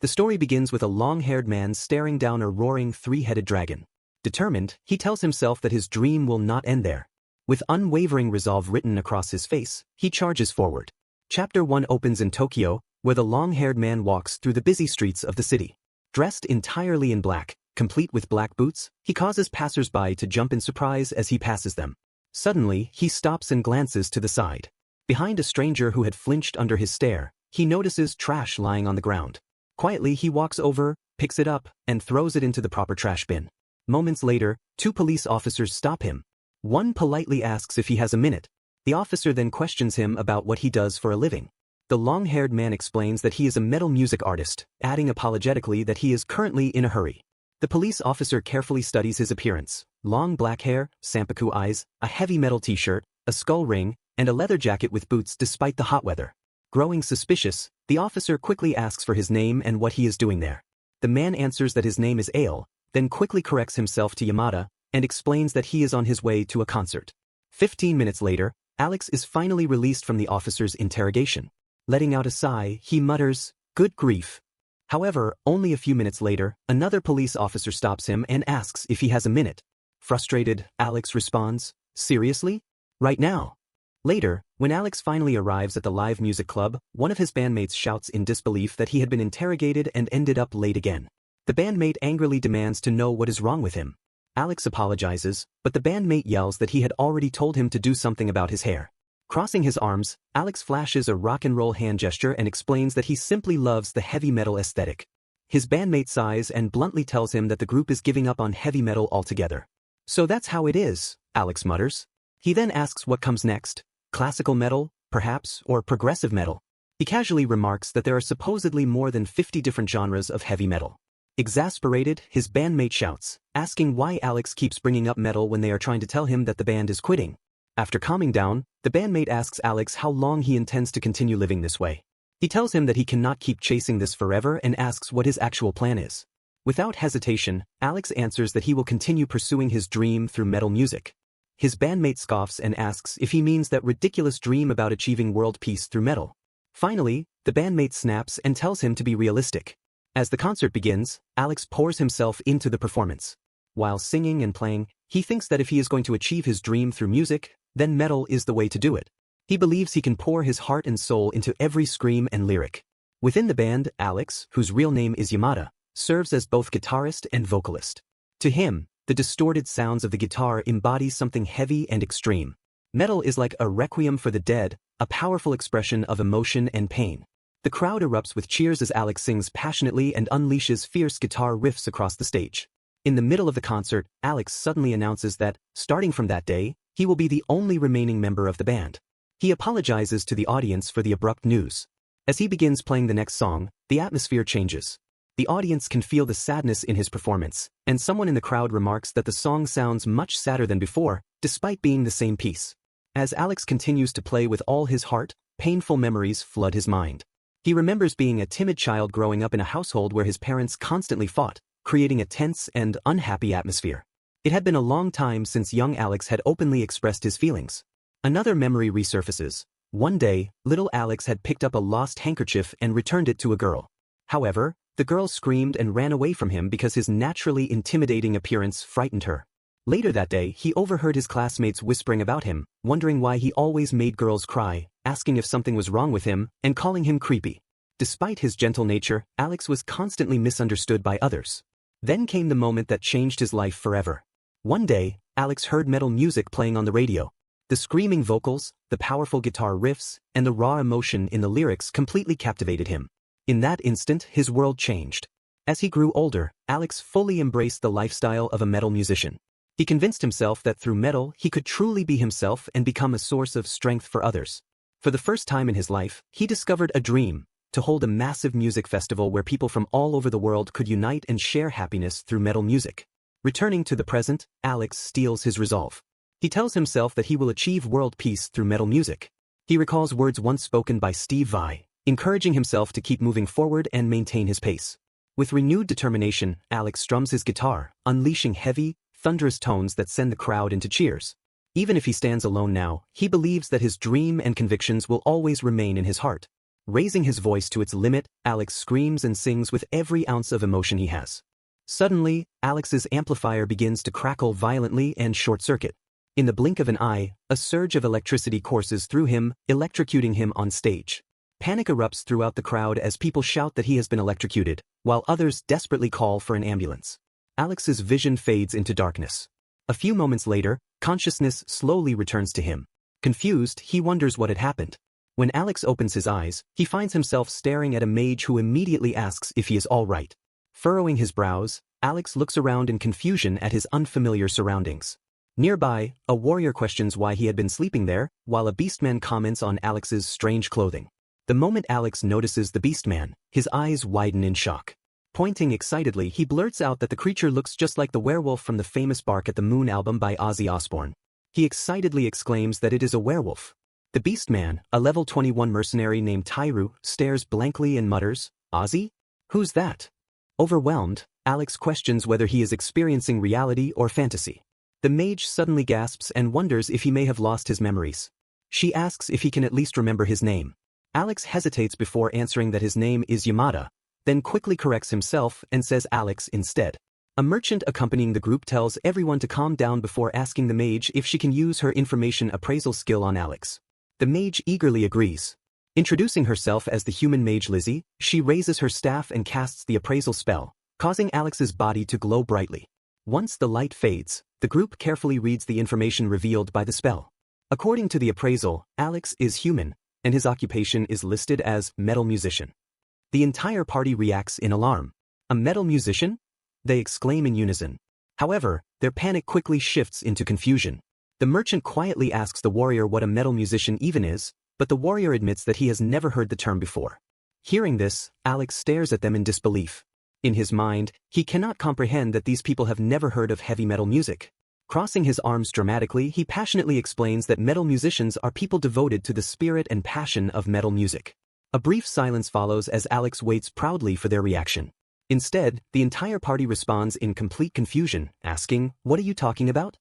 The story begins with a long-haired man staring down a roaring three-headed dragon. Determined, he tells himself that his dream will not end there. With unwavering resolve written across his face, he charges forward. Chapter 1 opens in Tokyo, where the long-haired man walks through the busy streets of the city. Dressed entirely in black, complete with black boots, he causes passers-by to jump in surprise as he passes them. Suddenly, he stops and glances to the side. Behind a stranger who had flinched under his stare, he notices trash lying on the ground. Quietly, he walks over, picks it up, and throws it into the proper trash bin. Moments later, 2 police officers stop him. One politely asks if he has a minute. The officer then questions him about what he does for a living. The long-haired man explains that he is a metal music artist, adding apologetically that he is currently in a hurry. The police officer carefully studies his appearance: long black hair, sanpaku eyes, a heavy metal t-shirt, a skull ring, and a leather jacket with boots despite the hot weather. Growing suspicious, the officer quickly asks for his name and what he is doing there. The man answers that his name is Ale, then quickly corrects himself to Yamada, and explains that he is on his way to a concert. 15 minutes later, Alex is finally released from the officer's interrogation. Letting out a sigh, he mutters, "Good grief." However, only a few minutes later, another police officer stops him and asks if he has a minute. Frustrated, Alex responds, "Seriously? Right now?" Later, when Alex finally arrives at the live music club, one of his bandmates shouts in disbelief that he had been interrogated and ended up late again. The bandmate angrily demands to know what is wrong with him. Alex apologizes, but the bandmate yells that he had already told him to do something about his hair. Crossing his arms, Alex flashes a rock and roll hand gesture and explains that he simply loves the heavy metal aesthetic. His bandmate sighs and bluntly tells him that the group is giving up on heavy metal altogether. "So that's how it is," Alex mutters. He then asks what comes next: classical metal, perhaps, or progressive metal. He casually remarks that there are supposedly more than 50 different genres of heavy metal. Exasperated, his bandmate shouts, asking why Alex keeps bringing up metal when they are trying to tell him that the band is quitting. After calming down, the bandmate asks Alex how long he intends to continue living this way. He tells him that he cannot keep chasing this forever and asks what his actual plan is. Without hesitation, Alex answers that he will continue pursuing his dream through metal music. His bandmate scoffs and asks if he means that ridiculous dream about achieving world peace through metal. Finally, the bandmate snaps and tells him to be realistic. As the concert begins, Alex pours himself into the performance. While singing and playing, he thinks that if he is going to achieve his dream through music, then metal is the way to do it. He believes he can pour his heart and soul into every scream and lyric. Within the band, Alex, whose real name is Yamada, serves as both guitarist and vocalist. To him, the distorted sounds of the guitar embody something heavy and extreme. Metal is like a requiem for the dead, a powerful expression of emotion and pain. The crowd erupts with cheers as Alex sings passionately and unleashes fierce guitar riffs across the stage. In the middle of the concert, Alex suddenly announces that, starting from that day, he will be the only remaining member of the band. He apologizes to the audience for the abrupt news. As he begins playing the next song, the atmosphere changes. The audience can feel the sadness in his performance, and someone in the crowd remarks that the song sounds much sadder than before, despite being the same piece. As Alex continues to play with all his heart, painful memories flood his mind. He remembers being a timid child growing up in a household where his parents constantly fought, creating a tense and unhappy atmosphere. It had been a long time since young Alex had openly expressed his feelings. Another memory resurfaces. One day, little Alex had picked up a lost handkerchief and returned it to a girl. However, the girl screamed and ran away from him because his naturally intimidating appearance frightened her. Later that day, he overheard his classmates whispering about him, wondering why he always made girls cry, asking if something was wrong with him, and calling him creepy. Despite his gentle nature, Alex was constantly misunderstood by others. Then came the moment that changed his life forever. One day, Alex heard metal music playing on the radio. The screaming vocals, the powerful guitar riffs, and the raw emotion in the lyrics completely captivated him. In that instant, his world changed. As he grew older, Alex fully embraced the lifestyle of a metal musician. He convinced himself that through metal he could truly be himself and become a source of strength for others. For the first time in his life, he discovered a dream: to hold a massive music festival where people from all over the world could unite and share happiness through metal music. Returning to the present, Alex steels his resolve. He tells himself that he will achieve world peace through metal music. He recalls words once spoken by Steve Vai, encouraging himself to keep moving forward and maintain his pace. With renewed determination, Alex strums his guitar, unleashing heavy, thunderous tones that send the crowd into cheers. Even if he stands alone now, he believes that his dream and convictions will always remain in his heart. Raising his voice to its limit, Alex screams and sings with every ounce of emotion he has. Suddenly, Alex's amplifier begins to crackle violently and short-circuit. In the blink of an eye, a surge of electricity courses through him, electrocuting him on stage. Panic erupts throughout the crowd as people shout that he has been electrocuted, while others desperately call for an ambulance. Alex's vision fades into darkness. A few moments later, consciousness slowly returns to him. Confused, he wonders what had happened. When Alex opens his eyes, he finds himself staring at a mage who immediately asks if he is all right. Furrowing his brows, Alex looks around in confusion at his unfamiliar surroundings. Nearby, a warrior questions why he had been sleeping there, while a beastman comments on Alex's strange clothing. The moment Alex notices the beastman, his eyes widen in shock. Pointing excitedly, he blurts out that the creature looks just like the werewolf from the famous Bark at the Moon album by Ozzy Osbourne. He excitedly exclaims that it is a werewolf. The beastman, a level 21 mercenary named Tyru, stares blankly and mutters, "Ozzy? Who's that?" Overwhelmed, Alex questions whether he is experiencing reality or fantasy. The mage suddenly gasps and wonders if he may have lost his memories. She asks if he can at least remember his name. Alex hesitates before answering that his name is Yamada, then quickly corrects himself and says Alex instead. A merchant accompanying the group tells everyone to calm down before asking the mage if she can use her information appraisal skill on Alex. The mage eagerly agrees. Introducing herself as the human mage Lizzie, she raises her staff and casts the appraisal spell, causing Alex's body to glow brightly. Once the light fades, the group carefully reads the information revealed by the spell. According to the appraisal, Alex is human, and his occupation is listed as metal musician. The entire party reacts in alarm. A metal musician? They exclaim in unison. However, their panic quickly shifts into confusion. The merchant quietly asks the warrior what a metal musician even is, but the warrior admits that he has never heard the term before. Hearing this, Alex stares at them in disbelief. In his mind, he cannot comprehend that these people have never heard of heavy metal music. Crossing his arms dramatically, he passionately explains that metal musicians are people devoted to the spirit and passion of metal music. A brief silence follows as Alex waits proudly for their reaction. Instead, the entire party responds in complete confusion, asking, "What are you talking about?"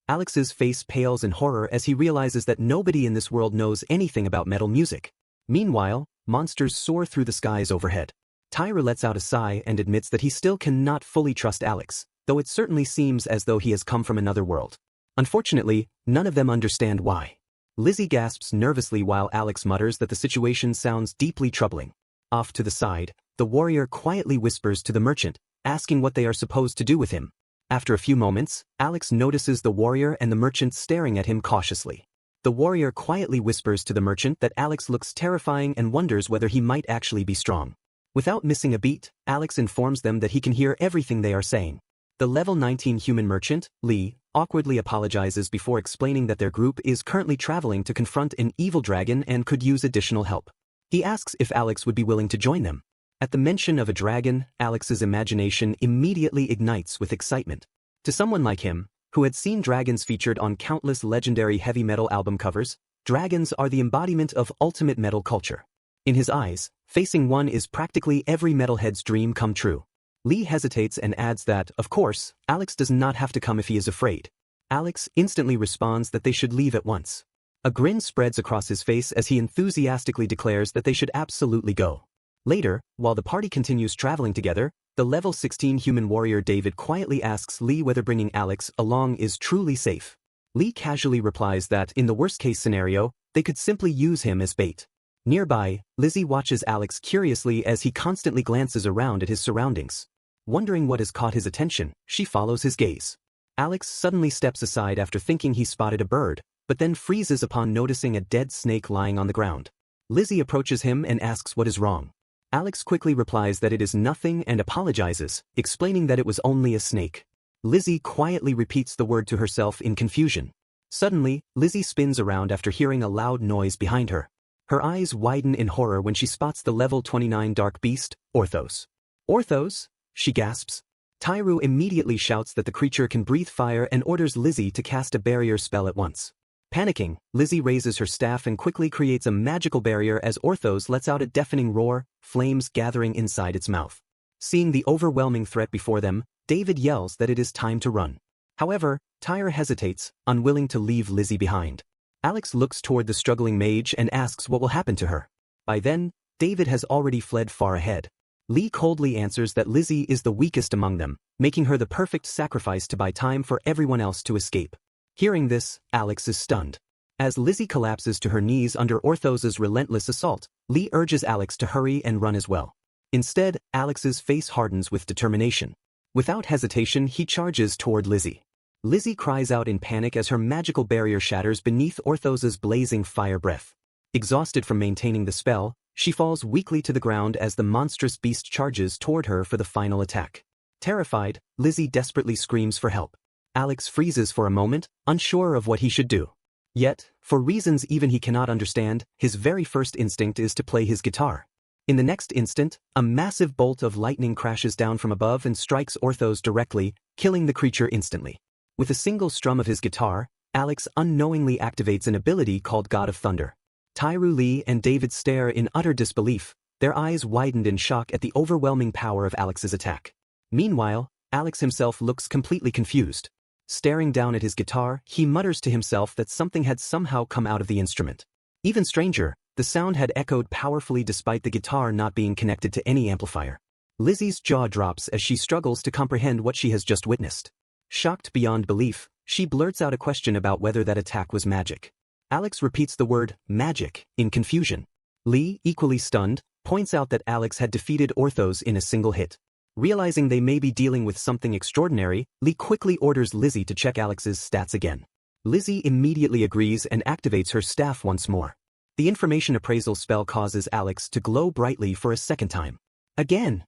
Alex's face pales in horror as he realizes that nobody in this world knows anything about metal music. Meanwhile, monsters soar through the skies overhead. Tyra lets out a sigh and admits that he still cannot fully trust Alex, though it certainly seems as though he has come from another world. Unfortunately, none of them understand why. Lizzie gasps nervously while Alex mutters that the situation sounds deeply troubling. Off to the side, the warrior quietly whispers to the merchant, asking what they are supposed to do with him. After a few moments, Alex notices the warrior and the merchant staring at him cautiously. The warrior quietly whispers to the merchant that Alex looks terrifying and wonders whether he might actually be strong. Without missing a beat, Alex informs them that he can hear everything they are saying. The level 19 human merchant, Lee, awkwardly apologizes before explaining that their group is currently traveling to confront an evil dragon and could use additional help. He asks if Alex would be willing to join them. At the mention of a dragon, Alex's imagination immediately ignites with excitement. To someone like him, who had seen dragons featured on countless legendary heavy metal album covers, dragons are the embodiment of ultimate metal culture. In his eyes, facing one is practically every metalhead's dream come true. Lee hesitates and adds that, of course, Alex does not have to come if he is afraid. Alex instantly responds that they should leave at once. A grin spreads across his face as he enthusiastically declares that they should absolutely go. Later, while the party continues traveling together, the level 16 human warrior David quietly asks Lee whether bringing Alex along is truly safe. Lee casually replies that, in the worst-case scenario, they could simply use him as bait. Nearby, Lizzie watches Alex curiously as he constantly glances around at his surroundings. Wondering what has caught his attention, she follows his gaze. Alex suddenly steps aside after thinking he spotted a bird, but then freezes upon noticing a dead snake lying on the ground. Lizzie approaches him and asks what is wrong. Alex quickly replies that it is nothing and apologizes, explaining that it was only a snake. Lizzie quietly repeats the word to herself in confusion. Suddenly, Lizzie spins around after hearing a loud noise behind her. Her eyes widen in horror when she spots the level 29 dark beast, Orthos. "Orthos?" she gasps. Tyru immediately shouts that the creature can breathe fire and orders Lizzie to cast a barrier spell at once. Panicking, Lizzie raises her staff and quickly creates a magical barrier as Orthos lets out a deafening roar, flames gathering inside its mouth. Seeing the overwhelming threat before them, David yells that it is time to run. However, Tyre hesitates, unwilling to leave Lizzie behind. Alex looks toward the struggling mage and asks what will happen to her. By then, David has already fled far ahead. Lee coldly answers that Lizzie is the weakest among them, making her the perfect sacrifice to buy time for everyone else to escape. Hearing this, Alex is stunned. As Lizzie collapses to her knees under Orthos's relentless assault, Lee urges Alex to hurry and run as well. Instead, Alex's face hardens with determination. Without hesitation, he charges toward Lizzie. Lizzie cries out in panic as her magical barrier shatters beneath Orthos's blazing fire breath. Exhausted from maintaining the spell, she falls weakly to the ground as the monstrous beast charges toward her for the final attack. Terrified, Lizzie desperately screams for help. Alex freezes for a moment, unsure of what he should do. Yet, for reasons even he cannot understand, his very first instinct is to play his guitar. In the next instant, a massive bolt of lightning crashes down from above and strikes Orthos directly, killing the creature instantly. With a single strum of his guitar, Alex unknowingly activates an ability called God of Thunder. Tyru Lee and David stare in utter disbelief, their eyes widened in shock at the overwhelming power of Alex's attack. Meanwhile, Alex himself looks completely confused. Staring down at his guitar, he mutters to himself that something had somehow come out of the instrument. Even stranger, the sound had echoed powerfully despite the guitar not being connected to any amplifier. Lizzie's jaw drops as she struggles to comprehend what she has just witnessed. Shocked beyond belief, she blurts out a question about whether that attack was magic. Alex repeats the word, magic, in confusion. Lee, equally stunned, points out that Alex had defeated Orthos in a single hit. Realizing they may be dealing with something extraordinary, Lee quickly orders Lizzie to check Alex's stats again. Lizzie immediately agrees and activates her staff once more. The information appraisal spell causes Alex to glow brightly for a second time. Again!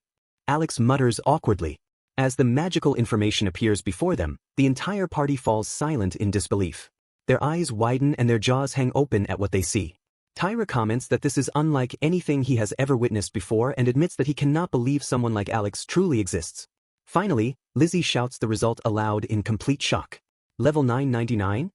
Alex mutters awkwardly. As the magical information appears before them, the entire party falls silent in disbelief. Their eyes widen and their jaws hang open at what they see. Tyra comments that this is unlike anything he has ever witnessed before and admits that he cannot believe someone like Alex truly exists. Finally, Lizzie shouts the result aloud in complete shock. Level 999?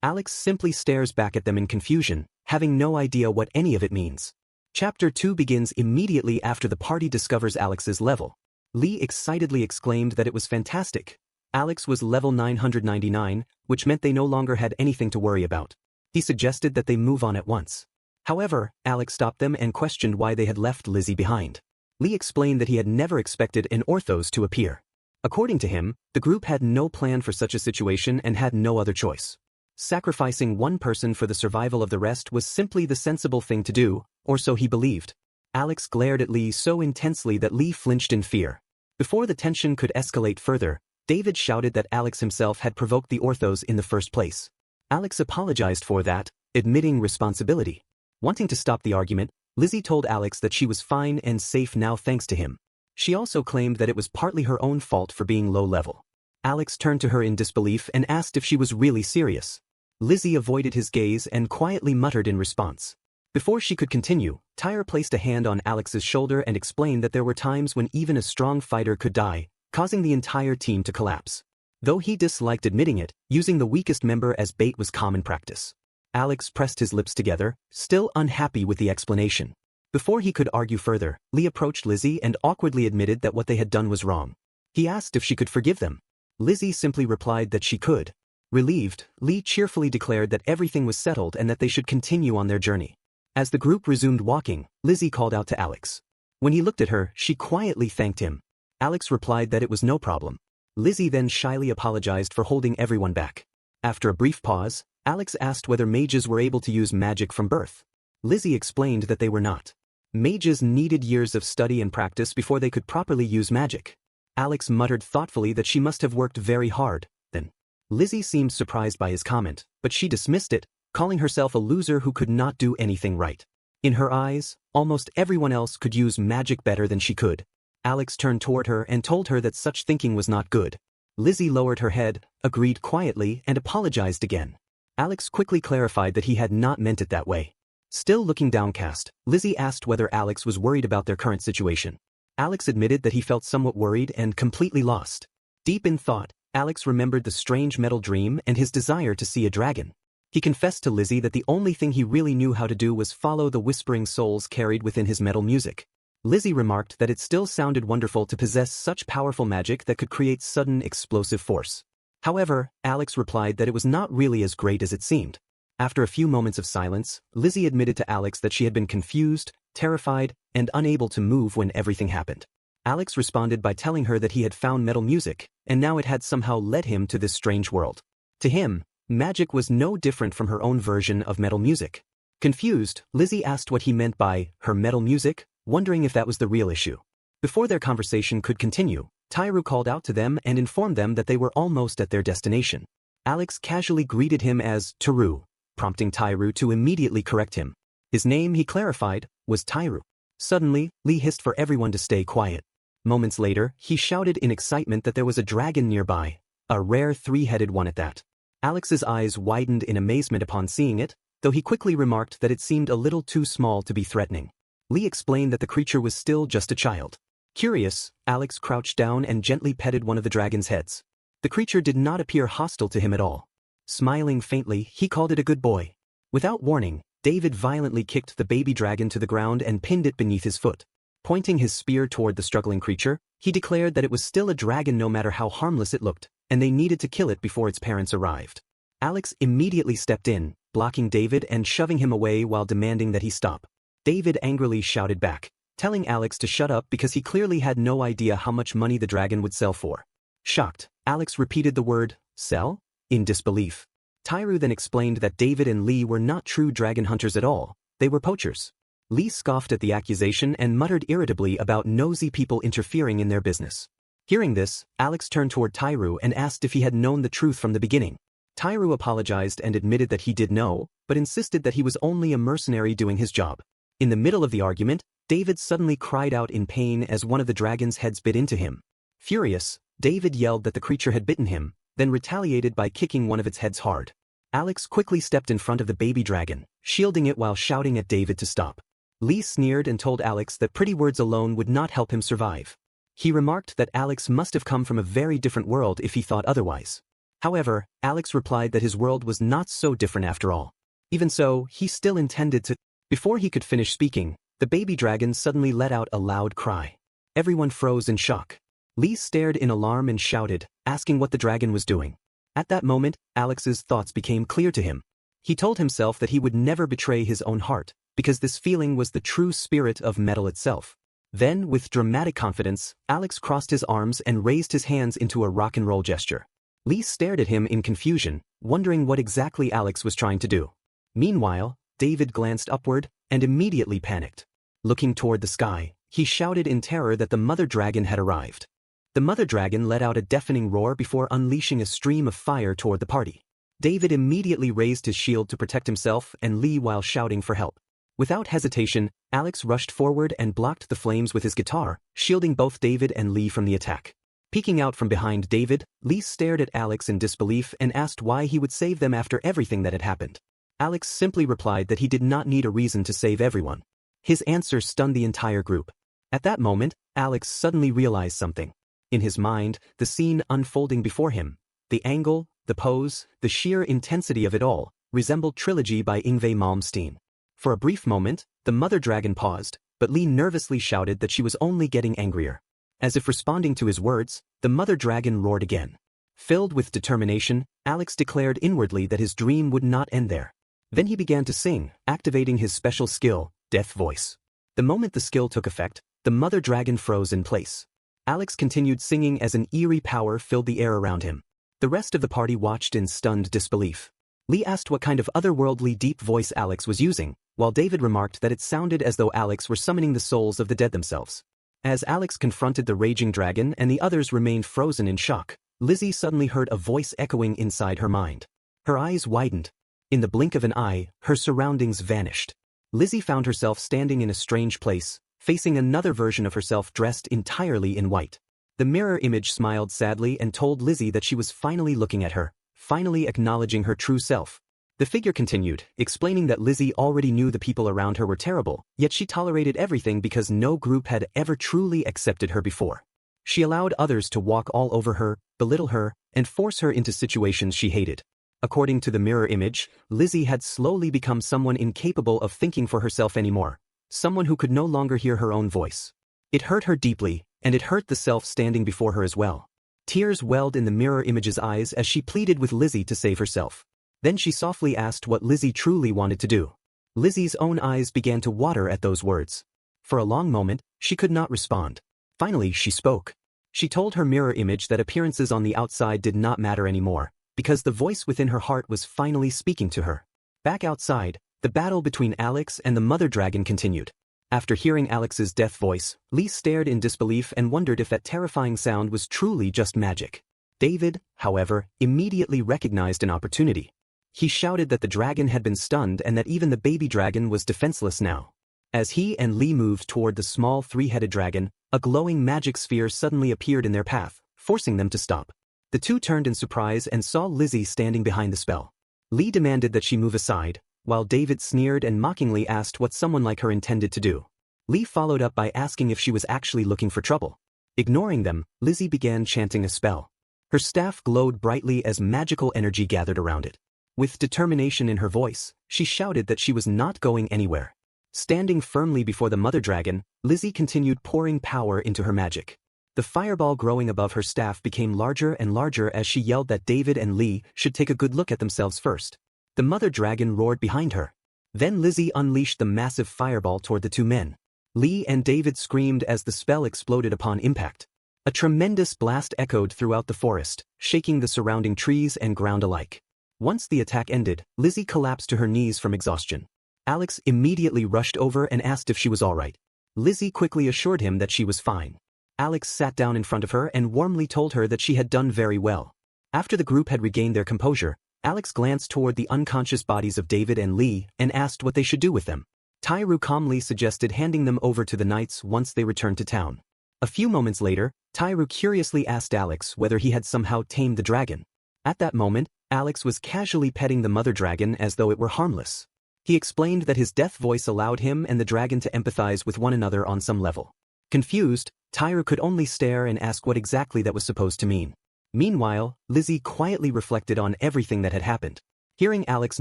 Alex simply stares back at them in confusion, having no idea what any of it means. Chapter 2 begins immediately after the party discovers Alex's level. Lee excitedly exclaimed that it was fantastic. Alex was level 999, which meant they no longer had anything to worry about. He suggested that they move on at once. However, Alex stopped them and questioned why they had left Lizzie behind. Lee explained that he had never expected an Orthos to appear. According to him, the group had no plan for such a situation and had no other choice. Sacrificing one person for the survival of the rest was simply the sensible thing to do, or so he believed. Alex glared at Lee so intensely that Lee flinched in fear. Before the tension could escalate further, David shouted that Alex himself had provoked the Orthos in the first place. Alex apologized for that, admitting responsibility. Wanting to stop the argument, Lizzie told Alex that she was fine and safe now thanks to him. She also claimed that it was partly her own fault for being low level. Alex turned to her in disbelief and asked if she was really serious. Lizzie avoided his gaze and quietly muttered in response. Before she could continue, Tyre placed a hand on Alex's shoulder and explained that there were times when even a strong fighter could die, causing the entire team to collapse. Though he disliked admitting it, using the weakest member as bait was common practice. Alex pressed his lips together, still unhappy with the explanation. Before he could argue further, Lee approached Lizzie and awkwardly admitted that what they had done was wrong. He asked if she could forgive them. Lizzie simply replied that she could. Relieved, Lee cheerfully declared that everything was settled and that they should continue on their journey. As the group resumed walking, Lizzie called out to Alex. When he looked at her, she quietly thanked him. Alex replied that it was no problem. Lizzie then shyly apologized for holding everyone back. After a brief pause, Alex asked whether mages were able to use magic from birth. Lizzie explained that they were not. Mages needed years of study and practice before they could properly use magic. Alex muttered thoughtfully that she must have worked very hard, then. Lizzie seemed surprised by his comment, but she dismissed it, calling herself a loser who could not do anything right. In her eyes, almost everyone else could use magic better than she could. Alex turned toward her and told her that such thinking was not good. Lizzie lowered her head, agreed quietly, and apologized again. Alex quickly clarified that he had not meant it that way. Still looking downcast, Lizzie asked whether Alex was worried about their current situation. Alex admitted that he felt somewhat worried and completely lost. Deep in thought, Alex remembered the strange metal dream and his desire to see a dragon. He confessed to Lizzie that the only thing he really knew how to do was follow the whispering souls carried within his metal music. Lizzie remarked that it still sounded wonderful to possess such powerful magic that could create sudden explosive force. However, Alex replied that it was not really as great as it seemed. After a few moments of silence, Lizzie admitted to Alex that she had been confused, terrified, and unable to move when everything happened. Alex responded by telling her that he had found metal music, and now it had somehow led him to this strange world. To him, magic was no different from her own version of metal music. Confused, Lizzie asked what he meant by her metal music, wondering if that was the real issue. Before their conversation could continue, Tyru called out to them and informed them that they were almost at their destination. Alex casually greeted him as Tyru, prompting Tyru to immediately correct him. His name, he clarified, was Tyru. Suddenly, Lee hissed for everyone to stay quiet. Moments later, he shouted in excitement that there was a dragon nearby, a rare three-headed one at that. Alex's eyes widened in amazement upon seeing it, though he quickly remarked that it seemed a little too small to be threatening. Lee explained that the creature was still just a child. Curious, Alex crouched down and gently petted one of the dragon's heads. The creature did not appear hostile to him at all. Smiling faintly, he called it a good boy. Without warning, David violently kicked the baby dragon to the ground and pinned it beneath his foot. Pointing his spear toward the struggling creature, he declared that it was still a dragon no matter how harmless it looked, and they needed to kill it before its parents arrived. Alex immediately stepped in, blocking David and shoving him away while demanding that he stop. David angrily shouted back, telling Alex to shut up because he clearly had no idea how much money the dragon would sell for. Shocked, Alex repeated the word, "Sell?" in disbelief. Tyru then explained that David and Lee were not true dragon hunters at all, they were poachers. Lee scoffed at the accusation and muttered irritably about nosy people interfering in their business. Hearing this, Alex turned toward Tyru and asked if he had known the truth from the beginning. Tyru apologized and admitted that he did know, but insisted that he was only a mercenary doing his job. In the middle of the argument, David suddenly cried out in pain as one of the dragon's heads bit into him. Furious, David yelled that the creature had bitten him, then retaliated by kicking one of its heads hard. Alex quickly stepped in front of the baby dragon, shielding it while shouting at David to stop. Lee sneered and told Alex that pretty words alone would not help him survive. He remarked that Alex must have come from a very different world if he thought otherwise. However, Alex replied that his world was not so different after all. Even so, he still intended to. Before he could finish speaking, the baby dragon suddenly let out a loud cry. Everyone froze in shock. Lee stared in alarm and shouted, asking what the dragon was doing. At that moment, Alex's thoughts became clear to him. He told himself that he would never betray his own heart, because this feeling was the true spirit of metal itself. Then, with dramatic confidence, Alex crossed his arms and raised his hands into a rock and roll gesture. Lee stared at him in confusion, wondering what exactly Alex was trying to do. Meanwhile, David glanced upward and immediately panicked. Looking toward the sky, he shouted in terror that the mother dragon had arrived. The mother dragon let out a deafening roar before unleashing a stream of fire toward the party. David immediately raised his shield to protect himself and Lee while shouting for help. Without hesitation, Alex rushed forward and blocked the flames with his guitar, shielding both David and Lee from the attack. Peeking out from behind David, Lee stared at Alex in disbelief and asked why he would save them after everything that had happened. Alex simply replied that he did not need a reason to save everyone. His answer stunned the entire group. At that moment, Alex suddenly realized something. In his mind, the scene unfolding before him, the angle, the pose, the sheer intensity of it all, resembled Trilogy by Yngwie Malmsteen. For a brief moment, the mother dragon paused, but Lee nervously shouted that she was only getting angrier. As if responding to his words, the mother dragon roared again. Filled with determination, Alex declared inwardly that his dream would not end there. Then he began to sing, activating his special skill, Death Voice. The moment the skill took effect, the mother dragon froze in place. Alex continued singing as an eerie power filled the air around him. The rest of the party watched in stunned disbelief. Lee asked what kind of otherworldly deep voice Alex was using, while David remarked that it sounded as though Alex were summoning the souls of the dead themselves. As Alex confronted the raging dragon and the others remained frozen in shock, Lizzie suddenly heard a voice echoing inside her mind. Her eyes widened. In the blink of an eye, her surroundings vanished. Lizzie found herself standing in a strange place, facing another version of herself dressed entirely in white. The mirror image smiled sadly and told Lizzie that she was finally looking at her, finally acknowledging her true self. The figure continued, explaining that Lizzie already knew the people around her were terrible, yet she tolerated everything because no group had ever truly accepted her before. She allowed others to walk all over her, belittle her, and force her into situations she hated. According to the mirror image, Lizzie had slowly become someone incapable of thinking for herself anymore, someone who could no longer hear her own voice. It hurt her deeply, and it hurt the self standing before her as well. Tears welled in the mirror image's eyes as she pleaded with Lizzie to save herself. Then she softly asked what Lizzie truly wanted to do. Lizzie's own eyes began to water at those words. For a long moment, she could not respond. Finally, she spoke. She told her mirror image that appearances on the outside did not matter anymore, because the voice within her heart was finally speaking to her. Back outside, the battle between Alex and the mother dragon continued. After hearing Alex's death voice, Lee stared in disbelief and wondered if that terrifying sound was truly just magic. David, however, immediately recognized an opportunity. He shouted that the dragon had been stunned and that even the baby dragon was defenseless now. As he and Lee moved toward the small three-headed dragon, a glowing magic sphere suddenly appeared in their path, forcing them to stop. The two turned in surprise and saw Lizzie standing behind the spell. Lee demanded that she move aside, while David sneered and mockingly asked what someone like her intended to do. Lee followed up by asking if she was actually looking for trouble. Ignoring them, Lizzie began chanting a spell. Her staff glowed brightly as magical energy gathered around it. With determination in her voice, she shouted that she was not going anywhere. Standing firmly before the mother dragon, Lizzie continued pouring power into her magic. The fireball growing above her staff became larger and larger as she yelled that David and Lee should take a good look at themselves first. The mother dragon roared behind her. Then Lizzie unleashed the massive fireball toward the two men. Lee and David screamed as the spell exploded upon impact. A tremendous blast echoed throughout the forest, shaking the surrounding trees and ground alike. Once the attack ended, Lizzie collapsed to her knees from exhaustion. Alex immediately rushed over and asked if she was all right. Lizzie quickly assured him that she was fine. Alex sat down in front of her and warmly told her that she had done very well. After the group had regained their composure, Alex glanced toward the unconscious bodies of David and Lee and asked what they should do with them. Tyru calmly suggested handing them over to the knights once they returned to town. A few moments later, Tyru curiously asked Alex whether he had somehow tamed the dragon. At that moment, Alex was casually petting the mother dragon as though it were harmless. He explained that his death voice allowed him and the dragon to empathize with one another on some level. Confused, Tyru could only stare and ask what exactly that was supposed to mean. Meanwhile, Lizzie quietly reflected on everything that had happened. Hearing Alex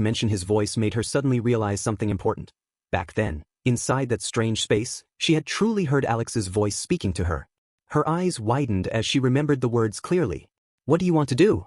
mention his voice made her suddenly realize something important. Back then, inside that strange space, she had truly heard Alex's voice speaking to her. Her eyes widened as she remembered the words clearly. "What do you want to do?"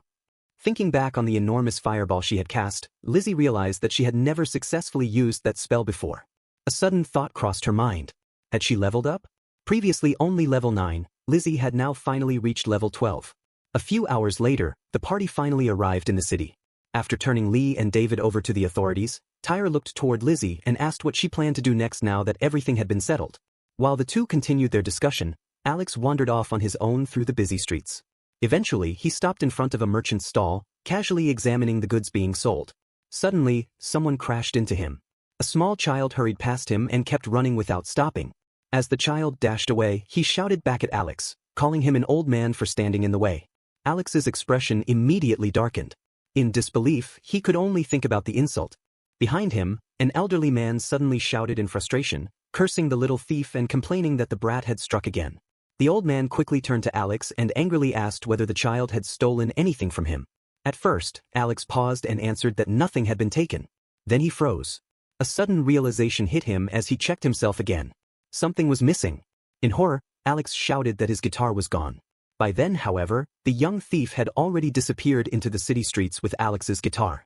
Thinking back on the enormous fireball she had cast, Lizzie realized that she had never successfully used that spell before. A sudden thought crossed her mind. Had she leveled up? Previously only level 9, Lizzie had now finally reached level 12. A few hours later, the party finally arrived in the city. After turning Lee and David over to the authorities, Tyra looked toward Lizzie and asked what she planned to do next now that everything had been settled. While the two continued their discussion, Alex wandered off on his own through the busy streets. Eventually, he stopped in front of a merchant's stall, casually examining the goods being sold. Suddenly, someone crashed into him. A small child hurried past him and kept running without stopping. As the child dashed away, he shouted back at Alex, calling him an old man for standing in the way. Alex's expression immediately darkened. In disbelief, he could only think about the insult. Behind him, an elderly man suddenly shouted in frustration, cursing the little thief and complaining that the brat had struck again. The old man quickly turned to Alex and angrily asked whether the child had stolen anything from him. At first, Alex paused and answered that nothing had been taken. Then he froze. A sudden realization hit him as he checked himself again. Something was missing. In horror, Alex shouted that his guitar was gone. By then, however, the young thief had already disappeared into the city streets with Alex's guitar.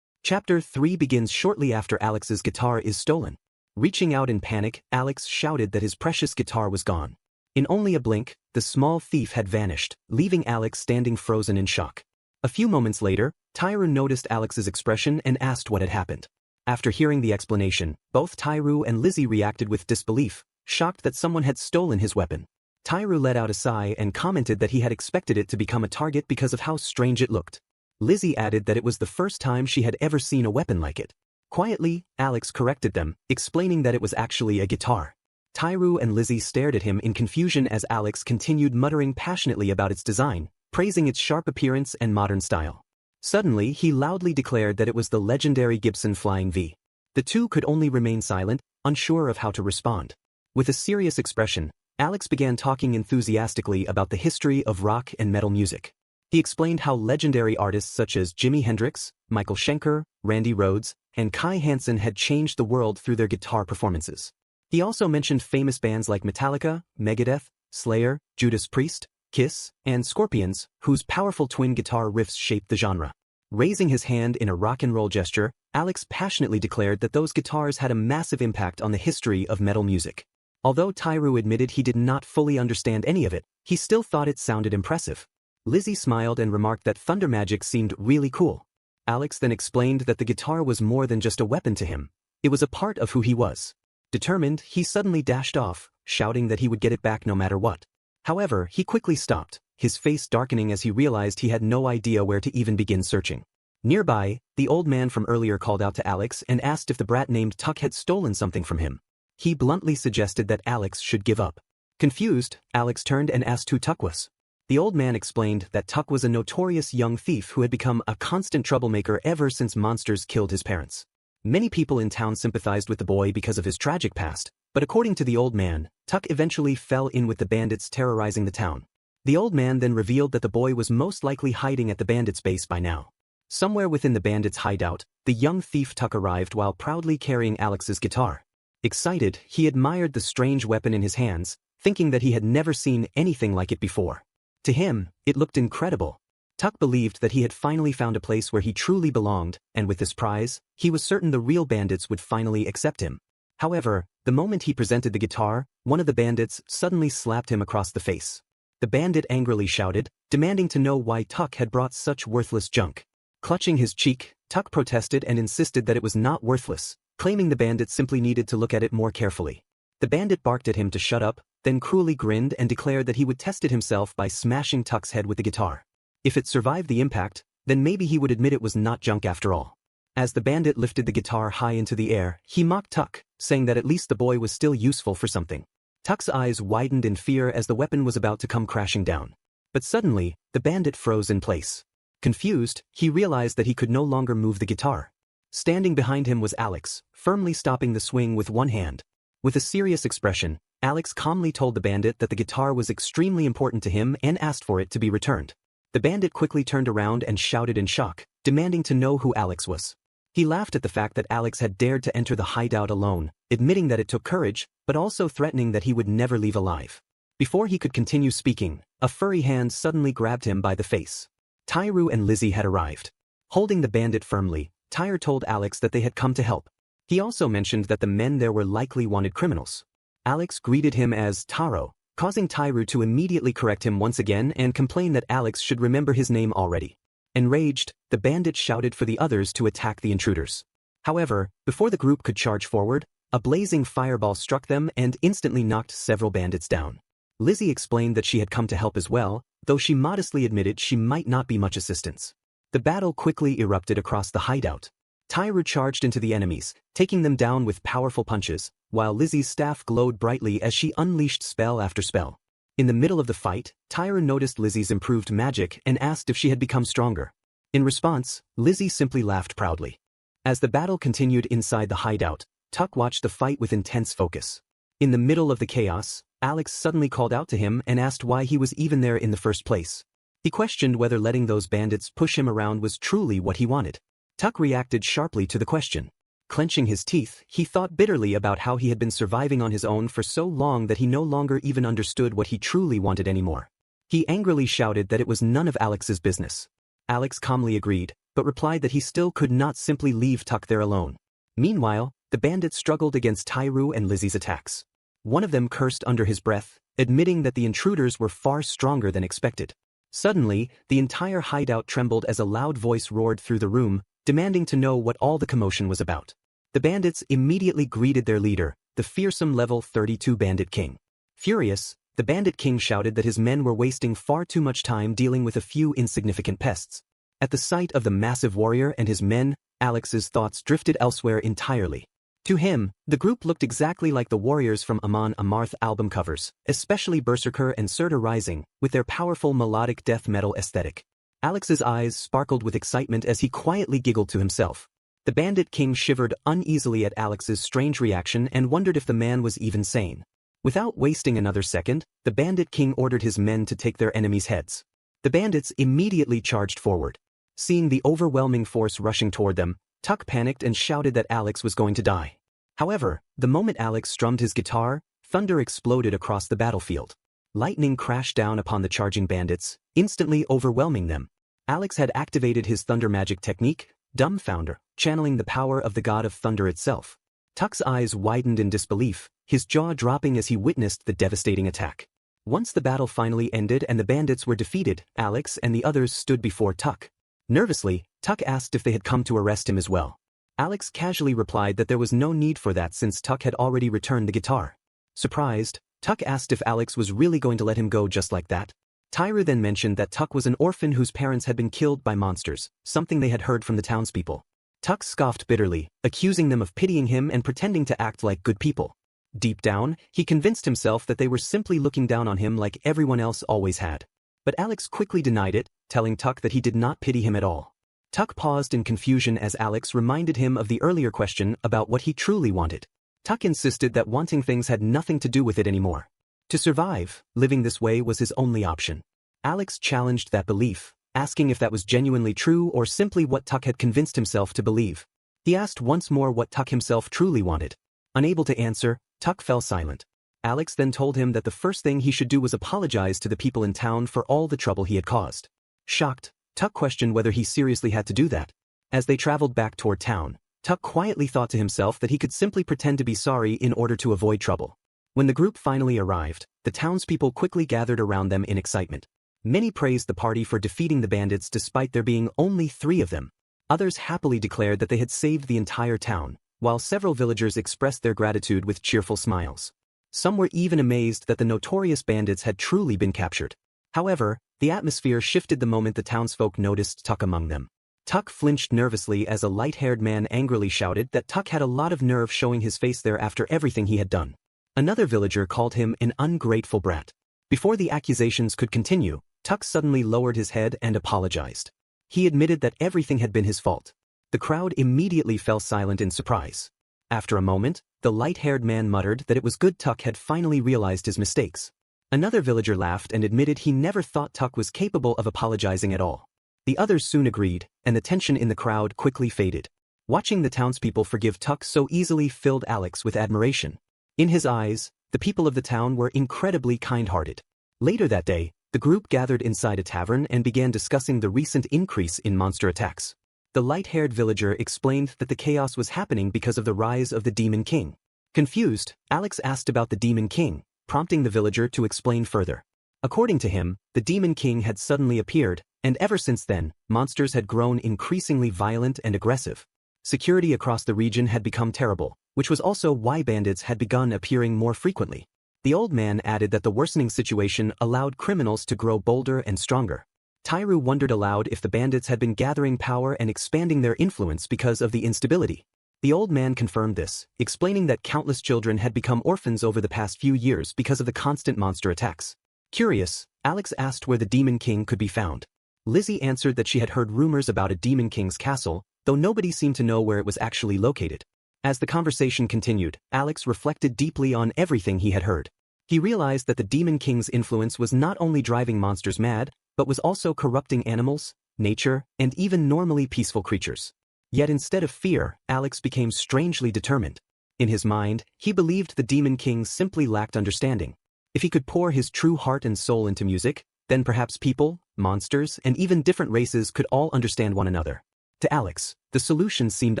Chapter 3 begins shortly after Alex's guitar is stolen. Reaching out in panic, Alex shouted that his precious guitar was gone. In only a blink, the small thief had vanished, leaving Alex standing frozen in shock. A few moments later, Tyru noticed Alex's expression and asked what had happened. After hearing the explanation, both Tyru and Lizzie reacted with disbelief, shocked that someone had stolen his weapon. Tyru let out a sigh and commented that he had expected it to become a target because of how strange it looked. Lizzie added that it was the first time she had ever seen a weapon like it. Quietly, Alex corrected them, explaining that it was actually a guitar. Tyru and Lizzie stared at him in confusion as Alex continued muttering passionately about its design, praising its sharp appearance and modern style. Suddenly, he loudly declared that it was the legendary Gibson Flying V. The two could only remain silent, unsure of how to respond. With a serious expression, Alex began talking enthusiastically about the history of rock and metal music. He explained how legendary artists such as Jimi Hendrix, Michael Schenker, Randy Rhoads, and Kai Hansen had changed the world through their guitar performances. He also mentioned famous bands like Metallica, Megadeth, Slayer, Judas Priest, Kiss, and Scorpions, whose powerful twin guitar riffs shaped the genre. Raising his hand in a rock and roll gesture, Alex passionately declared that those guitars had a massive impact on the history of metal music. Although Tairu admitted he did not fully understand any of it, he still thought it sounded impressive. Lizzie smiled and remarked that thunder magic seemed really cool. Alex then explained that the guitar was more than just a weapon to him. It was a part of who he was. Determined, he suddenly dashed off, shouting that he would get it back no matter what. However, he quickly stopped, his face darkening as he realized he had no idea where to even begin searching. Nearby, the old man from earlier called out to Alex and asked if the brat named Tuck had stolen something from him. He bluntly suggested that Alex should give up. Confused, Alex turned and asked who Tuck was. The old man explained that Tuck was a notorious young thief who had become a constant troublemaker ever since monsters killed his parents. Many people in town sympathized with the boy because of his tragic past, but according to the old man, Tuck eventually fell in with the bandits terrorizing the town. The old man then revealed that the boy was most likely hiding at the bandits' base by now. Somewhere within the bandits' hideout, the young thief Tuck arrived while proudly carrying Alex's guitar. Excited, he admired the strange weapon in his hands, thinking that he had never seen anything like it before. To him, it looked incredible. Tuck believed that he had finally found a place where he truly belonged, and with this prize, he was certain the real bandits would finally accept him. However, the moment he presented the guitar, one of the bandits suddenly slapped him across the face. The bandit angrily shouted, demanding to know why Tuck had brought such worthless junk. Clutching his cheek, Tuck protested and insisted that it was not worthless, claiming the bandit simply needed to look at it more carefully. The bandit barked at him to shut up, then cruelly grinned and declared that he would test it himself by smashing Tuck's head with the guitar. If it survived the impact, then maybe he would admit it was not junk after all. As the bandit lifted the guitar high into the air, he mocked Tuck, saying that at least the boy was still useful for something. Tuck's eyes widened in fear as the weapon was about to come crashing down. But suddenly, the bandit froze in place. Confused, he realized that he could no longer move the guitar. Standing behind him was Alex, firmly stopping the swing with one hand. With a serious expression, Alex calmly told the bandit that the guitar was extremely important to him and asked for it to be returned. The bandit quickly turned around and shouted in shock, demanding to know who Alex was. He laughed at the fact that Alex had dared to enter the hideout alone, admitting that it took courage, but also threatening that he would never leave alive. Before he could continue speaking, a furry hand suddenly grabbed him by the face. Tairu and Lizzie had arrived. Holding the bandit firmly, Tairu told Alex that they had come to help. He also mentioned that the men there were likely wanted criminals. Alex greeted him as Taro, causing Tairu to immediately correct him once again and complain that Alex should remember his name already. Enraged, the bandit shouted for the others to attack the intruders. However, before the group could charge forward, a blazing fireball struck them and instantly knocked several bandits down. Lizzie explained that she had come to help as well, though she modestly admitted she might not be much assistance. The battle quickly erupted across the hideout. Tairu charged into the enemies, taking them down with powerful punches, while Lizzie's staff glowed brightly as she unleashed spell after spell. In the middle of the fight, Tairu noticed Lizzie's improved magic and asked if she had become stronger. In response, Lizzie simply laughed proudly. As the battle continued inside the hideout, Tuck watched the fight with intense focus. In the middle of the chaos, Alex suddenly called out to him and asked why he was even there in the first place. He questioned whether letting those bandits push him around was truly what he wanted. Tuck reacted sharply to the question. Clenching his teeth, he thought bitterly about how he had been surviving on his own for so long that he no longer even understood what he truly wanted anymore. He angrily shouted that it was none of Alex's business. Alex calmly agreed, but replied that he still could not simply leave Tuck there alone. Meanwhile, the bandits struggled against Tairu and Lizzie's attacks. One of them cursed under his breath, admitting that the intruders were far stronger than expected. Suddenly, the entire hideout trembled as a loud voice roared through the room, demanding to know what all the commotion was about. The bandits immediately greeted their leader, the fearsome level 32 Bandit King. Furious, the Bandit King shouted that his men were wasting far too much time dealing with a few insignificant pests. At the sight of the massive warrior and his men, Alex's thoughts drifted elsewhere entirely. To him, the group looked exactly like the warriors from Amon Amarth album covers, especially Berserker and Surtur Rising, with their powerful melodic death metal aesthetic. Alex's eyes sparkled with excitement as he quietly giggled to himself. The Bandit King shivered uneasily at Alex's strange reaction and wondered if the man was even sane. Without wasting another second, the Bandit King ordered his men to take their enemies' heads. The bandits immediately charged forward. Seeing the overwhelming force rushing toward them, Tuck panicked and shouted that Alex was going to die. However, the moment Alex strummed his guitar, thunder exploded across the battlefield. Lightning crashed down upon the charging bandits, instantly overwhelming them. Alex had activated his thunder magic technique, Dumbfounder, channeling the power of the god of thunder itself. Tuck's eyes widened in disbelief, his jaw dropping as he witnessed the devastating attack. Once the battle finally ended and the bandits were defeated, Alex and the others stood before Tuck. Nervously, Tuck asked if they had come to arrest him as well. Alex casually replied that there was no need for that since Tuck had already returned the guitar. Surprised, Tuck asked if Alex was really going to let him go just like that. Tyra then mentioned that Tuck was an orphan whose parents had been killed by monsters, something they had heard from the townspeople. Tuck scoffed bitterly, accusing them of pitying him and pretending to act like good people. Deep down, he convinced himself that they were simply looking down on him like everyone else always had. But Alex quickly denied it, telling Tuck that he did not pity him at all. Tuck paused in confusion as Alex reminded him of the earlier question about what he truly wanted. Tuck insisted that wanting things had nothing to do with it anymore. To survive, living this way was his only option. Alex challenged that belief, asking if that was genuinely true or simply what Tuck had convinced himself to believe. He asked once more what Tuck himself truly wanted. Unable to answer, Tuck fell silent. Alex then told him that the first thing he should do was apologize to the people in town for all the trouble he had caused. Shocked, Tuck questioned whether he seriously had to do that. As they traveled back toward town, Tuck quietly thought to himself that he could simply pretend to be sorry in order to avoid trouble. When the group finally arrived, the townspeople quickly gathered around them in excitement. Many praised the party for defeating the bandits despite there being only 3 of them. Others happily declared that they had saved the entire town, while several villagers expressed their gratitude with cheerful smiles. Some were even amazed that the notorious bandits had truly been captured. However, the atmosphere shifted the moment the townsfolk noticed Tuck among them. Tuck flinched nervously as a light-haired man angrily shouted that Tuck had a lot of nerve showing his face there after everything he had done. Another villager called him an ungrateful brat. Before the accusations could continue, Tuck suddenly lowered his head and apologized. He admitted that everything had been his fault. The crowd immediately fell silent in surprise. After a moment, the light-haired man muttered that it was good Tuck had finally realized his mistakes. Another villager laughed and admitted he never thought Tuck was capable of apologizing at all. The others soon agreed, and the tension in the crowd quickly faded. Watching the townspeople forgive Tuck so easily filled Alex with admiration. In his eyes, the people of the town were incredibly kind-hearted. Later that day, the group gathered inside a tavern and began discussing the recent increase in monster attacks. The light-haired villager explained that the chaos was happening because of the rise of the Demon King. Confused, Alex asked about the Demon King, prompting the villager to explain further. According to him, the Demon King had suddenly appeared, and ever since then, monsters had grown increasingly violent and aggressive. Security across the region had become terrible, which was also why bandits had begun appearing more frequently. The old man added that the worsening situation allowed criminals to grow bolder and stronger. Tyru wondered aloud if the bandits had been gathering power and expanding their influence because of the instability. The old man confirmed this, explaining that countless children had become orphans over the past few years because of the constant monster attacks. Curious, Alex asked where the Demon King could be found. Lizzie answered that she had heard rumors about a Demon King's castle, though nobody seemed to know where it was actually located. As the conversation continued, Alex reflected deeply on everything he had heard. He realized that the Demon King's influence was not only driving monsters mad, but was also corrupting animals, nature, and even normally peaceful creatures. Yet instead of fear, Alex became strangely determined. In his mind, he believed the Demon King simply lacked understanding. If he could pour his true heart and soul into music, then perhaps people, monsters, and even different races could all understand one another. To Alex, the solution seemed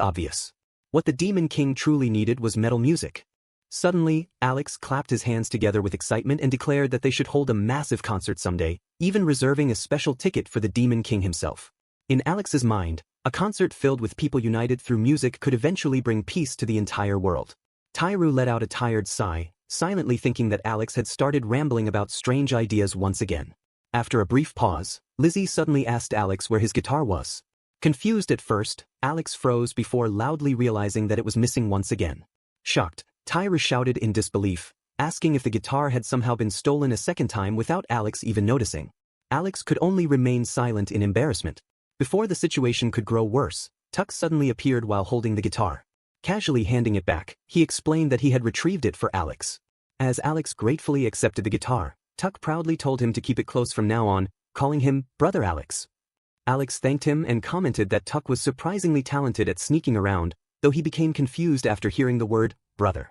obvious. What the Demon King truly needed was metal music. Suddenly, Alex clapped his hands together with excitement and declared that they should hold a massive concert someday, even reserving a special ticket for the Demon King himself. In Alex's mind, a concert filled with people united through music could eventually bring peace to the entire world. Tyru let out a tired sigh, silently thinking that Alex had started rambling about strange ideas once again. After a brief pause, Lizzie suddenly asked Alex where his guitar was. Confused at first, Alex froze before loudly realizing that it was missing once again. Shocked, Tyra shouted in disbelief, asking if the guitar had somehow been stolen a second time without Alex even noticing. Alex could only remain silent in embarrassment. Before the situation could grow worse, Tuck suddenly appeared while holding the guitar. Casually handing it back, he explained that he had retrieved it for Alex. As Alex gratefully accepted the guitar, Tuck proudly told him to keep it close from now on, calling him Brother Alex. Alex thanked him and commented that Tuck was surprisingly talented at sneaking around, though he became confused after hearing the word, brother.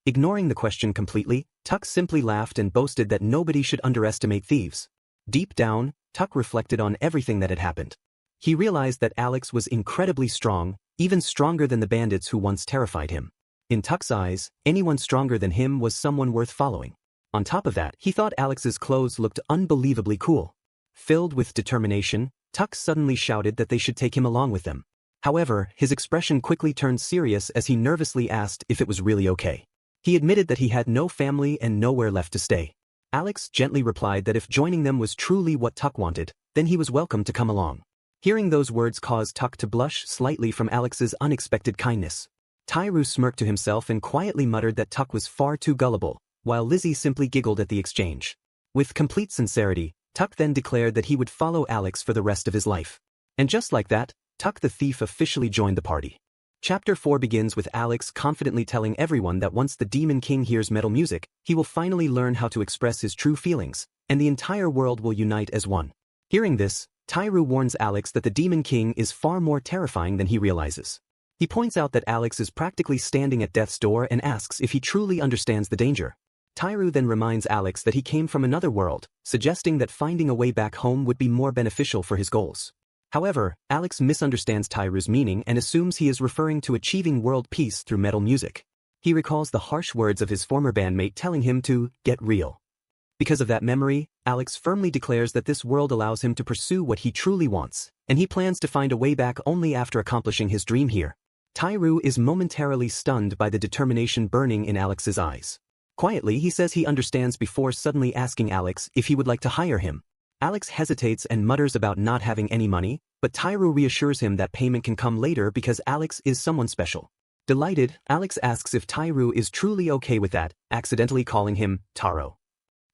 Ignoring the question completely, Tuck simply laughed and boasted that nobody should underestimate thieves. Deep down, Tuck reflected on everything that had happened. He realized that Alex was incredibly strong, even stronger than the bandits who once terrified him. In Tuck's eyes, anyone stronger than him was someone worth following. On top of that, he thought Alex's clothes looked unbelievably cool. Filled with determination, Tuck suddenly shouted that they should take him along with them. However, his expression quickly turned serious as he nervously asked if it was really okay. He admitted that he had no family and nowhere left to stay. Alex gently replied that if joining them was truly what Tuck wanted, then he was welcome to come along. Hearing those words caused Tuck to blush slightly from Alex's unexpected kindness. Tairu smirked to himself and quietly muttered that Tuck was far too gullible, while Lizzie simply giggled at the exchange. With complete sincerity, Tuck then declared that he would follow Alex for the rest of his life. And just like that, Tuck the thief officially joined the party. Chapter 4 begins with Alex confidently telling everyone that once the Demon King hears metal music, he will finally learn how to express his true feelings, and the entire world will unite as one. Hearing this, Tairu warns Alex that the Demon King is far more terrifying than he realizes. He points out that Alex is practically standing at death's door and asks if he truly understands the danger. Tairu then reminds Alex that he came from another world, suggesting that finding a way back home would be more beneficial for his goals. However, Alex misunderstands Tairu's meaning and assumes he is referring to achieving world peace through metal music. He recalls the harsh words of his former bandmate telling him to get real. Because of that memory, Alex firmly declares that this world allows him to pursue what he truly wants, and he plans to find a way back only after accomplishing his dream here. Tairu is momentarily stunned by the determination burning in Alex's eyes. Quietly, he says he understands before suddenly asking Alex if he would like to hire him. Alex hesitates and mutters about not having any money, but Tairu reassures him that payment can come later because Alex is someone special. Delighted, Alex asks if Tairu is truly okay with that, accidentally calling him Taro.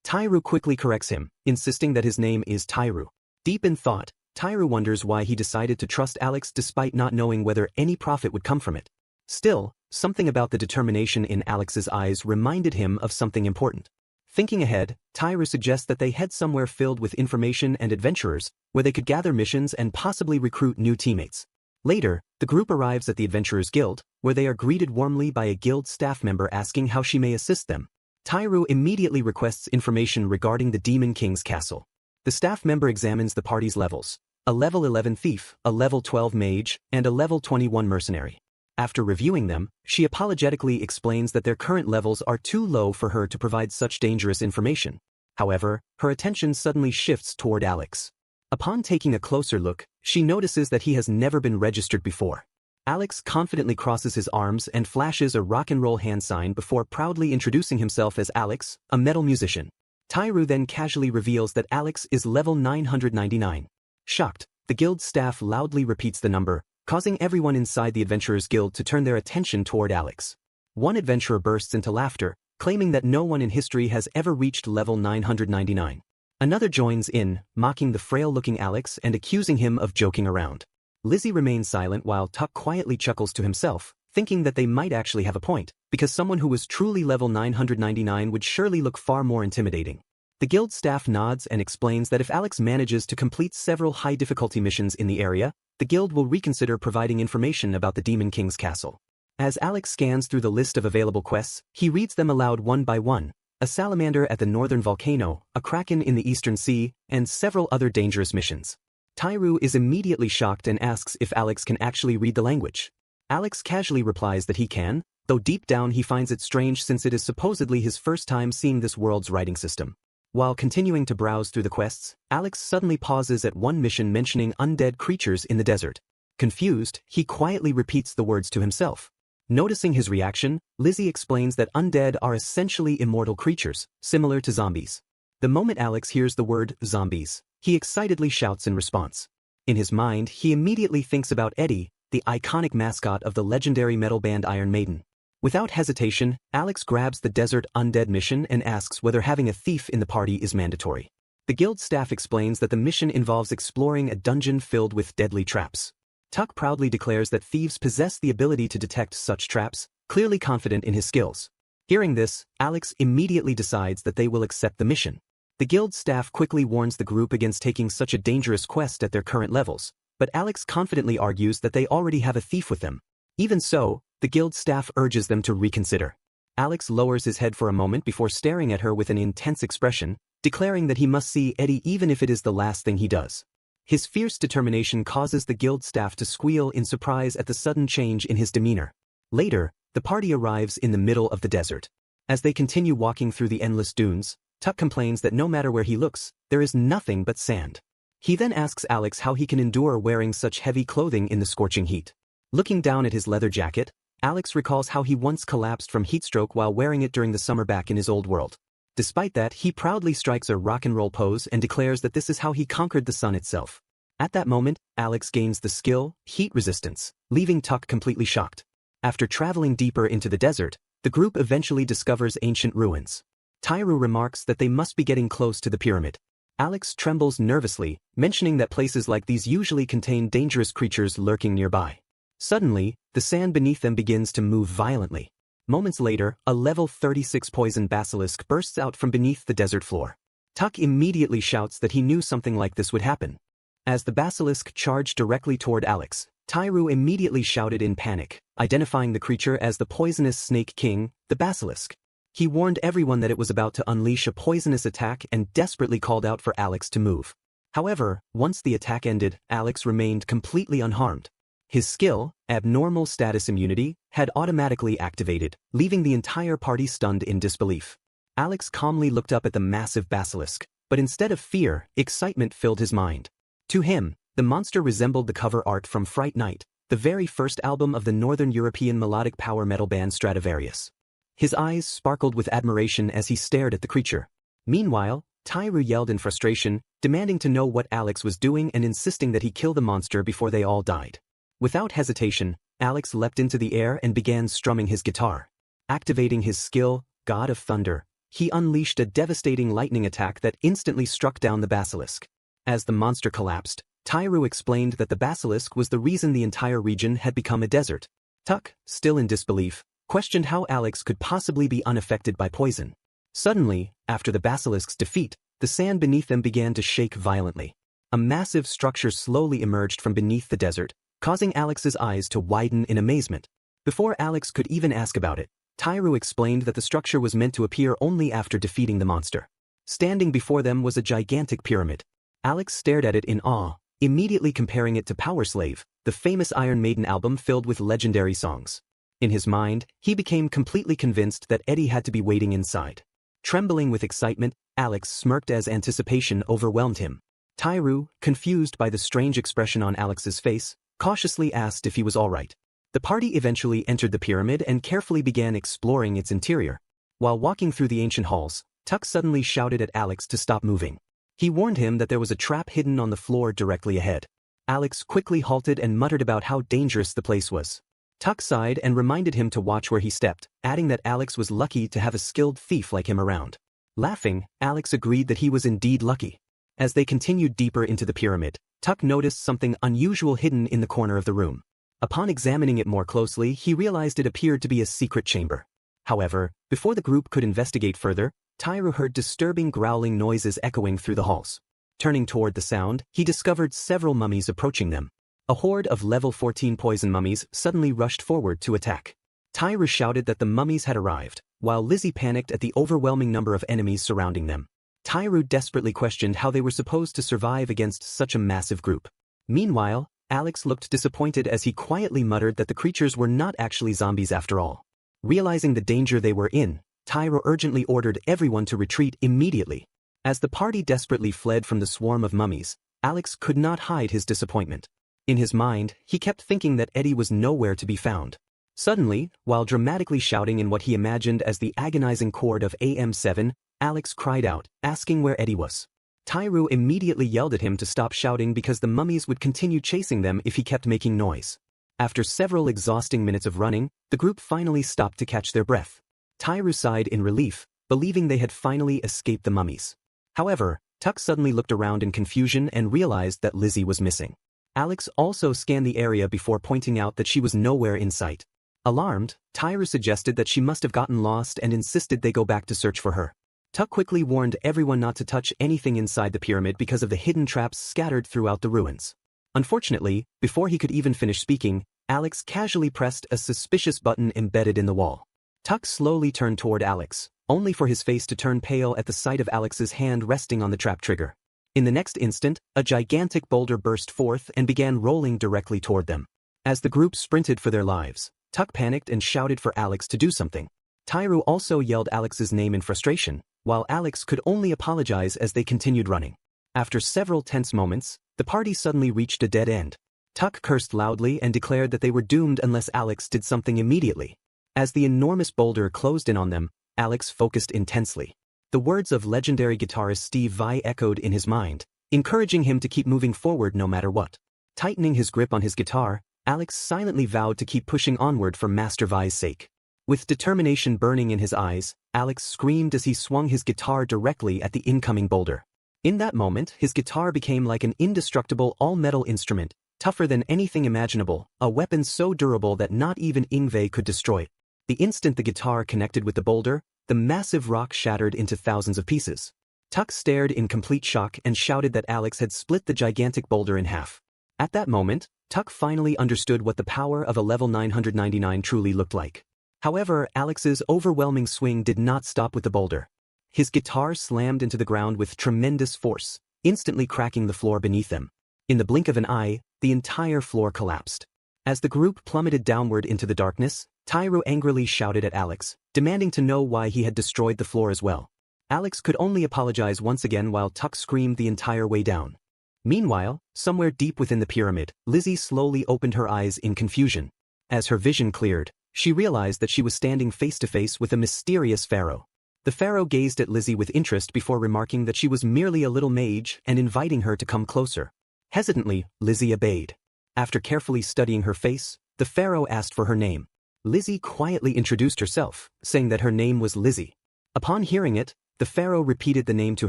Tairu quickly corrects him, insisting that his name is Tairu. Deep in thought, Tairu wonders why he decided to trust Alex despite not knowing whether any profit would come from it. Still, something about the determination in Alex's eyes reminded him of something important. Thinking ahead, Tairu suggests that they head somewhere filled with information and adventurers, where they could gather missions and possibly recruit new teammates. Later, the group arrives at the Adventurers Guild, where they are greeted warmly by a guild staff member asking how she may assist them. Tairu immediately requests information regarding the Demon King's castle. The staff member examines the party's levels: a level 11 thief, a level 12 mage, and a level 21 mercenary. After reviewing them, she apologetically explains that their current levels are too low for her to provide such dangerous information. However, her attention suddenly shifts toward Alex. Upon taking a closer look, she notices that he has never been registered before. Alex confidently crosses his arms and flashes a rock and roll hand sign before proudly introducing himself as Alex, a metal musician. Tairu then casually reveals that Alex is level 999. Shocked, the guild staff loudly repeats the number, causing everyone inside the Adventurers Guild to turn their attention toward Alex. One adventurer bursts into laughter, claiming that no one in history has ever reached level 999. Another joins in, mocking the frail-looking Alex and accusing him of joking around. Lizzie remains silent while Tuck quietly chuckles to himself, thinking that they might actually have a point, because someone who was truly level 999 would surely look far more intimidating. The guild staff nods and explains that if Alex manages to complete several high-difficulty missions in the area, the guild will reconsider providing information about the Demon King's castle. As Alex scans through the list of available quests, he reads them aloud one by one: a salamander at the northern volcano, a kraken in the eastern sea, and several other dangerous missions. Tairu is immediately shocked and asks if Alex can actually read the language. Alex casually replies that he can, though deep down he finds it strange since it is supposedly his first time seeing this world's writing system. While continuing to browse through the quests, Alex suddenly pauses at one mission mentioning undead creatures in the desert. Confused, he quietly repeats the words to himself. Noticing his reaction, Lizzie explains that undead are essentially immortal creatures, similar to zombies. The moment Alex hears the word zombies, he excitedly shouts in response. In his mind, he immediately thinks about Eddie, the iconic mascot of the legendary metal band Iron Maiden. Without hesitation, Alex grabs the Desert Undead mission and asks whether having a thief in the party is mandatory. The guild staff explains that the mission involves exploring a dungeon filled with deadly traps. Tuck proudly declares that thieves possess the ability to detect such traps, clearly confident in his skills. Hearing this, Alex immediately decides that they will accept the mission. The guild staff quickly warns the group against taking such a dangerous quest at their current levels, but Alex confidently argues that they already have a thief with them. Even so, the guild staff urges them to reconsider. Alex lowers his head for a moment before staring at her with an intense expression, declaring that he must see Eddie even if it is the last thing he does. His fierce determination causes the guild staff to squeal in surprise at the sudden change in his demeanor. Later, the party arrives in the middle of the desert. As they continue walking through the endless dunes, Tuck complains that no matter where he looks, there is nothing but sand. He then asks Alex how he can endure wearing such heavy clothing in the scorching heat. Looking down at his leather jacket, Alex recalls how he once collapsed from heatstroke while wearing it during the summer back in his old world. Despite that, he proudly strikes a rock and roll pose and declares that this is how he conquered the sun itself. At that moment, Alex gains the skill, heat resistance, leaving Tuck completely shocked. After traveling deeper into the desert, the group eventually discovers ancient ruins. Tairu remarks that they must be getting close to the pyramid. Alex trembles nervously, mentioning that places like these usually contain dangerous creatures lurking nearby. Suddenly, the sand beneath them begins to move violently. Moments later, a level 36 poison basilisk bursts out from beneath the desert floor. Tuck immediately shouts that he knew something like this would happen. As the basilisk charged directly toward Alex, Tairu immediately shouted in panic, identifying the creature as the poisonous snake king, the basilisk. He warned everyone that it was about to unleash a poisonous attack and desperately called out for Alex to move. However, once the attack ended, Alex remained completely unharmed. His skill, abnormal status immunity, had automatically activated, leaving the entire party stunned in disbelief. Alex calmly looked up at the massive basilisk, but instead of fear, excitement filled his mind. To him, the monster resembled the cover art from Fright Night, the very first album of the Northern European melodic power metal band Stradivarius. His eyes sparkled with admiration as he stared at the creature. Meanwhile, Tairu yelled in frustration, demanding to know what Alex was doing and insisting that he kill the monster before they all died. Without hesitation, Alex leapt into the air and began strumming his guitar. Activating his skill, God of Thunder, he unleashed a devastating lightning attack that instantly struck down the basilisk. As the monster collapsed, Tairu explained that the basilisk was the reason the entire region had become a desert. Tuck, still in disbelief, questioned how Alex could possibly be unaffected by poison. Suddenly, after the basilisk's defeat, the sand beneath them began to shake violently. A massive structure slowly emerged from beneath the desert, causing Alex's eyes to widen in amazement. Before Alex could even ask about it, Tairu explained that the structure was meant to appear only after defeating the monster. Standing before them was a gigantic pyramid. Alex stared at it in awe, immediately comparing it to Power Slave, the famous Iron Maiden album filled with legendary songs. In his mind, he became completely convinced that Eddie had to be waiting inside. Trembling with excitement, Alex smirked as anticipation overwhelmed him. Tairu, confused by the strange expression on Alex's face, cautiously asked if he was all right. The party eventually entered the pyramid and carefully began exploring its interior. While walking through the ancient halls, Tuck suddenly shouted at Alex to stop moving. He warned him that there was a trap hidden on the floor directly ahead. Alex quickly halted and muttered about how dangerous the place was. Tuck sighed and reminded him to watch where he stepped, adding that Alex was lucky to have a skilled thief like him around. Laughing, Alex agreed that he was indeed lucky. As they continued deeper into the pyramid, Tuck noticed something unusual hidden in the corner of the room. Upon examining it more closely, he realized it appeared to be a secret chamber. However, before the group could investigate further, Tairu heard disturbing growling noises echoing through the halls. Turning toward the sound, he discovered several mummies approaching them. A horde of level 14 poison mummies suddenly rushed forward to attack. Tairu shouted that the mummies had arrived, while Lizzie panicked at the overwhelming number of enemies surrounding them. Tairu desperately questioned how they were supposed to survive against such a massive group. Meanwhile, Alex looked disappointed as he quietly muttered that the creatures were not actually zombies after all. Realizing the danger they were in, Tairu urgently ordered everyone to retreat immediately. As the party desperately fled from the swarm of mummies, Alex could not hide his disappointment. In his mind, he kept thinking that Eddie was nowhere to be found. Suddenly, while dramatically shouting in what he imagined as the agonizing chord of AM7, Alex cried out, asking where Eddie was. Tairu immediately yelled at him to stop shouting because the mummies would continue chasing them if he kept making noise. After several exhausting minutes of running, the group finally stopped to catch their breath. Tairu sighed in relief, believing they had finally escaped the mummies. However, Tuck suddenly looked around in confusion and realized that Lizzie was missing. Alex also scanned the area before pointing out that she was nowhere in sight. Alarmed, Tairu suggested that she must have gotten lost and insisted they go back to search for her. Tuck quickly warned everyone not to touch anything inside the pyramid because of the hidden traps scattered throughout the ruins. Unfortunately, before he could even finish speaking, Alex casually pressed a suspicious button embedded in the wall. Tuck slowly turned toward Alex, only for his face to turn pale at the sight of Alex's hand resting on the trap trigger. In the next instant, a gigantic boulder burst forth and began rolling directly toward them. As the group sprinted for their lives, Tuck panicked and shouted for Alex to do something. Tairu also yelled Alex's name in frustration, while Alex could only apologize as they continued running. After several tense moments, the party suddenly reached a dead end. Tuck cursed loudly and declared that they were doomed unless Alex did something immediately. As the enormous boulder closed in on them, Alex focused intensely. The words of legendary guitarist Steve Vai echoed in his mind, encouraging him to keep moving forward no matter what. Tightening his grip on his guitar, Alex silently vowed to keep pushing onward for Master Vai's sake. With determination burning in his eyes, Alex screamed as he swung his guitar directly at the incoming boulder. In that moment, his guitar became like an indestructible all-metal instrument, tougher than anything imaginable, a weapon so durable that not even Ingve could destroy it. The instant the guitar connected with the boulder, the massive rock shattered into thousands of pieces. Tuck stared in complete shock and shouted that Alex had split the gigantic boulder in half. At that moment, Tuck finally understood what the power of a level 999 truly looked like. However, Alex's overwhelming swing did not stop with the boulder. His guitar slammed into the ground with tremendous force, instantly cracking the floor beneath them. In the blink of an eye, the entire floor collapsed. As the group plummeted downward into the darkness, Tairu angrily shouted at Alex, demanding to know why he had destroyed the floor as well. Alex could only apologize once again while Tuck screamed the entire way down. Meanwhile, somewhere deep within the pyramid, Lizzie slowly opened her eyes in confusion. As her vision cleared, she realized that she was standing face to face with a mysterious pharaoh. The pharaoh gazed at Lizzie with interest before remarking that she was merely a little mage and inviting her to come closer. Hesitantly, Lizzie obeyed. After carefully studying her face, the pharaoh asked for her name. Lizzie quietly introduced herself, saying that her name was Lizzie. Upon hearing it, the pharaoh repeated the name to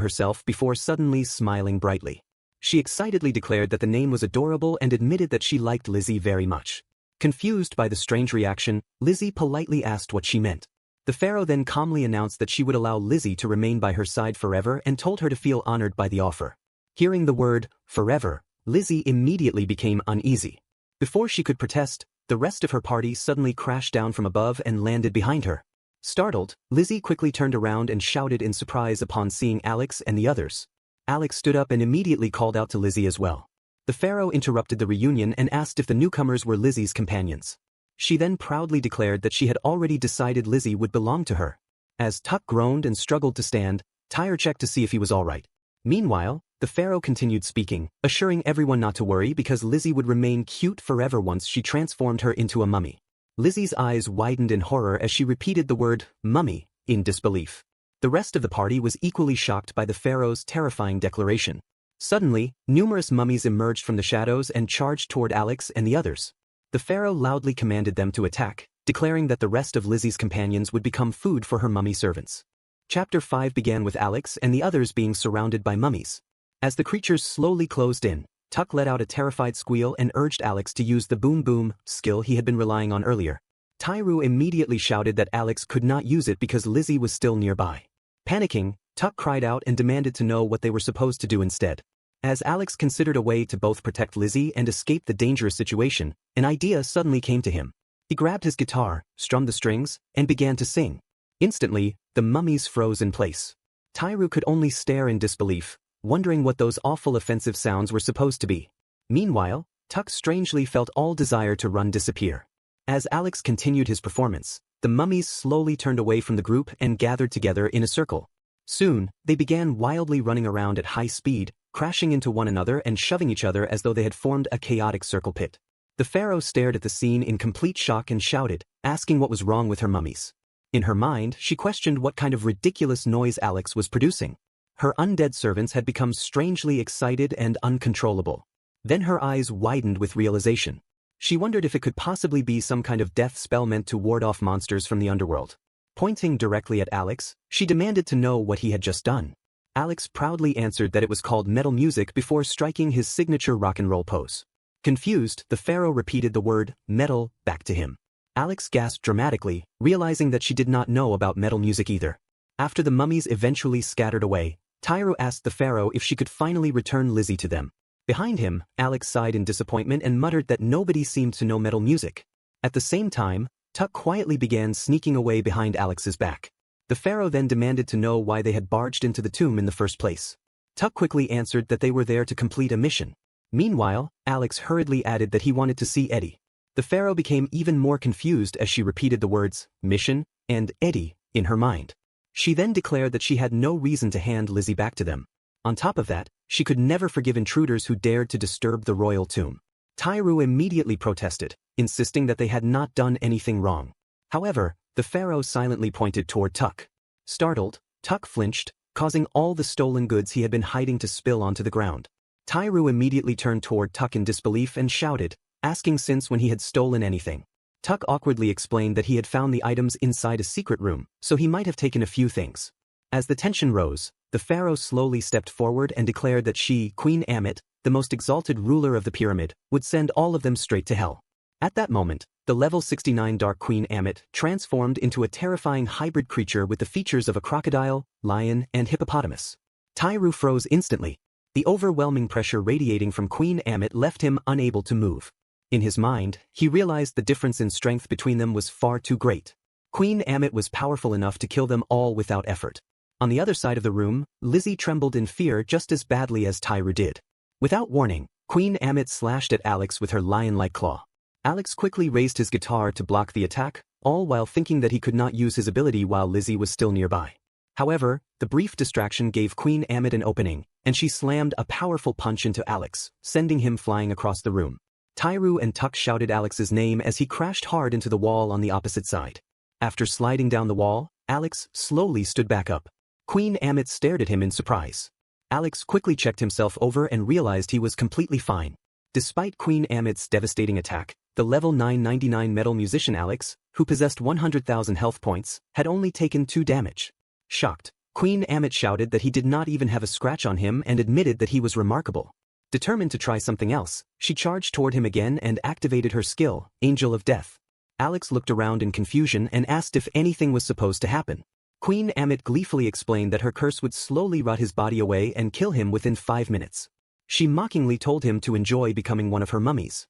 herself before suddenly smiling brightly. She excitedly declared that the name was adorable and admitted that she liked Lizzie very much. Confused by the strange reaction, Lizzie politely asked what she meant. The pharaoh then calmly announced that she would allow Lizzie to remain by her side forever and told her to feel honored by the offer. Hearing the word, forever, Lizzie immediately became uneasy. Before she could protest, the rest of her party suddenly crashed down from above and landed behind her. Startled, Lizzie quickly turned around and shouted in surprise upon seeing Alex and the others. Alex stood up and immediately called out to Lizzie as well. The pharaoh interrupted the reunion and asked if the newcomers were Lizzie's companions. She then proudly declared that she had already decided Lizzie would belong to her. As Tuck groaned and struggled to stand, Tyre checked to see if he was all right. Meanwhile, the pharaoh continued speaking, assuring everyone not to worry because Lizzie would remain cute forever once she transformed her into a mummy. Lizzie's eyes widened in horror as she repeated the word, mummy, in disbelief. The rest of the party was equally shocked by the pharaoh's terrifying declaration. Suddenly, numerous mummies emerged from the shadows and charged toward Alex and the others. The pharaoh loudly commanded them to attack, declaring that the rest of Lizzie's companions would become food for her mummy servants. Chapter 5 began with Alex and the others being surrounded by mummies. As the creatures slowly closed in, Tuck let out a terrified squeal and urged Alex to use the boom boom skill he had been relying on earlier. Tairu immediately shouted that Alex could not use it because Lizzie was still nearby. Panicking, Tuck cried out and demanded to know what they were supposed to do instead. As Alex considered a way to both protect Lizzie and escape the dangerous situation, an idea suddenly came to him. He grabbed his guitar, strummed the strings, and began to sing. Instantly, the mummies froze in place. Tairu could only stare in disbelief, wondering what those awful offensive sounds were supposed to be. Meanwhile, Tuck strangely felt all desire to run disappear. As Alex continued his performance, the mummies slowly turned away from the group and gathered together in a circle. Soon, they began wildly running around at high speed, crashing into one another and shoving each other as though they had formed a chaotic circle pit. The pharaoh stared at the scene in complete shock and shouted, asking what was wrong with her mummies. In her mind, she questioned what kind of ridiculous noise Alex was producing. Her undead servants had become strangely excited and uncontrollable. Then her eyes widened with realization. She wondered if it could possibly be some kind of death spell meant to ward off monsters from the underworld. Pointing directly at Alex, she demanded to know what he had just done. Alex proudly answered that it was called metal music before striking his signature rock and roll pose. Confused, the pharaoh repeated the word, metal, back to him. Alex gasped dramatically, realizing that she did not know about metal music either. After the mummies eventually scattered away, Tairu asked the pharaoh if she could finally return Lizzie to them. Behind him, Alex sighed in disappointment and muttered that nobody seemed to know metal music. At the same time, Tuck quietly began sneaking away behind Alex's back. The pharaoh then demanded to know why they had barged into the tomb in the first place. Tuck quickly answered that they were there to complete a mission. Meanwhile, Alex hurriedly added that he wanted to see Eddie. The pharaoh became even more confused as she repeated the words, mission, and Eddie, in her mind. She then declared that she had no reason to hand Lizzie back to them. On top of that, she could never forgive intruders who dared to disturb the royal tomb. Tairu immediately protested, insisting that they had not done anything wrong. However, the pharaoh silently pointed toward Tuck. Startled, Tuck flinched, causing all the stolen goods he had been hiding to spill onto the ground. Tairu immediately turned toward Tuck in disbelief and shouted, asking since when he had stolen anything. Tuck awkwardly explained that he had found the items inside a secret room, so he might have taken a few things. As the tension rose, the pharaoh slowly stepped forward and declared that she, Queen Ammit, the most exalted ruler of the pyramid, would send all of them straight to hell. At that moment, the level 69 Dark Queen Ammit transformed into a terrifying hybrid creature with the features of a crocodile, lion, and hippopotamus. Tairu froze instantly. The overwhelming pressure radiating from Queen Ammit left him unable to move. In his mind, he realized the difference in strength between them was far too great. Queen Ammit was powerful enough to kill them all without effort. On the other side of the room, Lizzie trembled in fear just as badly as Tairu did. Without warning, Queen Ammit slashed at Alex with her lion-like claw. Alex quickly raised his guitar to block the attack, all while thinking that he could not use his ability while Lizzie was still nearby. However, the brief distraction gave Queen Ammit an opening, and she slammed a powerful punch into Alex, sending him flying across the room. Tairu and Tuck shouted Alex's name as he crashed hard into the wall on the opposite side. After sliding down the wall, Alex slowly stood back up. Queen Ammit stared at him in surprise. Alex quickly checked himself over and realized he was completely fine. Despite Queen Ammit's devastating attack, the level 999 metal musician Alex, who possessed 100,000 health points, had only taken 2 damage. Shocked, Queen Ammit shouted that he did not even have a scratch on him and admitted that he was remarkable. Determined to try something else, she charged toward him again and activated her skill, Angel of Death. Alex looked around in confusion and asked if anything was supposed to happen. Queen Ammit gleefully explained that her curse would slowly rot his body away and kill him within 5 minutes. She mockingly told him to enjoy becoming one of her mummies.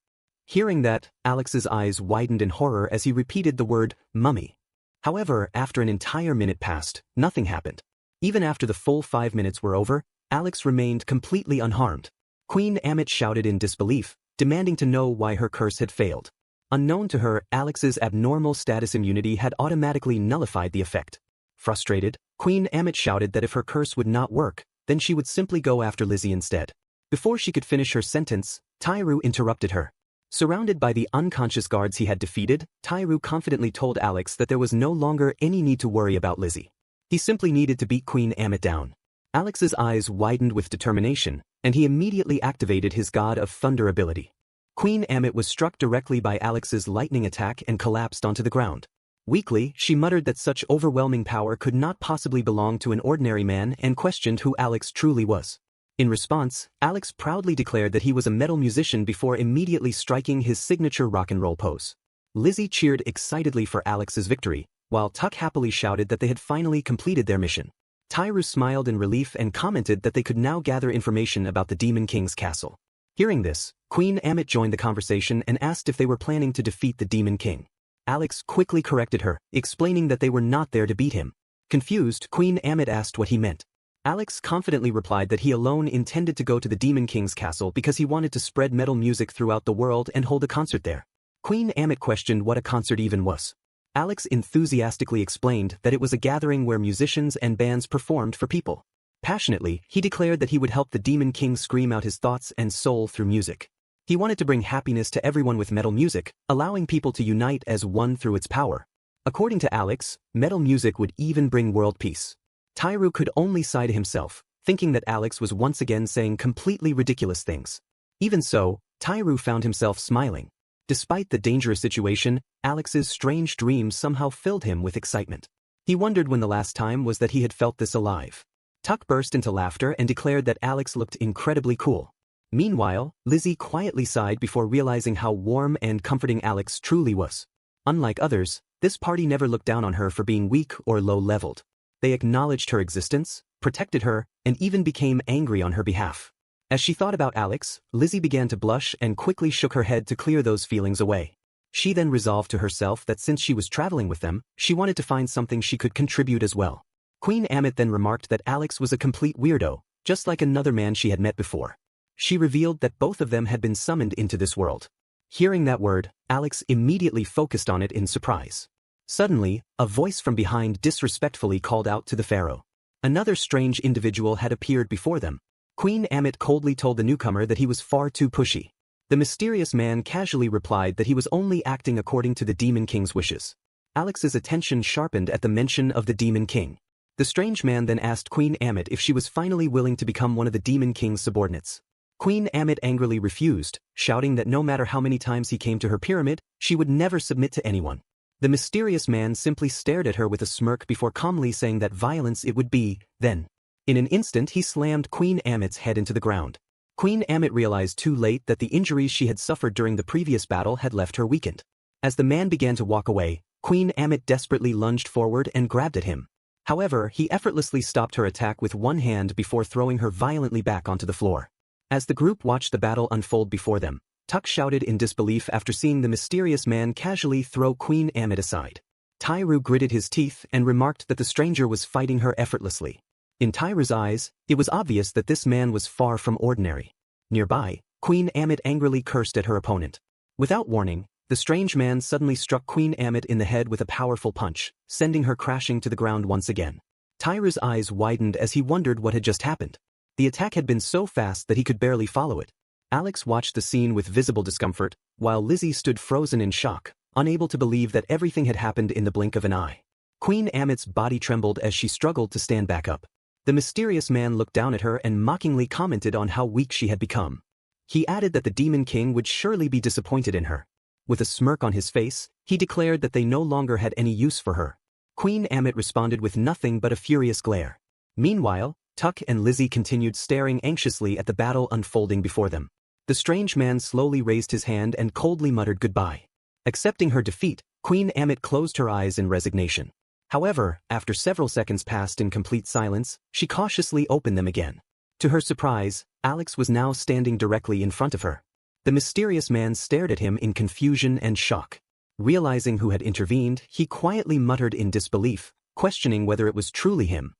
Hearing that, Alex's eyes widened in horror as he repeated the word, mummy. However, after an entire minute passed, nothing happened. Even after the full 5 minutes were over, Alex remained completely unharmed. Queen Ammit shouted in disbelief, demanding to know why her curse had failed. Unknown to her, Alex's abnormal status immunity had automatically nullified the effect. Frustrated, Queen Ammit shouted that if her curse would not work, then she would simply go after Lizzie instead. Before she could finish her sentence, Tairu interrupted her. Surrounded by the unconscious guards he had defeated, Tairu confidently told Alex that there was no longer any need to worry about Lizzie. He simply needed to beat Queen Ammit down. Alex's eyes widened with determination, and he immediately activated his God of Thunder ability. Queen Ammit was struck directly by Alex's lightning attack and collapsed onto the ground. Weakly, she muttered that such overwhelming power could not possibly belong to an ordinary man and questioned who Alex truly was. In response, Alex proudly declared that he was a metal musician before immediately striking his signature rock and roll pose. Lizzie cheered excitedly for Alex's victory, while Tuck happily shouted that they had finally completed their mission. Tairu smiled in relief and commented that they could now gather information about the Demon King's castle. Hearing this, Queen Ammit joined the conversation and asked if they were planning to defeat the Demon King. Alex quickly corrected her, explaining that they were not there to beat him. Confused, Queen Ammit asked what he meant. Alex confidently replied that he alone intended to go to the Demon King's castle because he wanted to spread metal music throughout the world and hold a concert there. Queen Ammit questioned what a concert even was. Alex enthusiastically explained that it was a gathering where musicians and bands performed for people. Passionately, he declared that he would help the Demon King scream out his thoughts and soul through music. He wanted to bring happiness to everyone with metal music, allowing people to unite as one through its power. According to Alex, metal music would even bring world peace. Tairu could only sigh to himself, thinking that Alex was once again saying completely ridiculous things. Even so, Tairu found himself smiling. Despite the dangerous situation, Alex's strange dreams somehow filled him with excitement. He wondered when the last time was that he had felt this alive. Tuck burst into laughter and declared that Alex looked incredibly cool. Meanwhile, Lizzie quietly sighed before realizing how warm and comforting Alex truly was. Unlike others, this party never looked down on her for being weak or low-leveled. They acknowledged her existence, protected her, and even became angry on her behalf. As she thought about Alex, Lizzie began to blush and quickly shook her head to clear those feelings away. She then resolved to herself that since she was traveling with them, she wanted to find something she could contribute as well. Queen Amit then remarked that Alex was a complete weirdo, just like another man she had met before. She revealed that both of them had been summoned into this world. Hearing that word, Alex immediately focused on it in surprise. Suddenly, a voice from behind disrespectfully called out to the pharaoh. Another strange individual had appeared before them. Queen Amit coldly told the newcomer that he was far too pushy. The mysterious man casually replied that he was only acting according to the Demon King's wishes. Alex's attention sharpened at the mention of the Demon King. The strange man then asked Queen Amit if she was finally willing to become one of the Demon King's subordinates. Queen Amit angrily refused, shouting that no matter how many times he came to her pyramid, she would never submit to anyone. The mysterious man simply stared at her with a smirk before calmly saying that violence it would be, then. In an instant he slammed Queen Amit's head into the ground. Queen Amit realized too late that the injuries she had suffered during the previous battle had left her weakened. As the man began to walk away, Queen Amit desperately lunged forward and grabbed at him. However, he effortlessly stopped her attack with one hand before throwing her violently back onto the floor. As the group watched the battle unfold before them, Tuck shouted in disbelief after seeing the mysterious man casually throw Queen Amit aside. Tyru gritted his teeth and remarked that the stranger was fighting her effortlessly. In Tyru's eyes, it was obvious that this man was far from ordinary. Nearby, Queen Amit angrily cursed at her opponent. Without warning, the strange man suddenly struck Queen Amit in the head with a powerful punch, sending her crashing to the ground once again. Tyru's eyes widened as he wondered what had just happened. The attack had been so fast that he could barely follow it. Alex watched the scene with visible discomfort, while Lizzie stood frozen in shock, unable to believe that everything had happened in the blink of an eye. Queen Amit's body trembled as she struggled to stand back up. The mysterious man looked down at her and mockingly commented on how weak she had become. He added that the Demon King would surely be disappointed in her. With a smirk on his face, he declared that they no longer had any use for her. Queen Amit responded with nothing but a furious glare. Meanwhile, Tuck and Lizzie continued staring anxiously at the battle unfolding before them. The strange man slowly raised his hand and coldly muttered goodbye. Accepting her defeat, Queen Amit closed her eyes in resignation. However, after several seconds passed in complete silence, she cautiously opened them again. To her surprise, Alex was now standing directly in front of her. The mysterious man stared at him in confusion and shock. Realizing who had intervened, he quietly muttered in disbelief, questioning whether it was truly him.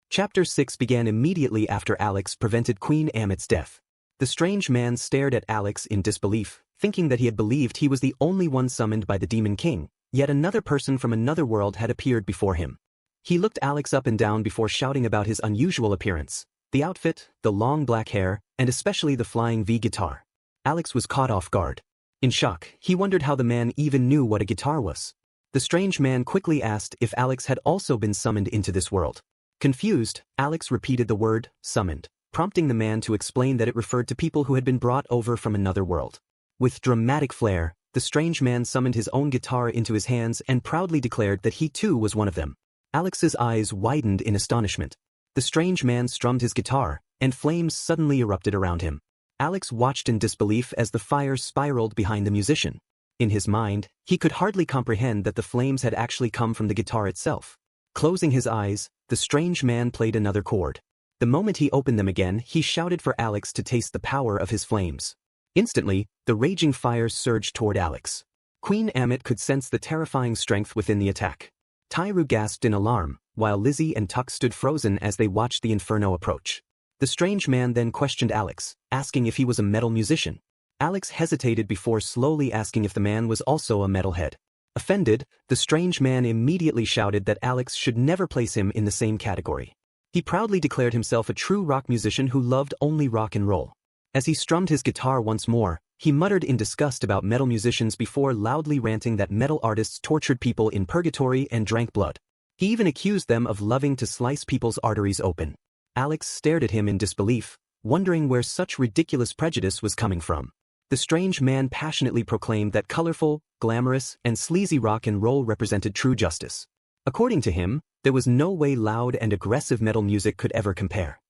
Chapter 6 began immediately after Alex prevented Queen Amit's death. The strange man stared at Alex in disbelief, thinking that he had believed he was the only one summoned by the Demon King. Yet another person from another world had appeared before him. He looked Alex up and down before shouting about his unusual appearance, the outfit, the long black hair, and especially the flying V guitar. Alex was caught off guard. In shock, he wondered how the man even knew what a guitar was. The strange man quickly asked if Alex had also been summoned into this world. Confused, Alex repeated the word, summoned, prompting the man to explain that it referred to people who had been brought over from another world. With dramatic flair, the strange man summoned his own guitar into his hands and proudly declared that he too was one of them. Alex's eyes widened in astonishment. The strange man strummed his guitar, and flames suddenly erupted around him. Alex watched in disbelief as the fire spiraled behind the musician. In his mind, he could hardly comprehend that the flames had actually come from the guitar itself. Closing his eyes, the strange man played another chord. The moment he opened them again, he shouted for Alex to taste the power of his flames. Instantly, the raging fire surged toward Alex. Queen Amit could sense the terrifying strength within the attack. Tyru gasped in alarm, while Lizzie and Tuck stood frozen as they watched the inferno approach. The strange man then questioned Alex, asking if he was a metal musician. Alex hesitated before slowly asking if the man was also a metalhead. Offended, the strange man immediately shouted that Alex should never place him in the same category. He proudly declared himself a true rock musician who loved only rock and roll. As he strummed his guitar once more, he muttered in disgust about metal musicians before loudly ranting that metal artists tortured people in purgatory and drank blood. He even accused them of loving to slice people's arteries open. Alex stared at him in disbelief, wondering where such ridiculous prejudice was coming from. The strange man passionately proclaimed that colorful, glamorous, and sleazy rock and roll represented true justice. According to him, there was no way loud and aggressive metal music could ever compare.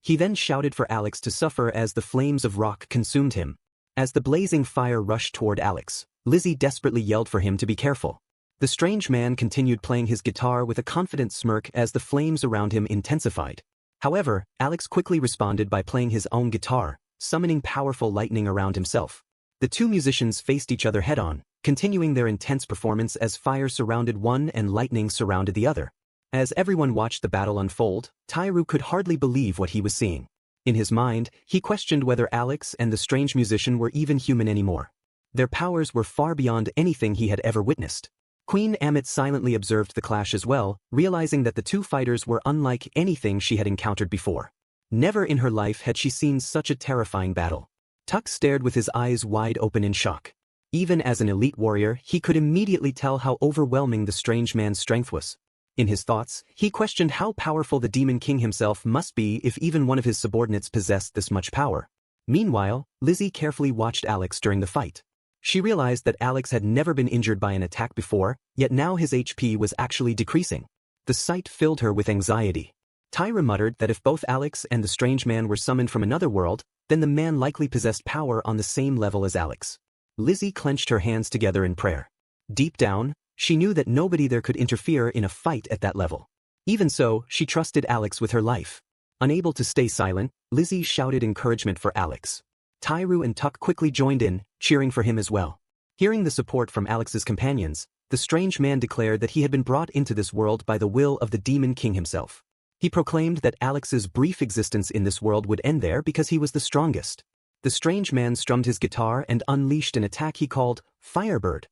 He then shouted for Alex to suffer as the flames of rock consumed him. As the blazing fire rushed toward Alex, Lizzie desperately yelled for him to be careful. The strange man continued playing his guitar with a confident smirk as the flames around him intensified. However, Alex quickly responded by playing his own guitar, summoning powerful lightning around himself. The two musicians faced each other head-on, continuing their intense performance as fire surrounded one and lightning surrounded the other. As everyone watched the battle unfold, Tairu could hardly believe what he was seeing. In his mind, he questioned whether Alex and the strange musician were even human anymore. Their powers were far beyond anything he had ever witnessed. Queen Amit silently observed the clash as well, realizing that the two fighters were unlike anything she had encountered before. Never in her life had she seen such a terrifying battle. Tuck stared with his eyes wide open in shock. Even as an elite warrior, he could immediately tell how overwhelming the strange man's strength was. In his thoughts, he questioned how powerful the Demon King himself must be if even one of his subordinates possessed this much power. Meanwhile, Lizzie carefully watched Alex during the fight. She realized that Alex had never been injured by an attack before, yet now his HP was actually decreasing. The sight filled her with anxiety. Tyra muttered that if both Alex and the strange man were summoned from another world, then the man likely possessed power on the same level as Alex. Lizzie clenched her hands together in prayer. Deep down, she knew that nobody there could interfere in a fight at that level. Even so, she trusted Alex with her life. Unable to stay silent, Lizzie shouted encouragement for Alex. Tairu and Tuck quickly joined in, cheering for him as well. Hearing the support from Alex's companions, the strange man declared that he had been brought into this world by the will of the Demon King himself. He proclaimed that Alex's brief existence in this world would end there because he was the strongest. The strange man strummed his guitar and unleashed an attack he called Firebird.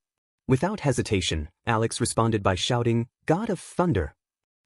Without hesitation, Alex responded by shouting, "God of Thunder."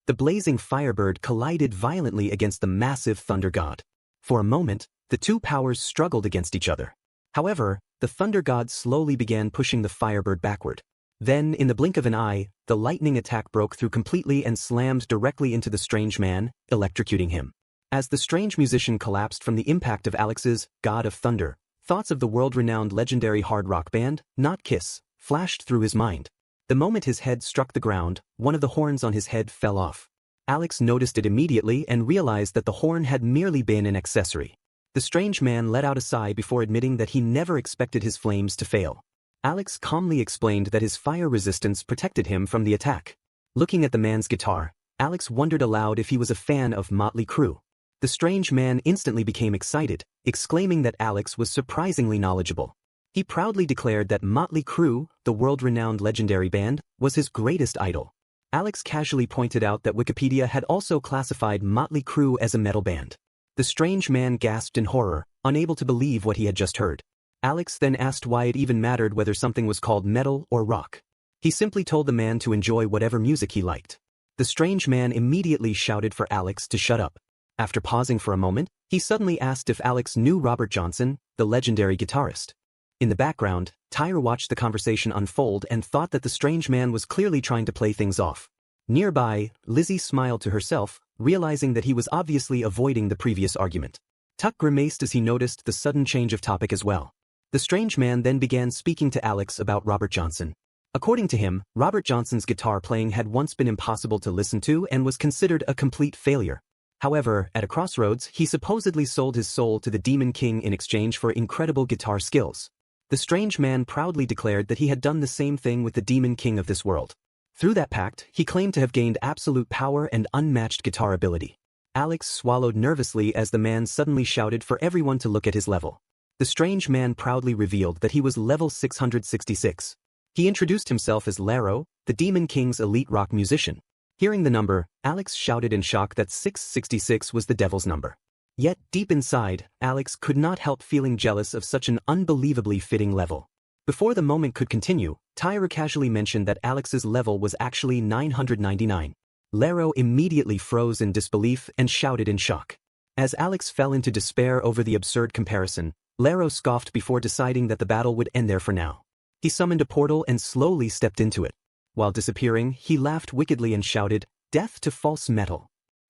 The blazing Firebird collided violently against the massive Thunder God. For a moment, the two powers struggled against each other. However, the Thunder God slowly began pushing the Firebird backward. Then, in the blink of an eye, the lightning attack broke through completely and slammed directly into the strange man, electrocuting him. As the strange musician collapsed from the impact of Alex's God of Thunder, thoughts of the world-renowned legendary hard rock band, Not Kiss, flashed through his mind. The moment his head struck the ground, one of the horns on his head fell off. Alex noticed it immediately and realized that the horn had merely been an accessory. The strange man let out a sigh before admitting that he never expected his flames to fail. Alex calmly explained that his fire resistance protected him from the attack. Looking at the man's guitar, Alex wondered aloud if he was a fan of Motley Crue. The strange man instantly became excited, exclaiming that Alex was surprisingly knowledgeable. He proudly declared that Motley Crue, the world-renowned legendary band, was his greatest idol. Alex casually pointed out that Wikipedia had also classified Motley Crue as a metal band. The strange man gasped in horror, unable to believe what he had just heard. Alex then asked why it even mattered whether something was called metal or rock. He simply told the man to enjoy whatever music he liked. The strange man immediately shouted for Alex to shut up. After pausing for a moment, he suddenly asked if Alex knew Robert Johnson, the legendary guitarist. In the background, Tyra watched the conversation unfold and thought that the strange man was clearly trying to play things off. Nearby, Lizzie smiled to herself, realizing that he was obviously avoiding the previous argument. Tuck grimaced as he noticed the sudden change of topic as well. The strange man then began speaking to Alex about Robert Johnson. According to him, Robert Johnson's guitar playing had once been impossible to listen to and was considered a complete failure. However, at a crossroads, he supposedly sold his soul to the Demon King in exchange for incredible guitar skills. The strange man proudly declared that he had done the same thing with the Demon King of this world. Through that pact, he claimed to have gained absolute power and unmatched guitar ability. Alex swallowed nervously as the man suddenly shouted for everyone to look at his level. The strange man proudly revealed that he was level 666. He introduced himself as Laro, the Demon King's elite rock musician. Hearing the number, Alex shouted in shock that 666 was the devil's number. Yet, deep inside, Alex could not help feeling jealous of such an unbelievably fitting level. Before the moment could continue, Tyra casually mentioned that Alex's level was actually 999. Laro immediately froze in disbelief and shouted in shock. As Alex fell into despair over the absurd comparison, Laro scoffed before deciding that the battle would end there for now. He summoned a portal and slowly stepped into it. While disappearing, he laughed wickedly and shouted, "Death to false metal."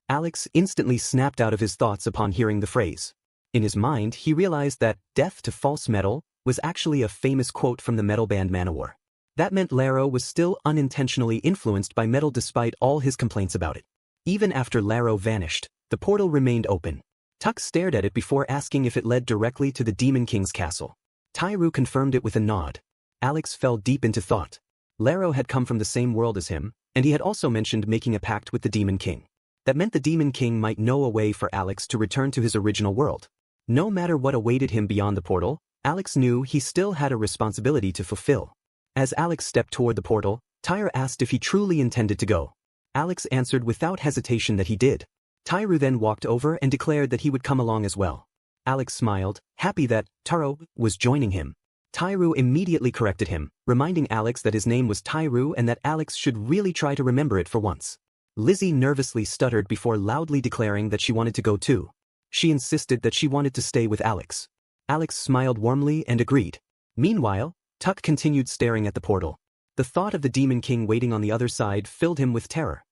Alex instantly snapped out of his thoughts upon hearing the phrase. In his mind, he realized that "death to false metal" was actually a famous quote from the metal band Manowar. That meant Laro was still unintentionally influenced by metal despite all his complaints about it. Even after Laro vanished, the portal remained open. Tuck stared at it before asking if it led directly to the Demon King's castle. Tairu confirmed it with a nod. Alex fell deep into thought. Laro had come from the same world as him, and he had also mentioned making a pact with the Demon King. That meant the Demon King might know a way for Alex to return to his original world. No matter what awaited him beyond the portal, Alex knew he still had a responsibility to fulfill. As Alex stepped toward the portal, Tyra asked if he truly intended to go. Alex answered without hesitation that he did. Tyra then walked over and declared that he would come along as well. Alex smiled, happy that Taro was joining him. Tyra immediately corrected him, reminding Alex that his name was Tyra and that Alex should really try to remember it for once. Lizzie nervously stuttered before loudly declaring that she wanted to go too. She insisted that she wanted to stay with Alex. Alex smiled warmly and agreed. Meanwhile, Tuck continued staring at the portal. The thought of the Demon King waiting on the other side filled him with terror.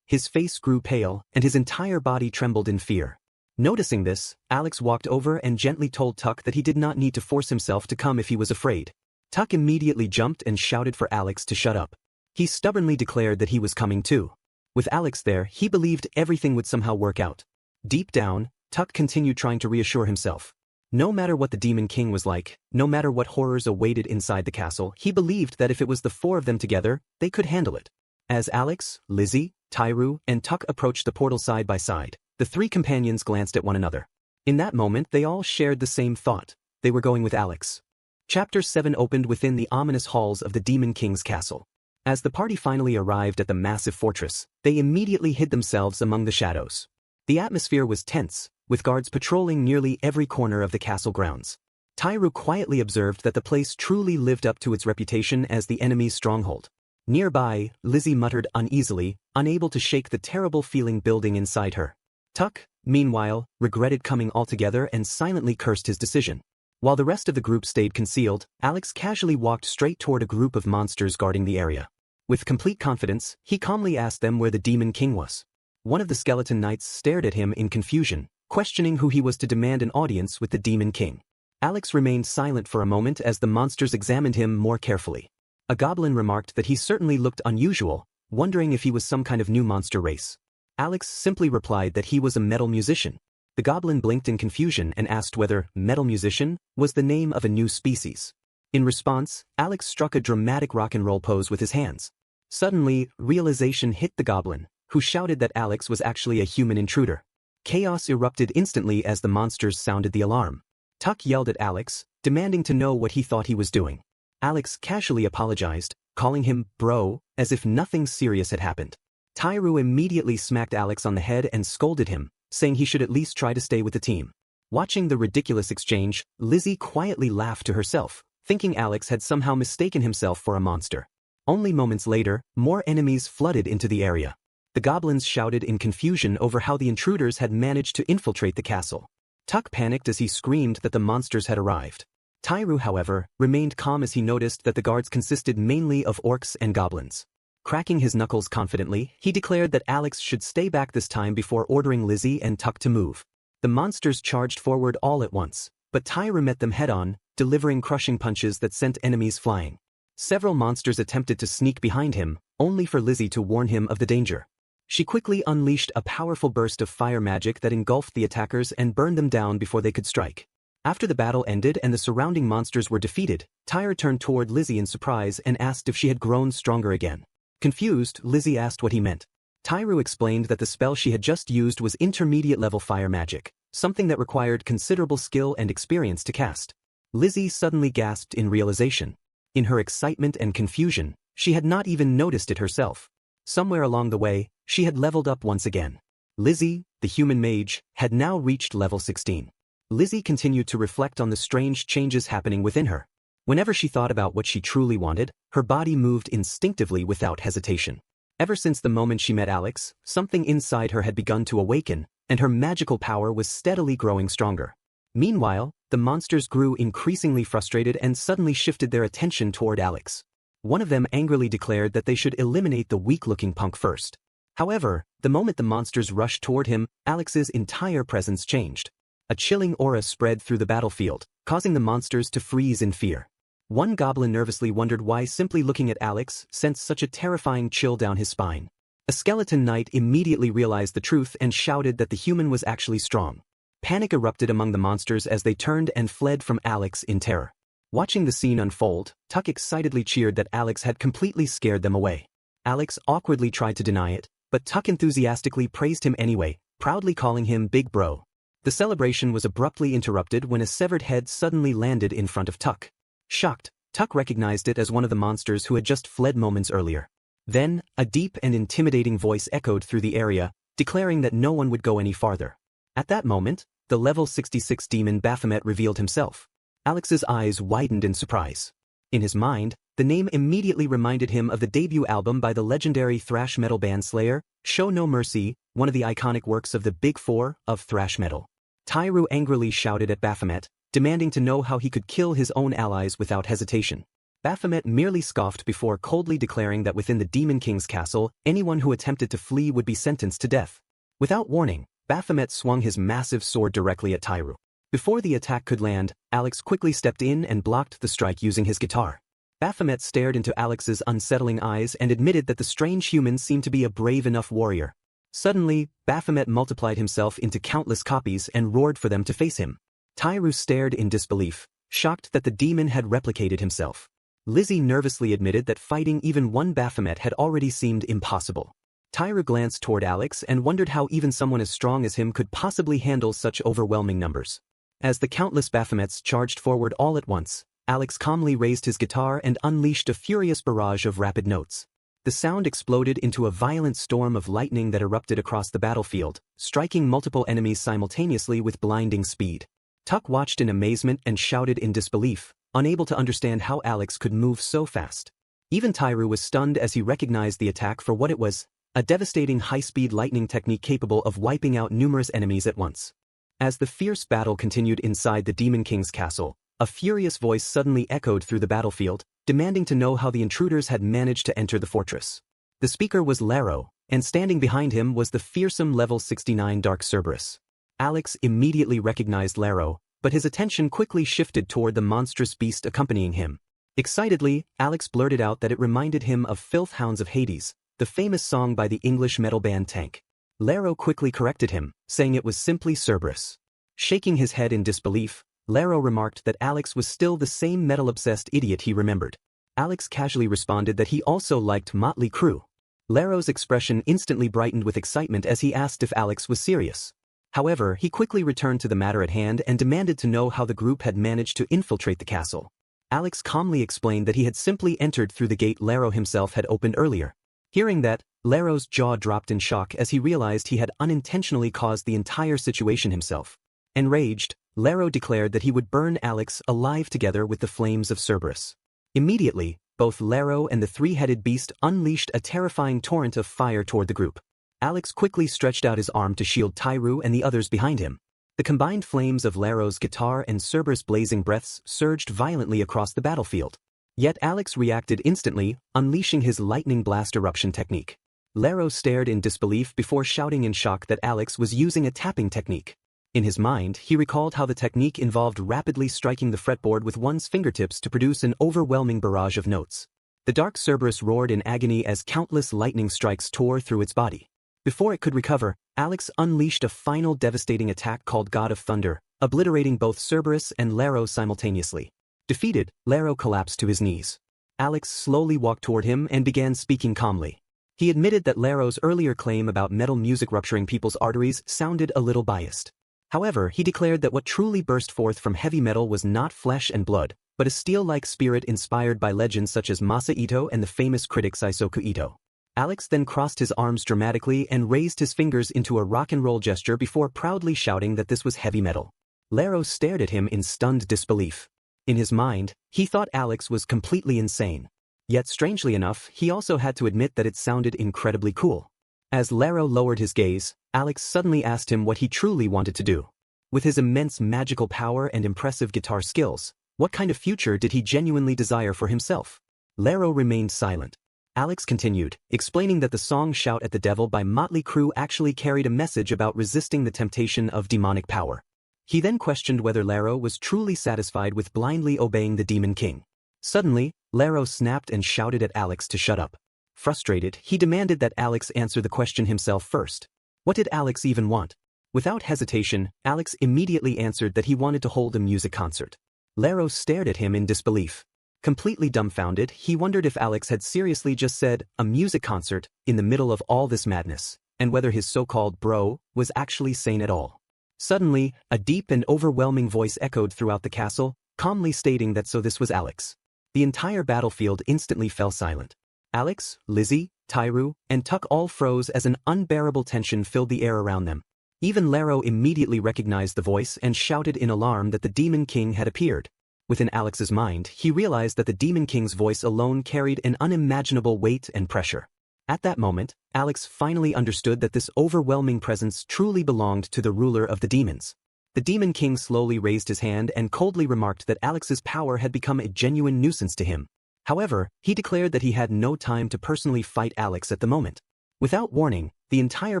His face grew pale and his entire body trembled in fear. Noticing this, Alex walked over and gently told Tuck that he did not need to force himself to come if he was afraid. Tuck immediately jumped and shouted for Alex to shut up. He stubbornly declared that he was coming too. With Alex there, he believed everything would somehow work out. Deep down, Tuck continued trying to reassure himself. No matter what the Demon King was like, no matter what horrors awaited inside the castle, he believed that if it was the four of them together, they could handle it. As Alex, Lizzie, Tyra, and Tuck approached the portal side by side, the three companions glanced at one another. In that moment, they all shared the same thought. They were going with Alex. Chapter 7 opened within the ominous halls of the Demon King's castle. As the party finally arrived at the massive fortress, they immediately hid themselves among the shadows. The atmosphere was tense, with guards patrolling nearly every corner of the castle grounds. Tyra quietly observed that the place truly lived up to its reputation as the enemy's stronghold. Nearby, Lizzie muttered uneasily, unable to shake the terrible feeling building inside her. Tuck, meanwhile, regretted coming altogether and silently cursed his decision. While the rest of the group stayed concealed, Alex casually walked straight toward a group of monsters guarding the area. With complete confidence, he calmly asked them where the Demon King was. One of the skeleton knights stared at him in confusion, questioning who he was to demand an audience with the Demon King. Alex remained silent for a moment as the monsters examined him more carefully. A goblin remarked that he certainly looked unusual, wondering if he was some kind of new monster race. Alex simply replied that he was a metal musician. The goblin blinked in confusion and asked whether metal musician was the name of a new species. In response, Alex struck a dramatic rock and roll pose with his hands. Suddenly, realization hit the goblin, who shouted that Alex was actually a human intruder. Chaos erupted instantly as the monsters sounded the alarm. Tuck yelled at Alex, demanding to know what he thought he was doing. Alex casually apologized, calling him bro, as if nothing serious had happened. Tyra immediately smacked Alex on the head and scolded him, saying he should at least try to stay with the team. Watching the ridiculous exchange, Lizzie quietly laughed to herself, thinking Alex had somehow mistaken himself for a monster. Only moments later, more enemies flooded into the area. The goblins shouted in confusion over how the intruders had managed to infiltrate the castle. Tuck panicked as he screamed that the monsters had arrived. Tyra, however, remained calm as he noticed that the guards consisted mainly of orcs and goblins. Cracking his knuckles confidently, he declared that Alex should stay back this time before ordering Lizzie and Tuck to move. The monsters charged forward all at once, but Tyra met them head-on, delivering crushing punches that sent enemies flying. Several monsters attempted to sneak behind him, only for Lizzie to warn him of the danger. She quickly unleashed a powerful burst of fire magic that engulfed the attackers and burned them down before they could strike. After the battle ended and the surrounding monsters were defeated, Tyra turned toward Lizzie in surprise and asked if she had grown stronger again. Confused, Lizzie asked what he meant. Tyra explained that the spell she had just used was intermediate-level fire magic, something that required considerable skill and experience to cast. Lizzie suddenly gasped in realization. In her excitement and confusion, she had not even noticed it herself. Somewhere along the way, she had leveled up once again. Lizzie, the human mage, had now reached level 16. Lizzie continued to reflect on the strange changes happening within her. Whenever she thought about what she truly wanted, her body moved instinctively without hesitation. Ever since the moment she met Alex, something inside her had begun to awaken, and her magical power was steadily growing stronger. Meanwhile, the monsters grew increasingly frustrated and suddenly shifted their attention toward Alex. One of them angrily declared that they should eliminate the weak-looking punk first. However, the moment the monsters rushed toward him, Alex's entire presence changed. A chilling aura spread through the battlefield, causing the monsters to freeze in fear. One goblin nervously wondered why simply looking at Alex sent such a terrifying chill down his spine. A skeleton knight immediately realized the truth and shouted that the human was actually strong. Panic erupted among the monsters as they turned and fled from Alex in terror. Watching the scene unfold, Tuck excitedly cheered that Alex had completely scared them away. Alex awkwardly tried to deny it, but Tuck enthusiastically praised him anyway, proudly calling him Big Bro. The celebration was abruptly interrupted when a severed head suddenly landed in front of Tuck. Shocked, Tuck recognized it as one of the monsters who had just fled moments earlier. Then, a deep and intimidating voice echoed through the area, declaring that no one would go any farther. At that moment, the level 66 demon Baphomet revealed himself. Alex's eyes widened in surprise. In his mind, the name immediately reminded him of the debut album by the legendary thrash metal band Slayer, Show No Mercy, one of the iconic works of the Big Four of thrash metal. Tairu angrily shouted at Baphomet, demanding to know how he could kill his own allies without hesitation. Baphomet merely scoffed before coldly declaring that within the Demon King's castle, anyone who attempted to flee would be sentenced to death. Without warning, Baphomet swung his massive sword directly at Tairu. Before the attack could land, Alex quickly stepped in and blocked the strike using his guitar. Baphomet stared into Alex's unsettling eyes and admitted that the strange human seemed to be a brave enough warrior. Suddenly, Baphomet multiplied himself into countless copies and roared for them to face him. Tairu stared in disbelief, shocked that the demon had replicated himself. Lizzie nervously admitted that fighting even one Baphomet had already seemed impossible. Tairu glanced toward Alex and wondered how even someone as strong as him could possibly handle such overwhelming numbers. As the countless Baphomets charged forward all at once, Alex calmly raised his guitar and unleashed a furious barrage of rapid notes. The sound exploded into a violent storm of lightning that erupted across the battlefield, striking multiple enemies simultaneously with blinding speed. Tuck watched in amazement and shouted in disbelief, unable to understand how Alex could move so fast. Even Tairu was stunned as he recognized the attack for what it was, a devastating high-speed lightning technique capable of wiping out numerous enemies at once. As the fierce battle continued inside the Demon King's castle, a furious voice suddenly echoed through the battlefield, demanding to know how the intruders had managed to enter the fortress. The speaker was Laro, and standing behind him was the fearsome level 69 Dark Cerberus. Alex immediately recognized Laro, but his attention quickly shifted toward the monstrous beast accompanying him. Excitedly, Alex blurted out that it reminded him of Filth Hounds of Hades, the famous song by the English metal band Tank. Laro quickly corrected him, saying it was simply Cerberus. Shaking his head in disbelief, Laro remarked that Alex was still the same metal-obsessed idiot he remembered. Alex casually responded that he also liked Motley Crue. Laro's expression instantly brightened with excitement as he asked if Alex was serious. However, he quickly returned to the matter at hand and demanded to know how the group had managed to infiltrate the castle. Alex calmly explained that he had simply entered through the gate Laro himself had opened earlier. Hearing that, Laro's jaw dropped in shock as he realized he had unintentionally caused the entire situation himself. Enraged, Laro declared that he would burn Alex alive together with the flames of Cerberus. Immediately, both Laro and the three-headed beast unleashed a terrifying torrent of fire toward the group. Alex quickly stretched out his arm to shield Tairu and the others behind him. The combined flames of Laro's guitar and Cerberus' blazing breaths surged violently across the battlefield. Yet Alex reacted instantly, unleashing his lightning blast eruption technique. Laro stared in disbelief before shouting in shock that Alex was using a tapping technique. In his mind, he recalled how the technique involved rapidly striking the fretboard with one's fingertips to produce an overwhelming barrage of notes. The Dark Cerberus roared in agony as countless lightning strikes tore through its body. Before it could recover, Alex unleashed a final devastating attack called God of Thunder, obliterating both Cerberus and Laro simultaneously. Defeated, Laro collapsed to his knees. Alex slowly walked toward him and began speaking calmly. He admitted that Laro's earlier claim about metal music rupturing people's arteries sounded a little biased. However, he declared that what truly burst forth from heavy metal was not flesh and blood, but a steel-like spirit inspired by legends such as Masa Ito and the famous critic Saisoku Ito. Alex then crossed his arms dramatically and raised his fingers into a rock and roll gesture before proudly shouting that this was heavy metal. Laro stared at him in stunned disbelief. In his mind, he thought Alex was completely insane. Yet strangely enough, he also had to admit that it sounded incredibly cool. As Laro lowered his gaze, Alex suddenly asked him what he truly wanted to do. With his immense magical power and impressive guitar skills, what kind of future did he genuinely desire for himself? Laro remained silent. Alex continued, explaining that the song Shout at the Devil by Motley Crue actually carried a message about resisting the temptation of demonic power. He then questioned whether Laro was truly satisfied with blindly obeying the Demon King. Suddenly, Laro snapped and shouted at Alex to shut up. Frustrated, he demanded that Alex answer the question himself first. What did Alex even want? Without hesitation, Alex immediately answered that he wanted to hold a music concert. Laro stared at him in disbelief. Completely dumbfounded, he wondered if Alex had seriously just said, a music concert, in the middle of all this madness, and whether his so-called bro was actually sane at all. Suddenly, a deep and overwhelming voice echoed throughout the castle, calmly stating that so this was Alex. the entire battlefield instantly fell silent. Alex, Lizzie, Tyru, and Tuck all froze as an unbearable tension filled the air around them. Even Laro immediately recognized the voice and shouted in alarm that the Demon King had appeared. Within Alex's mind, he realized that the Demon King's voice alone carried an unimaginable weight and pressure. At that moment, Alex finally understood that this overwhelming presence truly belonged to the ruler of the demons. The Demon King slowly raised his hand and coldly remarked that Alex's power had become a genuine nuisance to him. However, he declared that he had no time to personally fight Alex at the moment. Without warning, the entire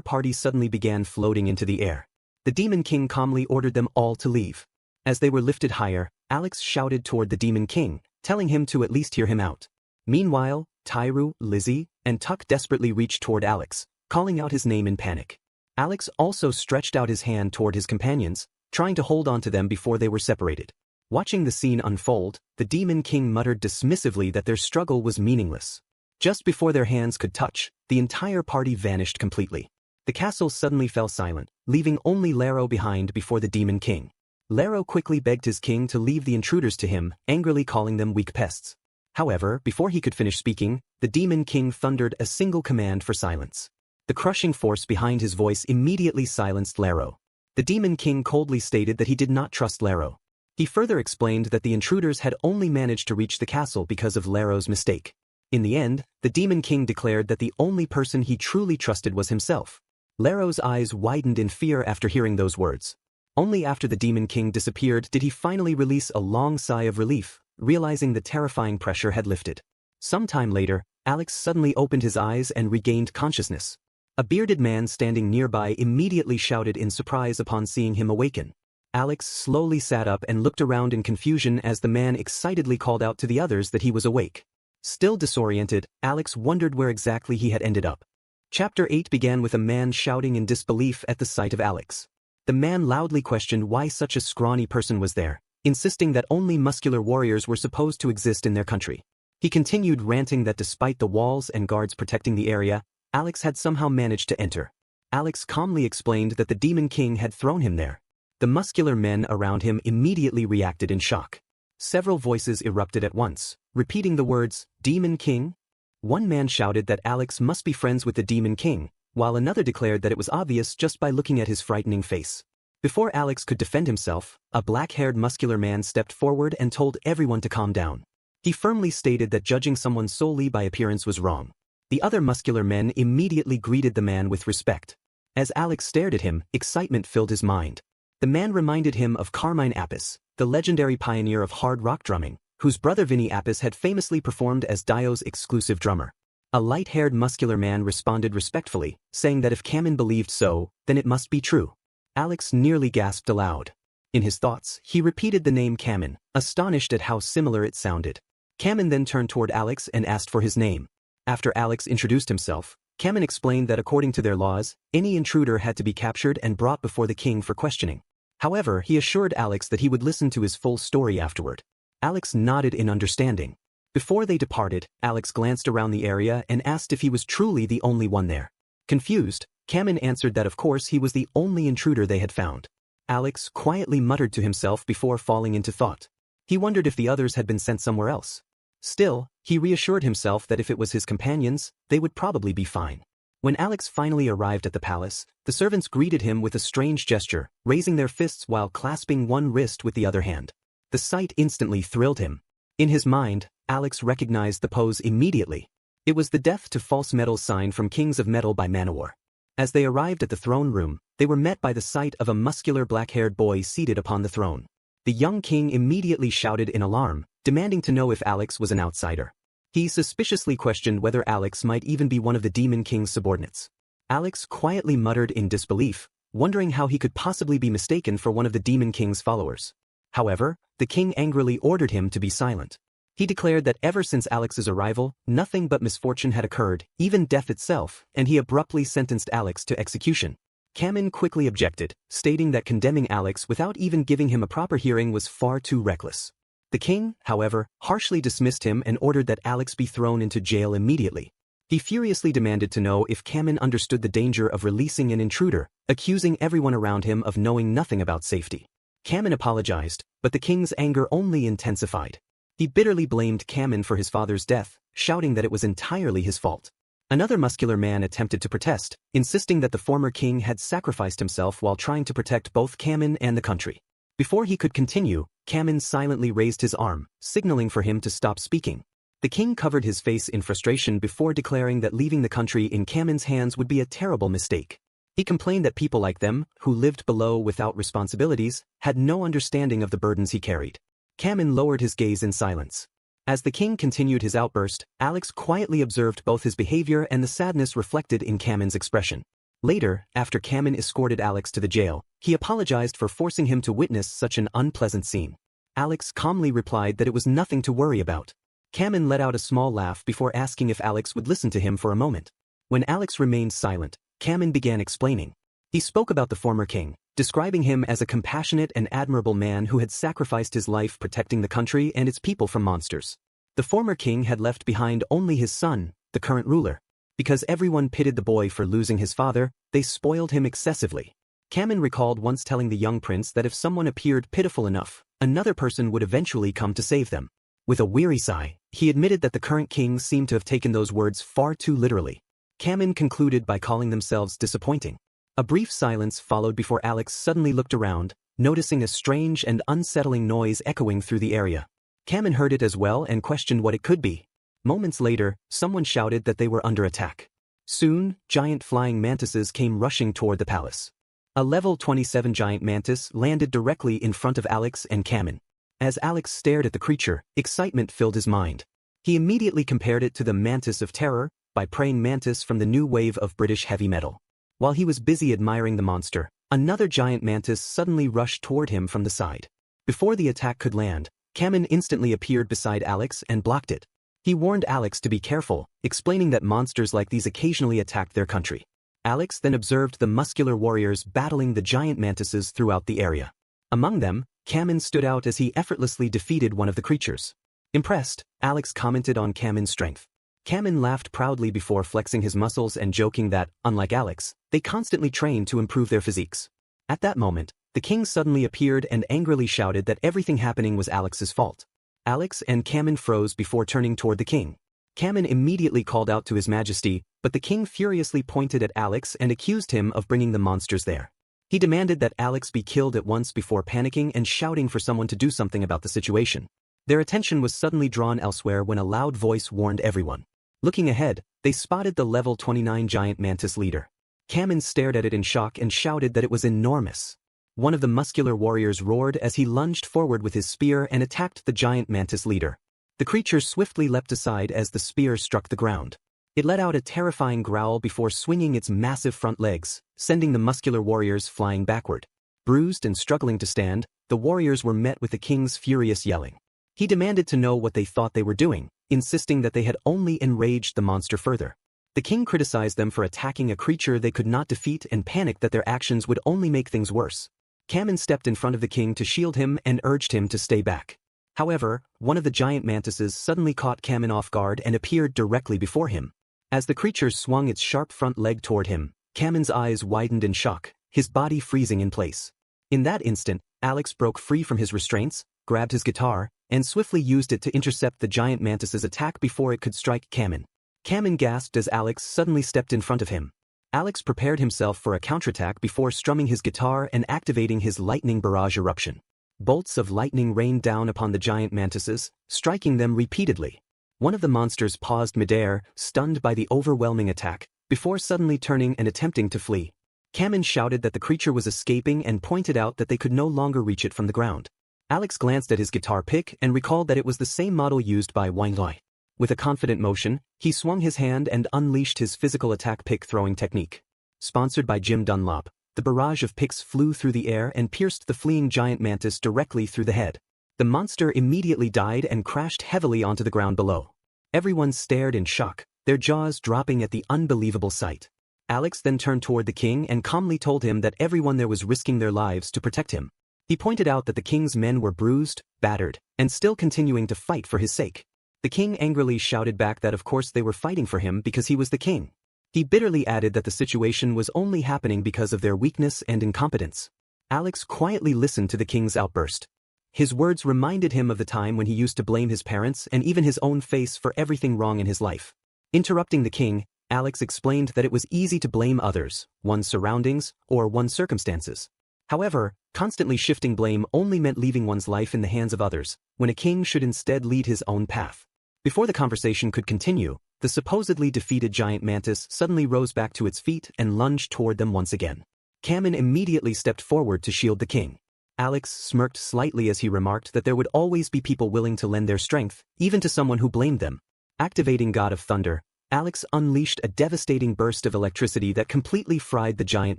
party suddenly began floating into the air. The Demon King calmly ordered them all to leave. As they were lifted higher, Alex shouted toward the Demon King, telling him to at least hear him out. Meanwhile, Tyru, Lizzie, and Tuck desperately reached toward Alex, calling out his name in panic. Alex also stretched out his hand toward his companions, trying to hold on to them before they were separated. Watching the scene unfold, the Demon King muttered dismissively that their struggle was meaningless. Just before their hands could touch, the entire party vanished completely. The castle suddenly fell silent, leaving only Laro behind before the Demon King. Laro quickly begged his king to leave the intruders to him, angrily calling them weak pests. However, before he could finish speaking, the Demon King thundered a single command for silence. The crushing force behind his voice immediately silenced Laro. The Demon King coldly stated that he did not trust Laro. He further explained that the intruders had only managed to reach the castle because of Laro's mistake. In the end, the Demon King declared that the only person he truly trusted was himself. Laro's eyes widened in fear after hearing those words. Only after the Demon King disappeared did he finally release a long sigh of relief, realizing the terrifying pressure had lifted. Some time later, Alex suddenly opened his eyes and regained consciousness. A bearded man standing nearby immediately shouted in surprise upon seeing him awaken. Alex slowly sat up and looked around in confusion as the man excitedly called out to the others that he was awake. Still disoriented, Alex wondered where exactly he had ended up. Chapter 8 began with a man shouting in disbelief at the sight of Alex. The man loudly questioned why such a scrawny person was there, insisting that only muscular warriors were supposed to exist in their country. He continued ranting that despite the walls and guards protecting the area, Alex had somehow managed to enter. Alex calmly explained that the Demon King had thrown him there. The muscular men around him immediately reacted in shock. Several voices erupted at once, repeating the words, "Demon King?" One man shouted that Alex must be friends with the Demon King, while another declared that it was obvious just by looking at his frightening face. Before Alex could defend himself, a black-haired muscular man stepped forward and told everyone to calm down. He firmly stated that judging someone solely by appearance was wrong. The other muscular men immediately greeted the man with respect. As Alex stared at him, excitement filled his mind. The man reminded him of Carmine Appice, the legendary pioneer of hard rock drumming, whose brother Vinny Appice had famously performed as Dio's exclusive drummer. A light-haired muscular man responded respectfully, saying that if Kamen believed so, then it must be true. Alex nearly gasped aloud. In his thoughts, he repeated the name Kamen, astonished at how similar it sounded. Kamen then turned toward Alex and asked for his name. After Alex introduced himself, Kamen explained that according to their laws, any intruder had to be captured and brought before the king for questioning. However, he assured Alex that he would listen to his full story afterward. Alex nodded in understanding. Before they departed, Alex glanced around the area and asked if he was truly the only one there. Confused, Kamen answered that of course he was the only intruder they had found. Alex quietly muttered to himself before falling into thought. He wondered if the others had been sent somewhere else. Still, he reassured himself that if it was his companions, they would probably be fine. When Alex finally arrived at the palace, the servants greeted him with a strange gesture, raising their fists while clasping one wrist with the other hand. The sight instantly thrilled him. In his mind, Alex recognized the pose immediately. It was the death to false metal sign from Kings of Metal by Manowar. As they arrived at the throne room, they were met by the sight of a muscular black-haired boy seated upon the throne. The young king immediately shouted in alarm, demanding to know if Alex was an outsider. He suspiciously questioned whether Alex might even be one of the Demon King's subordinates. Alex quietly muttered in disbelief, wondering how he could possibly be mistaken for one of the Demon King's followers. However, the king angrily ordered him to be silent. He declared that ever since Alex's arrival, nothing but misfortune had occurred, even death itself, and he abruptly sentenced Alex to execution. Kamen quickly objected, stating that condemning Alex without even giving him a proper hearing was far too reckless. The king, however, harshly dismissed him and ordered that Alex be thrown into jail immediately. He furiously demanded to know if Kamen understood the danger of releasing an intruder, accusing everyone around him of knowing nothing about safety. Kamen apologized, but the king's anger only intensified. He bitterly blamed Kamen for his father's death, shouting that it was entirely his fault. Another muscular man attempted to protest, insisting that the former king had sacrificed himself while trying to protect both Kamen and the country. Before he could continue, Kamen silently raised his arm, signaling for him to stop speaking. The king covered his face in frustration before declaring that leaving the country in Kamen's hands would be a terrible mistake. He complained that people like them, who lived below without responsibilities, had no understanding of the burdens he carried. Kamen lowered his gaze in silence. As the king continued his outburst, Alex quietly observed both his behavior and the sadness reflected in Kamen's expression. Later, after Kamen escorted Alex to the jail, he apologized for forcing him to witness such an unpleasant scene. Alex calmly replied that it was nothing to worry about. Kamen let out a small laugh before asking if Alex would listen to him for a moment. When Alex remained silent, Kamen began explaining. He spoke about the former king, describing him as a compassionate and admirable man who had sacrificed his life protecting the country and its people from monsters. The former king had left behind only his son, the current ruler. Because everyone pitied the boy for losing his father, they spoiled him excessively. Kamen recalled once telling the young prince that if someone appeared pitiful enough, another person would eventually come to save them. With a weary sigh, he admitted that the current king seemed to have taken those words far too literally. Kamen concluded by calling themselves disappointing. A brief silence followed before Alex suddenly looked around, noticing a strange and unsettling noise echoing through the area. Kamen heard it as well and questioned what it could be. Moments later, someone shouted that they were under attack. Soon, giant flying mantises came rushing toward the palace. A level 27 giant mantis landed directly in front of Alex and Kamen. As Alex stared at the creature, excitement filled his mind. He immediately compared it to the Mantis of Terror, by praying mantis from the new wave of British heavy metal. While he was busy admiring the monster, another giant mantis suddenly rushed toward him from the side. Before the attack could land, Kamen instantly appeared beside Alex and blocked it. He warned Alex to be careful, explaining that monsters like these occasionally attacked their country. Alex then observed the muscular warriors battling the giant mantises throughout the area. Among them, Kamen stood out as he effortlessly defeated one of the creatures. Impressed, Alex commented on Kamen's strength. Kamen laughed proudly before flexing his muscles and joking that, unlike Alex, they constantly trained to improve their physiques. At that moment, the king suddenly appeared and angrily shouted that everything happening was Alex's fault. Alex and Kamen froze before turning toward the king. Kamen immediately called out to his majesty, but the king furiously pointed at Alex and accused him of bringing the monsters there. He demanded that Alex be killed at once before panicking and shouting for someone to do something about the situation. Their attention was suddenly drawn elsewhere when a loud voice warned everyone. Looking ahead, they spotted the level 29 giant mantis leader. Kamen stared at it in shock and shouted that it was enormous. One of the muscular warriors roared as he lunged forward with his spear and attacked the giant mantis leader. The creature swiftly leapt aside as the spear struck the ground. It let out a terrifying growl before swinging its massive front legs, sending the muscular warriors flying backward. Bruised and struggling to stand, the warriors were met with the king's furious yelling. He demanded to know what they thought they were doing, insisting that they had only enraged the monster further. The king criticized them for attacking a creature they could not defeat and panicked that their actions would only make things worse. Kamen stepped in front of the king to shield him and urged him to stay back. However, one of the giant mantises suddenly caught Kamen off guard and appeared directly before him. As the creature swung its sharp front leg toward him, Kamen's eyes widened in shock, his body freezing in place. In that instant, Alex broke free from his restraints, grabbed his guitar, and swiftly used it to intercept the giant mantis's attack before it could strike Kamen. Kamen gasped as Alex suddenly stepped in front of him. Alex prepared himself for a counterattack before strumming his guitar and activating his lightning barrage eruption. Bolts of lightning rained down upon the giant mantises, striking them repeatedly. One of the monsters paused midair, stunned by the overwhelming attack, before suddenly turning and attempting to flee. Kamen shouted that the creature was escaping and pointed out that they could no longer reach it from the ground. Alex glanced at his guitar pick and recalled that it was the same model used by Weinloi. With a confident motion, he swung his hand and unleashed his physical attack pick throwing technique. Sponsored by Jim Dunlop, the barrage of picks flew through the air and pierced the fleeing giant mantis directly through the head. The monster immediately died and crashed heavily onto the ground below. Everyone stared in shock, their jaws dropping at the unbelievable sight. Alex then turned toward the king and calmly told him that everyone there was risking their lives to protect him. He pointed out that the king's men were bruised, battered, and still continuing to fight for his sake. The king angrily shouted back that of course they were fighting for him because he was the king. He bitterly added that the situation was only happening because of their weakness and incompetence. Alex quietly listened to the king's outburst. His words reminded him of the time when he used to blame his parents and even his own face for everything wrong in his life. Interrupting the king, Alex explained that it was easy to blame others, one's surroundings, or one's circumstances. However, constantly shifting blame only meant leaving one's life in the hands of others, when a king should instead lead his own path. Before the conversation could continue, the supposedly defeated giant mantis suddenly rose back to its feet and lunged toward them once again. Kamen immediately stepped forward to shield the king. Alex smirked slightly as he remarked that there would always be people willing to lend their strength, even to someone who blamed them. Activating God of Thunder, Alex unleashed a devastating burst of electricity that completely fried the giant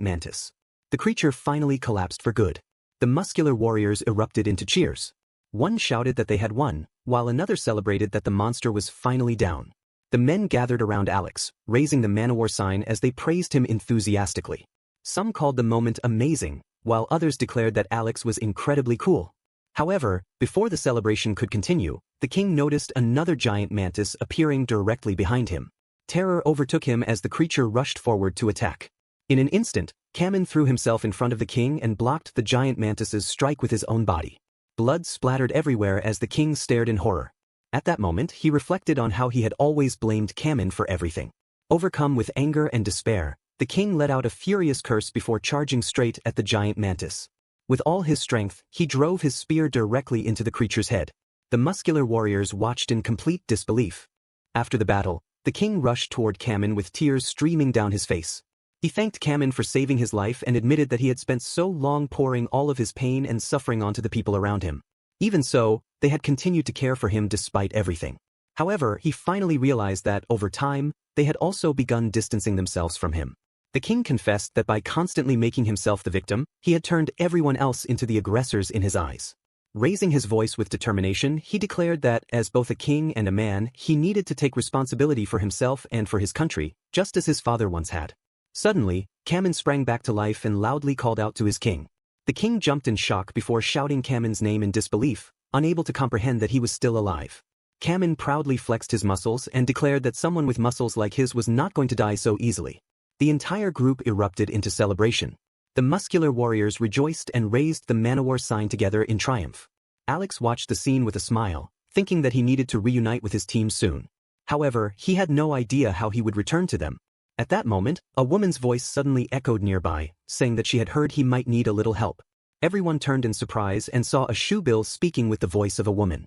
mantis. The creature finally collapsed for good. The muscular warriors erupted into cheers. One shouted that they had won, while another celebrated that the monster was finally down. The men gathered around Alex, raising the manhwa sign as they praised him enthusiastically. Some called the moment amazing, while others declared that Alex was incredibly cool. However, before the celebration could continue, the king noticed another giant mantis appearing directly behind him. Terror overtook him as the creature rushed forward to attack. In an instant, Kamen threw himself in front of the king and blocked the giant mantis's strike with his own body. Blood splattered everywhere as the king stared in horror. At that moment, he reflected on how he had always blamed Kamen for everything. Overcome with anger and despair, the king let out a furious curse before charging straight at the giant mantis. With all his strength, he drove his spear directly into the creature's head. The muscular warriors watched in complete disbelief. After the battle, the king rushed toward Kamen with tears streaming down his face. He thanked Kamen for saving his life and admitted that he had spent so long pouring all of his pain and suffering onto the people around him. Even so, they had continued to care for him despite everything. However, he finally realized that, over time, they had also begun distancing themselves from him. The king confessed that by constantly making himself the victim, he had turned everyone else into the aggressors in his eyes. Raising his voice with determination, he declared that, as both a king and a man, he needed to take responsibility for himself and for his country, just as his father once had. Suddenly, Kamen sprang back to life and loudly called out to his king. The king jumped in shock before shouting Kamen's name in disbelief, unable to comprehend that he was still alive. Kamen proudly flexed his muscles and declared that someone with muscles like his was not going to die so easily. The entire group erupted into celebration. The muscular warriors rejoiced and raised the manhwa sign together in triumph. Alex watched the scene with a smile, thinking that he needed to reunite with his team soon. However, he had no idea how he would return to them. At that moment, a woman's voice suddenly echoed nearby, saying that she had heard he might need a little help. Everyone turned in surprise and saw a shoebill speaking with the voice of a woman.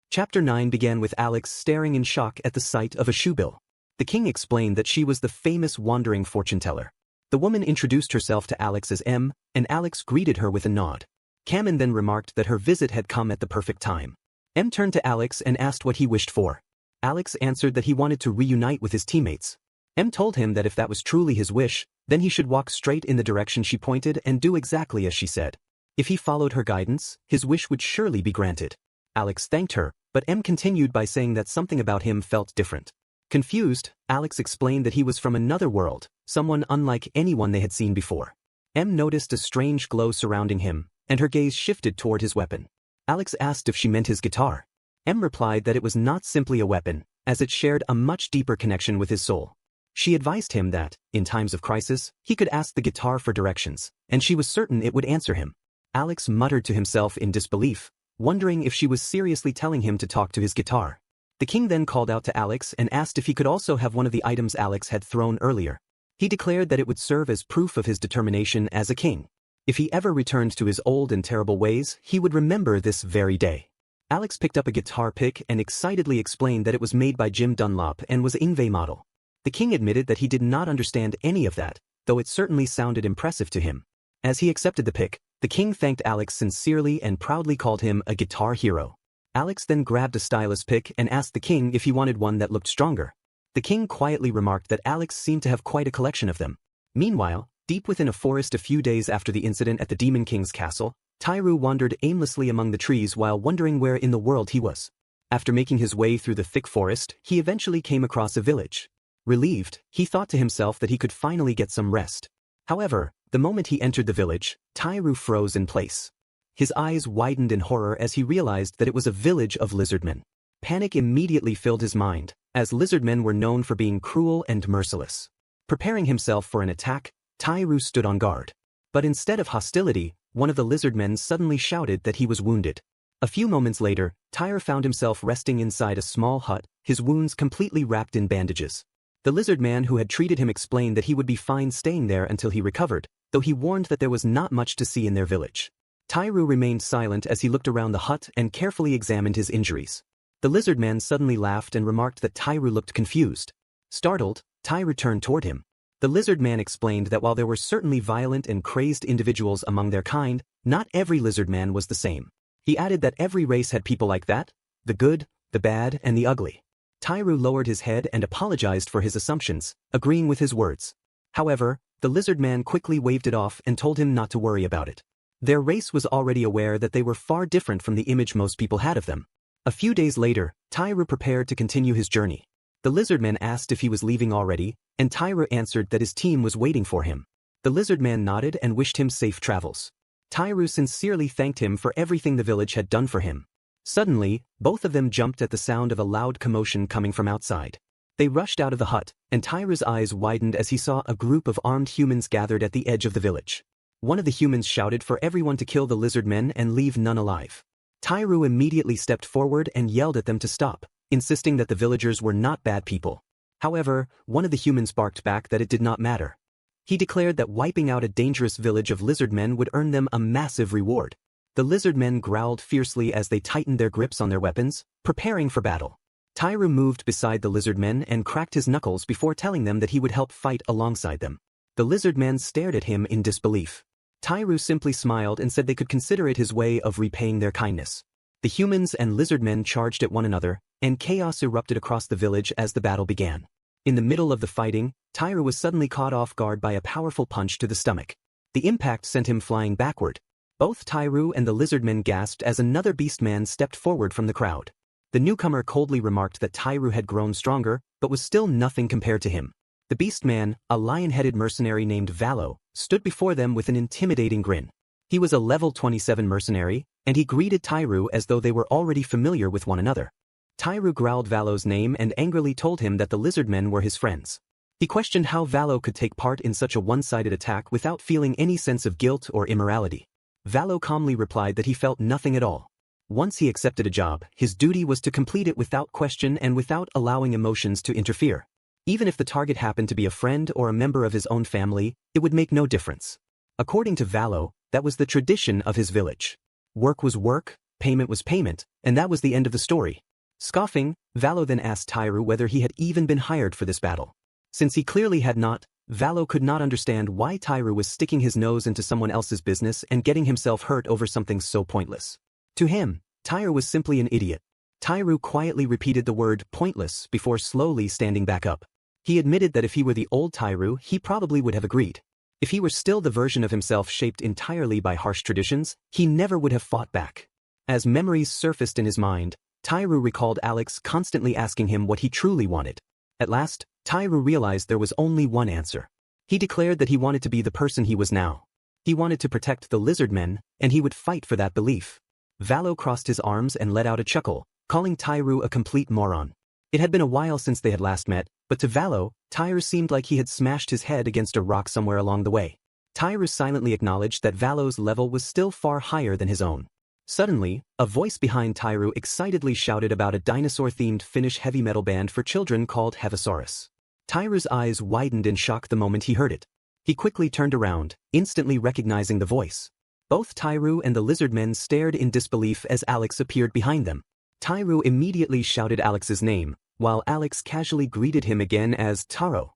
Chapter 9 began with Alex staring in shock at the sight of a shoebill. The king explained that she was the famous wandering fortune teller. The woman introduced herself to Alex as M, and Alex greeted her with a nod. Kamen then remarked that her visit had come at the perfect time. M turned to Alex and asked what he wished for. Alex answered that he wanted to reunite with his teammates. M told him that if that was truly his wish, then he should walk straight in the direction she pointed and do exactly as she said. If he followed her guidance, his wish would surely be granted. Alex thanked her, but M continued by saying that something about him felt different. Confused, Alex explained that he was from another world, someone unlike anyone they had seen before. M noticed a strange glow surrounding him, and her gaze shifted toward his weapon. Alex asked if she meant his guitar. M replied that it was not simply a weapon, as it shared a much deeper connection with his soul. She advised him that, in times of crisis, he could ask the guitar for directions, and she was certain it would answer him. Alex muttered to himself in disbelief, wondering if she was seriously telling him to talk to his guitar. The king then called out to Alex and asked if he could also have one of the items Alex had thrown earlier. He declared that it would serve as proof of his determination as a king. If he ever returned to his old and terrible ways, he would remember this very day. Alex picked up a guitar pick and excitedly explained that it was made by Jim Dunlop and was an Ingve model. The king admitted that he did not understand any of that, though it certainly sounded impressive to him. As he accepted the pick, the king thanked Alex sincerely and proudly called him a guitar hero. Alex then grabbed a stylus pick and asked the king if he wanted one that looked stronger. The king quietly remarked that Alex seemed to have quite a collection of them. Meanwhile, deep within a forest a few days after the incident at the Demon King's castle, Tairu wandered aimlessly among the trees while wondering where in the world he was. After making his way through the thick forest, he eventually came across a village. Relieved, he thought to himself that he could finally get some rest. However, the moment he entered the village, Tairu froze in place. His eyes widened in horror as he realized that it was a village of lizardmen. Panic immediately filled his mind, as lizardmen were known for being cruel and merciless. Preparing himself for an attack, Tairu stood on guard. But instead of hostility, one of the lizard men suddenly shouted that he was wounded. A few moments later, Tyre found himself resting inside a small hut, his wounds completely wrapped in bandages. The lizard man who had treated him explained that he would be fine staying there until he recovered, though he warned that there was not much to see in their village. Tyru remained silent as he looked around the hut and carefully examined his injuries. The lizard man suddenly laughed and remarked that Tyru looked confused. Startled, Tyru turned toward him. The lizard man explained that while there were certainly violent and crazed individuals among their kind, not every lizard man was the same. He added that every race had people like that, the good, the bad, and the ugly. Tyru lowered his head and apologized for his assumptions, agreeing with his words. However, the lizard man quickly waved it off and told him not to worry about it. Their race was already aware that they were far different from the image most people had of them. A few days later, Tyru prepared to continue his journey. The lizard man asked if he was leaving already, and Tyru answered that his team was waiting for him. The lizard man nodded and wished him safe travels. Tyru sincerely thanked him for everything the village had done for him. Suddenly, both of them jumped at the sound of a loud commotion coming from outside. They rushed out of the hut, and Tyru's eyes widened as he saw a group of armed humans gathered at the edge of the village. One of the humans shouted for everyone to kill the lizard men and leave none alive. Tyru immediately stepped forward and yelled at them to stop, insisting that the villagers were not bad people. However, one of the humans barked back that it did not matter. He declared that wiping out a dangerous village of lizard men would earn them a massive reward. The lizard men growled fiercely as they tightened their grips on their weapons, preparing for battle. Tyru moved beside the lizard men and cracked his knuckles before telling them that he would help fight alongside them. The lizard men stared at him in disbelief. Tyru simply smiled and said they could consider it his way of repaying their kindness. The humans and lizard men charged at one another, and chaos erupted across the village as the battle began. In the middle of the fighting, Tyru was suddenly caught off guard by a powerful punch to the stomach. The impact sent him flying backward. Both Tyru and the lizard men gasped as another beast man stepped forward from the crowd. The newcomer coldly remarked that Tyru had grown stronger, but was still nothing compared to him. The beast man, a lion-headed mercenary named Valo, stood before them with an intimidating grin. He was a level 27 mercenary, and he greeted Tyru as though they were already familiar with one another. Tyru growled Valo's name and angrily told him that the lizard men were his friends. He questioned how Valo could take part in such a one-sided attack without feeling any sense of guilt or immorality. Valo calmly replied that he felt nothing at all. Once he accepted a job, his duty was to complete it without question and without allowing emotions to interfere. Even if the target happened to be a friend or a member of his own family, it would make no difference. According to Valo, that was the tradition of his village. Work was work, payment was payment, and that was the end of the story. Scoffing, Valo then asked Tyru whether he had even been hired for this battle. Since he clearly had not, Valo could not understand why Tyru was sticking his nose into someone else's business and getting himself hurt over something so pointless. To him, Tyru was simply an idiot. Tyru quietly repeated the word pointless before slowly standing back up. He admitted that if he were the old Tyru, he probably would have agreed. If he were still the version of himself shaped entirely by harsh traditions, he never would have fought back. As memories surfaced in his mind, Tyru recalled Alex constantly asking him what he truly wanted. At last, Tyru realized there was only one answer. He declared that he wanted to be the person he was now. He wanted to protect the lizard men, and he would fight for that belief. Valo crossed his arms and let out a chuckle, calling Tyru a complete moron. It had been a while since they had last met, but to Valo, Tyru seemed like he had smashed his head against a rock somewhere along the way. Tyru silently acknowledged that Valo's level was still far higher than his own. Suddenly, a voice behind Tyru excitedly shouted about a dinosaur-themed Finnish heavy metal band for children called Hevasaurus. Tyru's eyes widened in shock the moment he heard it. He quickly turned around, instantly recognizing the voice. Both Tyru and the lizard men stared in disbelief as Alex appeared behind them. Tyru immediately shouted Alex's name, while Alex casually greeted him again as Taro.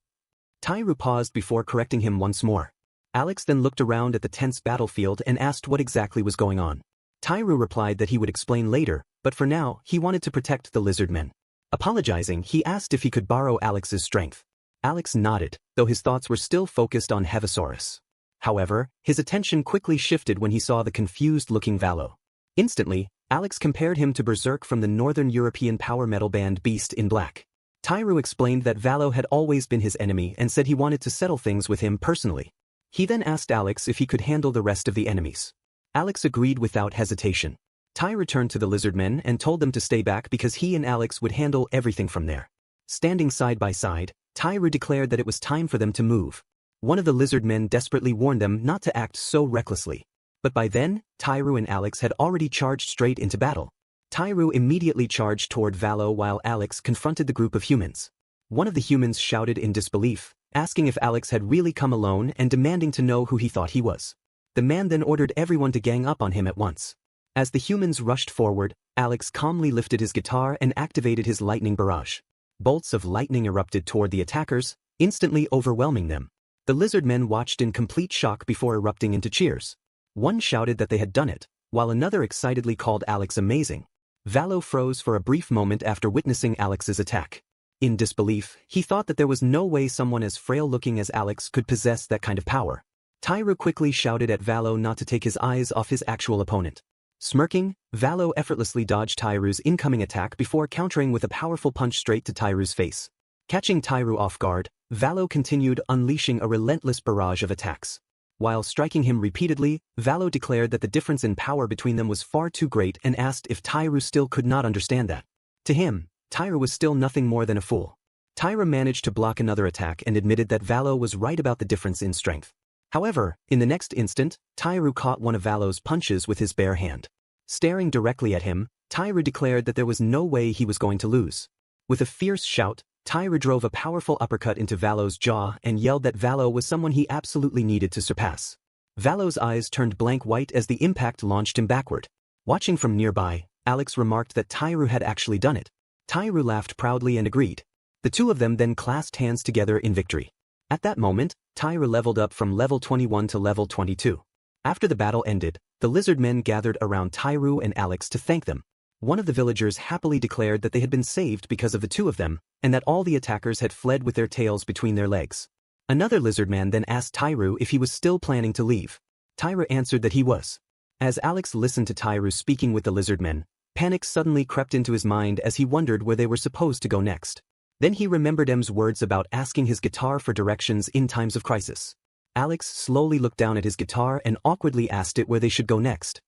Tyru paused before correcting him once more. Alex then looked around at the tense battlefield and asked what exactly was going on. Tyru replied that he would explain later, but for now, he wanted to protect the lizard men. Apologizing, he asked if he could borrow Alex's strength. Alex nodded, though his thoughts were still focused on Hevasaurus. However, his attention quickly shifted when he saw the confused-looking Valo. Instantly, Alex compared him to Berserk from the Northern European power metal band Beast in Black. Tyru explained that Valo had always been his enemy and said he wanted to settle things with him personally. He then asked Alex if he could handle the rest of the enemies. Alex agreed without hesitation. Tyru turned to the lizard men and told them to stay back because he and Alex would handle everything from there. Standing side by side, Tyru declared that it was time for them to move. One of the lizard men desperately warned them not to act so recklessly. But by then, Tairu and Alex had already charged straight into battle. Tairu immediately charged toward Valo while Alex confronted the group of humans. One of the humans shouted in disbelief, asking if Alex had really come alone and demanding to know who he thought he was. The man then ordered everyone to gang up on him at once. As the humans rushed forward, Alex calmly lifted his guitar and activated his lightning barrage. Bolts of lightning erupted toward the attackers, instantly overwhelming them. The lizard men watched in complete shock before erupting into cheers. One shouted that they had done it, while another excitedly called Alex amazing. Valo froze for a brief moment after witnessing Alex's attack. In disbelief, he thought that there was no way someone as frail-looking as Alex could possess that kind of power. Tairu quickly shouted at Valo not to take his eyes off his actual opponent. Smirking, Valo effortlessly dodged Tairu's incoming attack before countering with a powerful punch straight to Tairu's face. Catching Tairu off guard, Valo continued unleashing a relentless barrage of attacks. While striking him repeatedly, Valo declared that the difference in power between them was far too great and asked if Tairu still could not understand that. To him, Tairu was still nothing more than a fool. Tairu managed to block another attack and admitted that Valo was right about the difference in strength. However, in the next instant, Tairu caught one of Valo's punches with his bare hand. Staring directly at him, Tairu declared that there was no way he was going to lose. With a fierce shout, Tairu drove a powerful uppercut into Valo's jaw and yelled that Valo was someone he absolutely needed to surpass. Valo's eyes turned blank white as the impact launched him backward. Watching from nearby, Alex remarked that Tairu had actually done it. Tairu laughed proudly and agreed. The two of them then clasped hands together in victory. At that moment, Tairu leveled up from level 21 to level 22. After the battle ended, the lizard men gathered around Tairu and Alex to thank them. One of the villagers happily declared that they had been saved because of the two of them, and that all the attackers had fled with their tails between their legs. Another lizard man then asked Tairu if he was still planning to leave. Tairu answered that he was. As Alex listened to Tairu speaking with the lizard men, panic suddenly crept into his mind as he wondered where they were supposed to go next. Then he remembered M's words about asking his guitar for directions in times of crisis. Alex slowly looked down at his guitar and awkwardly asked it where they should go next.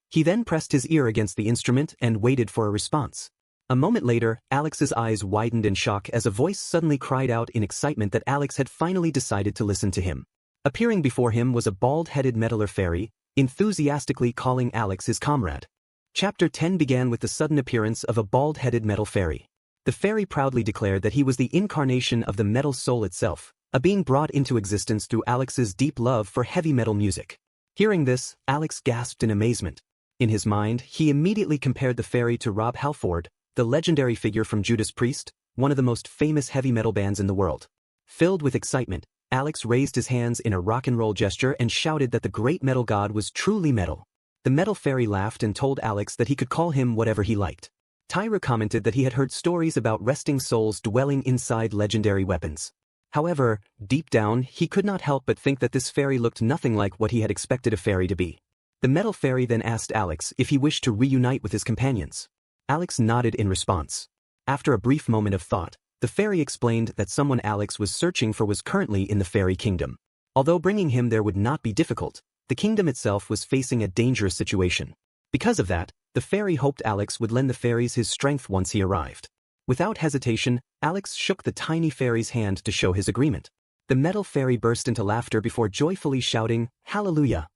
He then pressed his ear against the instrument and waited for a response. A moment later, Alex's eyes widened in shock as a voice suddenly cried out in excitement that Alex had finally decided to listen to him. Appearing before him was a bald-headed metaller fairy, enthusiastically calling Alex his comrade. Chapter 10 began with the sudden appearance of a bald-headed metal fairy. The fairy proudly declared that he was the incarnation of the metal soul itself, a being brought into existence through Alex's deep love for heavy metal music. Hearing this, Alex gasped in amazement. In his mind, he immediately compared the fairy to Rob Halford, the legendary figure from Judas Priest, one of the most famous heavy metal bands in the world. Filled with excitement, Alex raised his hands in a rock and roll gesture and shouted that the great metal god was truly metal. The metal fairy laughed and told Alex that he could call him whatever he liked. Tairu commented that he had heard stories about resting souls dwelling inside legendary weapons. However, deep down, he could not help but think that this fairy looked nothing like what he had expected a fairy to be. The metal fairy then asked Alex if he wished to reunite with his companions. Alex nodded in response. After a brief moment of thought, the fairy explained that someone Alex was searching for was currently in the fairy kingdom. Although bringing him there would not be difficult, the kingdom itself was facing a dangerous situation. Because of that, the fairy hoped Alex would lend the fairies his strength once he arrived. Without hesitation, Alex shook the tiny fairy's hand to show his agreement. The metal fairy burst into laughter before joyfully shouting, "Hallelujah!"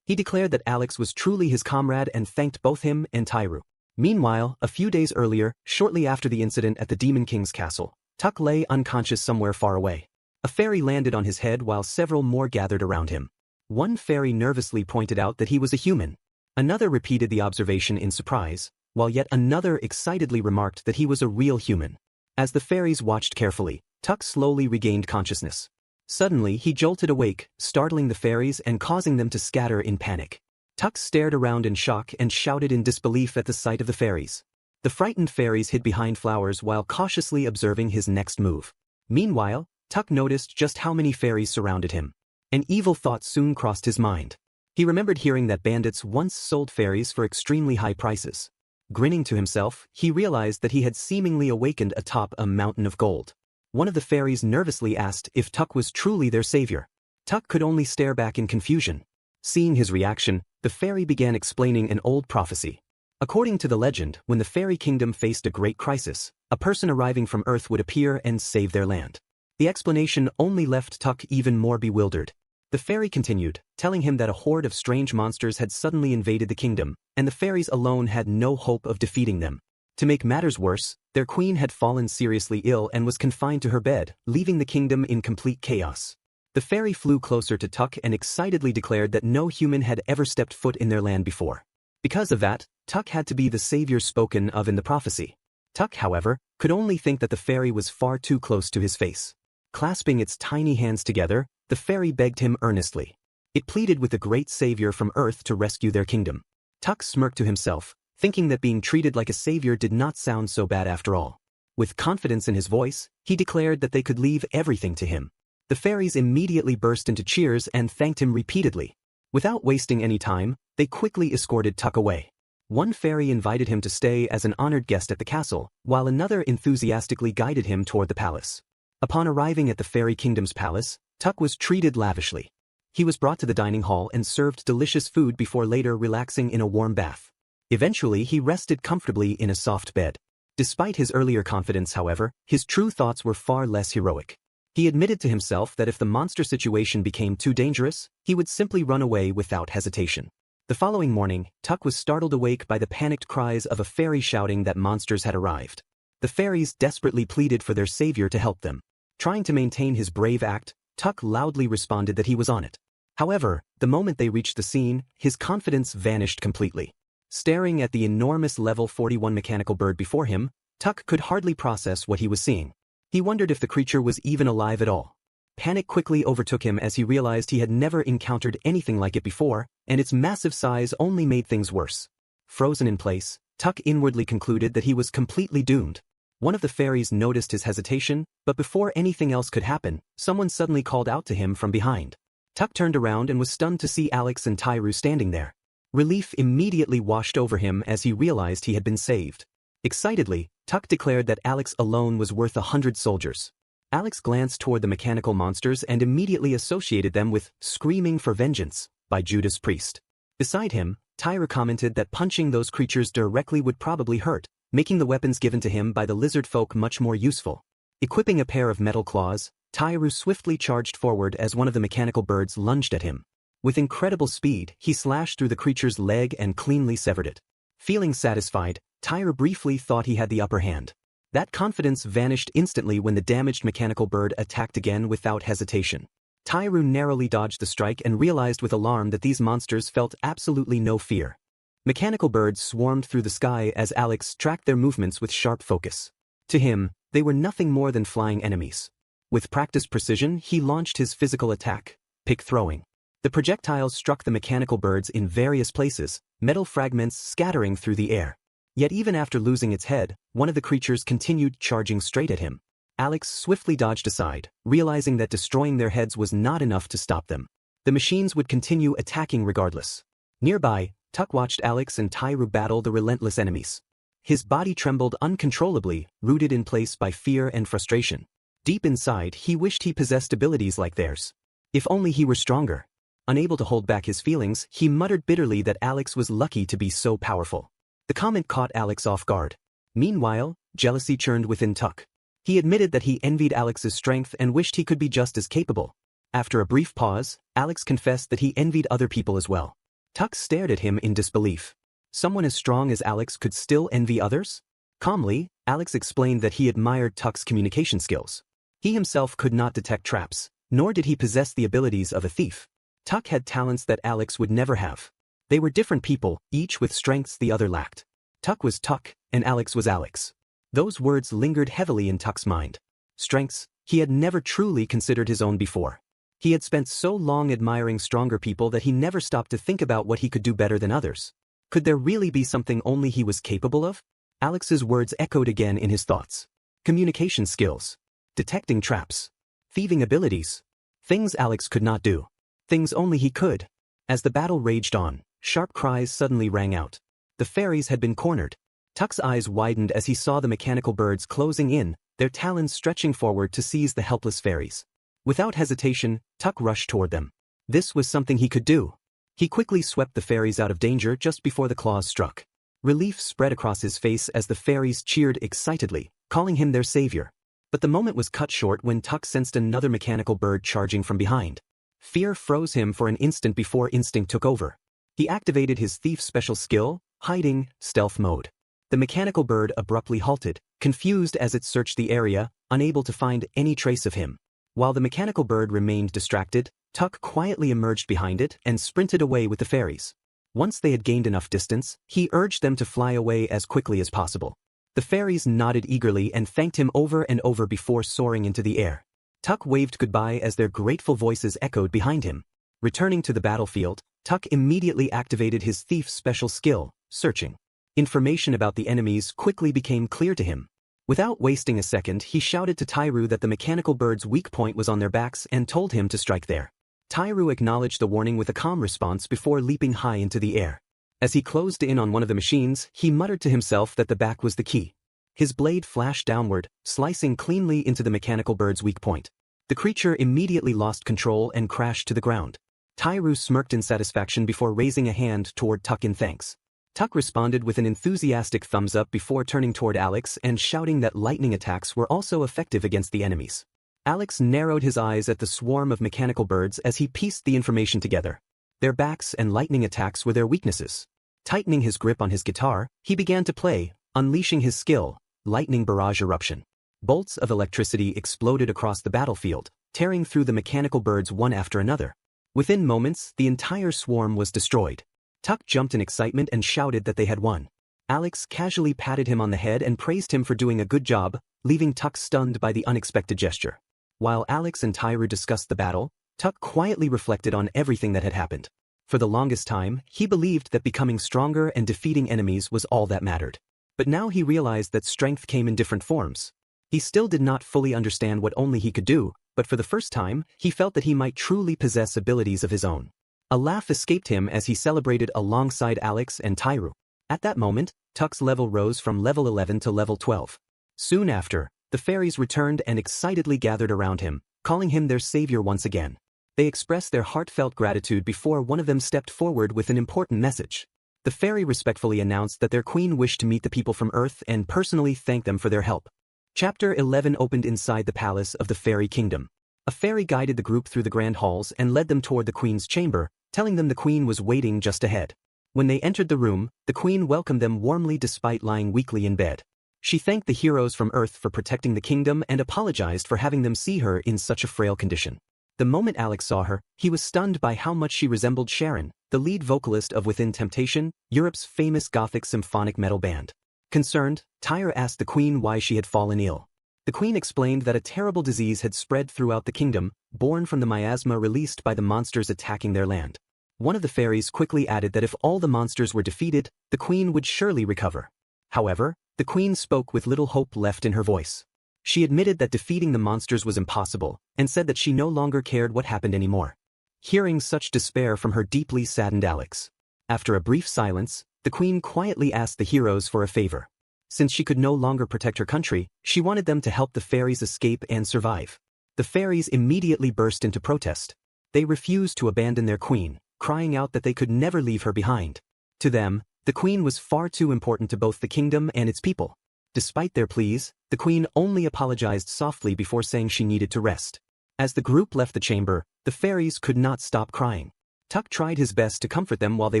He declared that Alex was truly his comrade and thanked both him and Tairu. Meanwhile, a few days earlier, shortly after the incident at the Demon King's castle, Tuck lay unconscious somewhere far away. A fairy landed on his head while several more gathered around him. One fairy nervously pointed out that he was a human. Another repeated the observation in surprise, while yet another excitedly remarked that he was a real human. As the fairies watched carefully, Tuck slowly regained consciousness. Suddenly he jolted awake, startling the fairies and causing them to scatter in panic. Tuck stared around in shock and shouted in disbelief at the sight of the fairies. The frightened fairies hid behind flowers while cautiously observing his next move. Meanwhile, Tuck noticed just how many fairies surrounded him. An evil thought soon crossed his mind. He remembered hearing that bandits once sold fairies for extremely high prices. Grinning to himself, he realized that he had seemingly awakened atop a mountain of gold. One of the fairies nervously asked if Tuck was truly their savior. Tuck could only stare back in confusion. Seeing his reaction, the fairy began explaining an old prophecy. According to the legend, when the fairy kingdom faced a great crisis, a person arriving from Earth would appear and save their land. The explanation only left Tuck even more bewildered. The fairy continued, telling him that a horde of strange monsters had suddenly invaded the kingdom, and the fairies alone had no hope of defeating them. To make matters worse, their queen had fallen seriously ill and was confined to her bed, leaving the kingdom in complete chaos. The fairy flew closer to Tuck and excitedly declared that no human had ever stepped foot in their land before. Because of that, Tuck had to be the savior spoken of in the prophecy. Tuck, however, could only think that the fairy was far too close to his face. Clasping its tiny hands together, the fairy begged him earnestly. It pleaded with the great savior from Earth to rescue their kingdom. Tuck smirked to himself, thinking that being treated like a savior did not sound so bad after all. With confidence in his voice, he declared that they could leave everything to him. The fairies immediately burst into cheers and thanked him repeatedly. Without wasting any time, they quickly escorted Tuck away. One fairy invited him to stay as an honored guest at the castle, while another enthusiastically guided him toward the palace. Upon arriving at the fairy kingdom's palace, Tuck was treated lavishly. He was brought to the dining hall and served delicious food before later relaxing in a warm bath. Eventually he rested comfortably in a soft bed. Despite his earlier confidence, however, his true thoughts were far less heroic. He admitted to himself that if the monster situation became too dangerous, he would simply run away without hesitation. The following morning, Tuck was startled awake by the panicked cries of a fairy shouting that monsters had arrived. The fairies desperately pleaded for their savior to help them. Trying to maintain his brave act, Tuck loudly responded that he was on it. However, the moment they reached the scene, his confidence vanished completely. Staring at the enormous level 41 mechanical bird before him, Tuck could hardly process what he was seeing. He wondered if the creature was even alive at all. Panic quickly overtook him as he realized he had never encountered anything like it before, and its massive size only made things worse. Frozen in place, Tuck inwardly concluded that he was completely doomed. One of the fairies noticed his hesitation, but before anything else could happen, someone suddenly called out to him from behind. Tuck turned around and was stunned to see Alex and Tyru standing there. Relief immediately washed over him as he realized he had been saved. Excitedly, Tuck declared that Alex alone was worth 100 soldiers. Alex glanced toward the mechanical monsters and immediately associated them with "Screaming for Vengeance" by Judas Priest. Beside him, Tyra commented that punching those creatures directly would probably hurt, making the weapons given to him by the lizard folk much more useful. Equipping a pair of metal claws, Tyru swiftly charged forward as one of the mechanical birds lunged at him. With incredible speed, he slashed through the creature's leg and cleanly severed it. Feeling satisfied, Tyra briefly thought he had the upper hand. That confidence vanished instantly when the damaged mechanical bird attacked again without hesitation. Tyru narrowly dodged the strike and realized with alarm that these monsters felt absolutely no fear. Mechanical birds swarmed through the sky as Alex tracked their movements with sharp focus. To him, they were nothing more than flying enemies. With practiced precision, he launched his physical attack, pick throwing. The projectiles struck the mechanical birds in various places, metal fragments scattering through the air. Yet even after losing its head, one of the creatures continued charging straight at him. Alex swiftly dodged aside, realizing that destroying their heads was not enough to stop them. The machines would continue attacking regardless. Nearby, Tuck watched Alex and Tyru battle the relentless enemies. His body trembled uncontrollably, rooted in place by fear and frustration. Deep inside, he wished he possessed abilities like theirs. If only he were stronger. Unable to hold back his feelings, he muttered bitterly that Alex was lucky to be so powerful. The comment caught Alex off guard. Meanwhile, jealousy churned within Tuck. He admitted that he envied Alex's strength and wished he could be just as capable. After a brief pause, Alex confessed that he envied other people as well. Tuck stared at him in disbelief. Someone as strong as Alex could still envy others? Calmly, Alex explained that he admired Tuck's communication skills. He himself could not detect traps, nor did he possess the abilities of a thief. Tuck had talents that Alex would never have. They were different people, each with strengths the other lacked. Tuck was Tuck, and Alex was Alex. Those words lingered heavily in Tuck's mind. Strengths he had never truly considered his own before. He had spent so long admiring stronger people that he never stopped to think about what he could do better than others. Could there really be something only he was capable of? Alex's words echoed again in his thoughts. Communication skills. Detecting traps. Thieving abilities. Things Alex could not do. Things only he could. As the battle raged on, sharp cries suddenly rang out. The fairies had been cornered. Tuck's eyes widened as he saw the mechanical birds closing in, their talons stretching forward to seize the helpless fairies. Without hesitation, Tuck rushed toward them. This was something he could do. He quickly swept the fairies out of danger just before the claws struck. Relief spread across his face as the fairies cheered excitedly, calling him their savior. But the moment was cut short when Tuck sensed another mechanical bird charging from behind. Fear froze him for an instant before instinct took over. He activated his thief's special skill, hiding, stealth mode. The mechanical bird abruptly halted, confused as it searched the area, unable to find any trace of him. While the mechanical bird remained distracted, Tuck quietly emerged behind it and sprinted away with the fairies. Once they had gained enough distance, he urged them to fly away as quickly as possible. The fairies nodded eagerly and thanked him over and over before soaring into the air. Tuck waved goodbye as their grateful voices echoed behind him. Returning to the battlefield, Tuck immediately activated his thief's special skill, searching. Information about the enemies quickly became clear to him. Without wasting a second, he shouted to Tairu that the mechanical bird's weak point was on their backs and told him to strike there. Tairu acknowledged the warning with a calm response before leaping high into the air. As he closed in on one of the machines, he muttered to himself that the back was the key. His blade flashed downward, slicing cleanly into the mechanical bird's weak point. The creature immediately lost control and crashed to the ground. Tairu smirked in satisfaction before raising a hand toward Tuck in thanks. Tuck responded with an enthusiastic thumbs up before turning toward Alex and shouting that lightning attacks were also effective against the enemies. Alex narrowed his eyes at the swarm of mechanical birds as he pieced the information together. Their backs and lightning attacks were their weaknesses. Tightening his grip on his guitar, he began to play, unleashing his skill, Lightning Barrage Eruption. Bolts of electricity exploded across the battlefield, tearing through the mechanical birds one after another. Within moments, the entire swarm was destroyed. Tuck jumped in excitement and shouted that they had won. Alex casually patted him on the head and praised him for doing a good job, leaving Tuck stunned by the unexpected gesture. While Alex and Tairu discussed the battle, Tuck quietly reflected on everything that had happened. For the longest time, he believed that becoming stronger and defeating enemies was all that mattered. But now he realized that strength came in different forms. He still did not fully understand what only he could do, but for the first time, he felt that he might truly possess abilities of his own. A laugh escaped him as he celebrated alongside Alex and Tairu. At that moment, Tuck's level rose from level 11 to level 12. Soon after, the fairies returned and excitedly gathered around him, calling him their savior once again. They expressed their heartfelt gratitude before one of them stepped forward with an important message. The fairy respectfully announced that their queen wished to meet the people from Earth and personally thank them for their help. Chapter 11 opened inside the palace of the fairy kingdom. A fairy guided the group through the grand halls and led them toward the queen's chamber, telling them the queen was waiting just ahead. When they entered the room, the queen welcomed them warmly despite lying weakly in bed. She thanked the heroes from Earth for protecting the kingdom and apologized for having them see her in such a frail condition. The moment Alex saw her, he was stunned by how much she resembled Sharon, the lead vocalist of Within Temptation, Europe's famous gothic symphonic metal band. Concerned, Tyre asked the queen why she had fallen ill. The queen explained that a terrible disease had spread throughout the kingdom, born from the miasma released by the monsters attacking their land. One of the fairies quickly added that if all the monsters were defeated, the queen would surely recover. However, the queen spoke with little hope left in her voice. She admitted that defeating the monsters was impossible, and said that she no longer cared what happened anymore. Hearing such despair from her deeply saddened Alex. After a brief silence, the queen quietly asked the heroes for a favor. Since she could no longer protect her country, she wanted them to help the fairies escape and survive. The fairies immediately burst into protest. They refused to abandon their queen, crying out that they could never leave her behind. To them, the queen was far too important to both the kingdom and its people. Despite their pleas, the queen only apologized softly before saying she needed to rest. As the group left the chamber, the fairies could not stop crying. Tuck tried his best to comfort them while they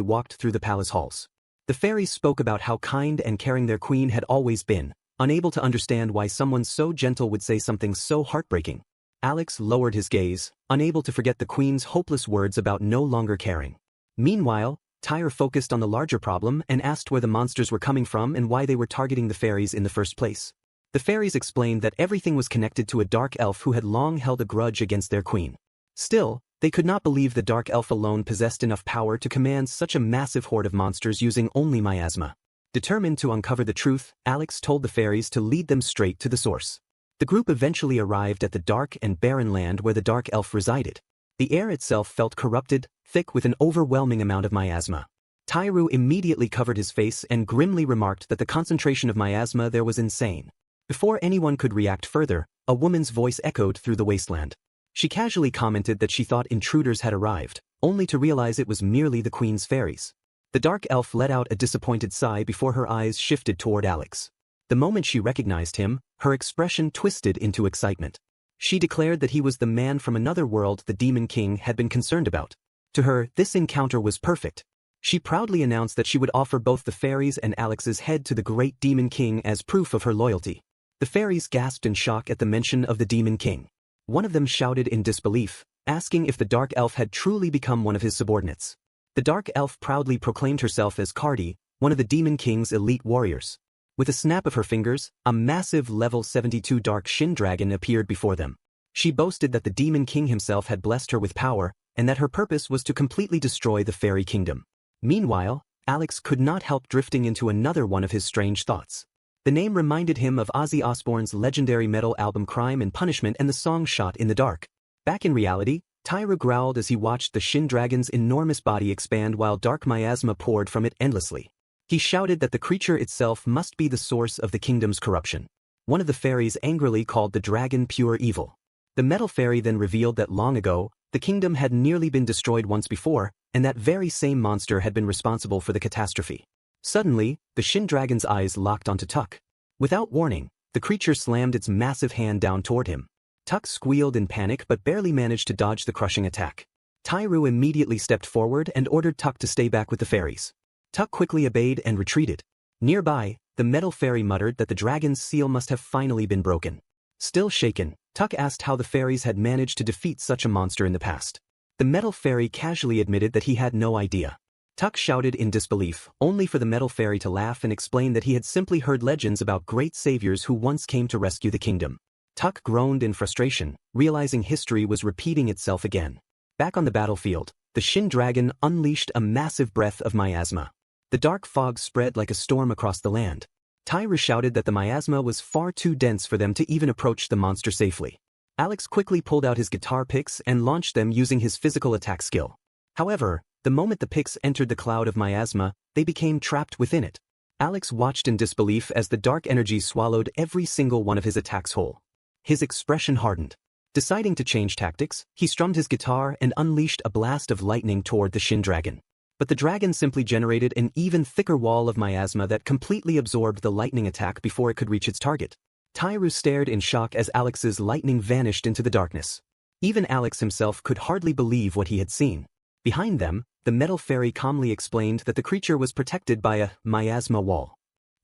walked through the palace halls. The fairies spoke about how kind and caring their queen had always been, unable to understand why someone so gentle would say something so heartbreaking. Alex lowered his gaze, unable to forget the queen's hopeless words about no longer caring. Meanwhile, Tyre focused on the larger problem and asked where the monsters were coming from and why they were targeting the fairies in the first place. The fairies explained that everything was connected to a dark elf who had long held a grudge against their queen. Still, they could not believe the dark elf alone possessed enough power to command such a massive horde of monsters using only miasma. Determined to uncover the truth, Alex told the fairies to lead them straight to the source. The group eventually arrived at the dark and barren land where the dark elf resided. The air itself felt corrupted, thick with an overwhelming amount of miasma. Tairu immediately covered his face and grimly remarked that the concentration of miasma there was insane. Before anyone could react further, a woman's voice echoed through the wasteland. She casually commented that she thought intruders had arrived, only to realize it was merely the queen's fairies. The dark elf let out a disappointed sigh before her eyes shifted toward Alex. The moment she recognized him, her expression twisted into excitement. She declared that he was the man from another world the Demon King had been concerned about. To her, this encounter was perfect. She proudly announced that she would offer both the fairies and Alex's head to the great Demon King as proof of her loyalty. The fairies gasped in shock at the mention of the Demon King. One of them shouted in disbelief, asking if the dark elf had truly become one of his subordinates. The dark elf proudly proclaimed herself as Cardi, one of the Demon King's elite warriors. With a snap of her fingers, a massive level 72 dark Shin dragon appeared before them. She boasted that the Demon King himself had blessed her with power, and that her purpose was to completely destroy the fairy kingdom. Meanwhile, Alex could not help drifting into another one of his strange thoughts. The name reminded him of Ozzy Osbourne's legendary metal album Crime and Punishment and the song Shot in the Dark. Back in reality, Tyra growled as he watched the Shin dragon's enormous body expand while dark miasma poured from it endlessly. He shouted that the creature itself must be the source of the kingdom's corruption. One of the fairies angrily called the dragon pure evil. The metal fairy then revealed that long ago, the kingdom had nearly been destroyed once before, and that very same monster had been responsible for the catastrophe. Suddenly, the Shin dragon's eyes locked onto Tuck. Without warning, the creature slammed its massive hand down toward him. Tuck squealed in panic but barely managed to dodge the crushing attack. Tyru immediately stepped forward and ordered Tuck to stay back with the fairies. Tuck quickly obeyed and retreated. Nearby, the metal fairy muttered that the dragon's seal must have finally been broken. Still shaken, Tuck asked how the fairies had managed to defeat such a monster in the past. The metal fairy casually admitted that he had no idea. Tuck shouted in disbelief, only for the metal fairy to laugh and explain that he had simply heard legends about great saviors who once came to rescue the kingdom. Tuck groaned in frustration, realizing history was repeating itself again. Back on the battlefield, the Shin dragon unleashed a massive breath of miasma. The dark fog spread like a storm across the land. Tyra shouted that the miasma was far too dense for them to even approach the monster safely. Alex quickly pulled out his guitar picks and launched them using his physical attack skill. However, the moment the picks entered the cloud of miasma, they became trapped within it. Alex watched in disbelief as the dark energy swallowed every single one of his attacks whole. His expression hardened. Deciding to change tactics, he strummed his guitar and unleashed a blast of lightning toward the Shin dragon. But the dragon simply generated an even thicker wall of miasma that completely absorbed the lightning attack before it could reach its target. Tyru stared in shock as Alex's lightning vanished into the darkness. Even Alex himself could hardly believe what he had seen. Behind them, the metal fairy calmly explained that the creature was protected by a miasma wall.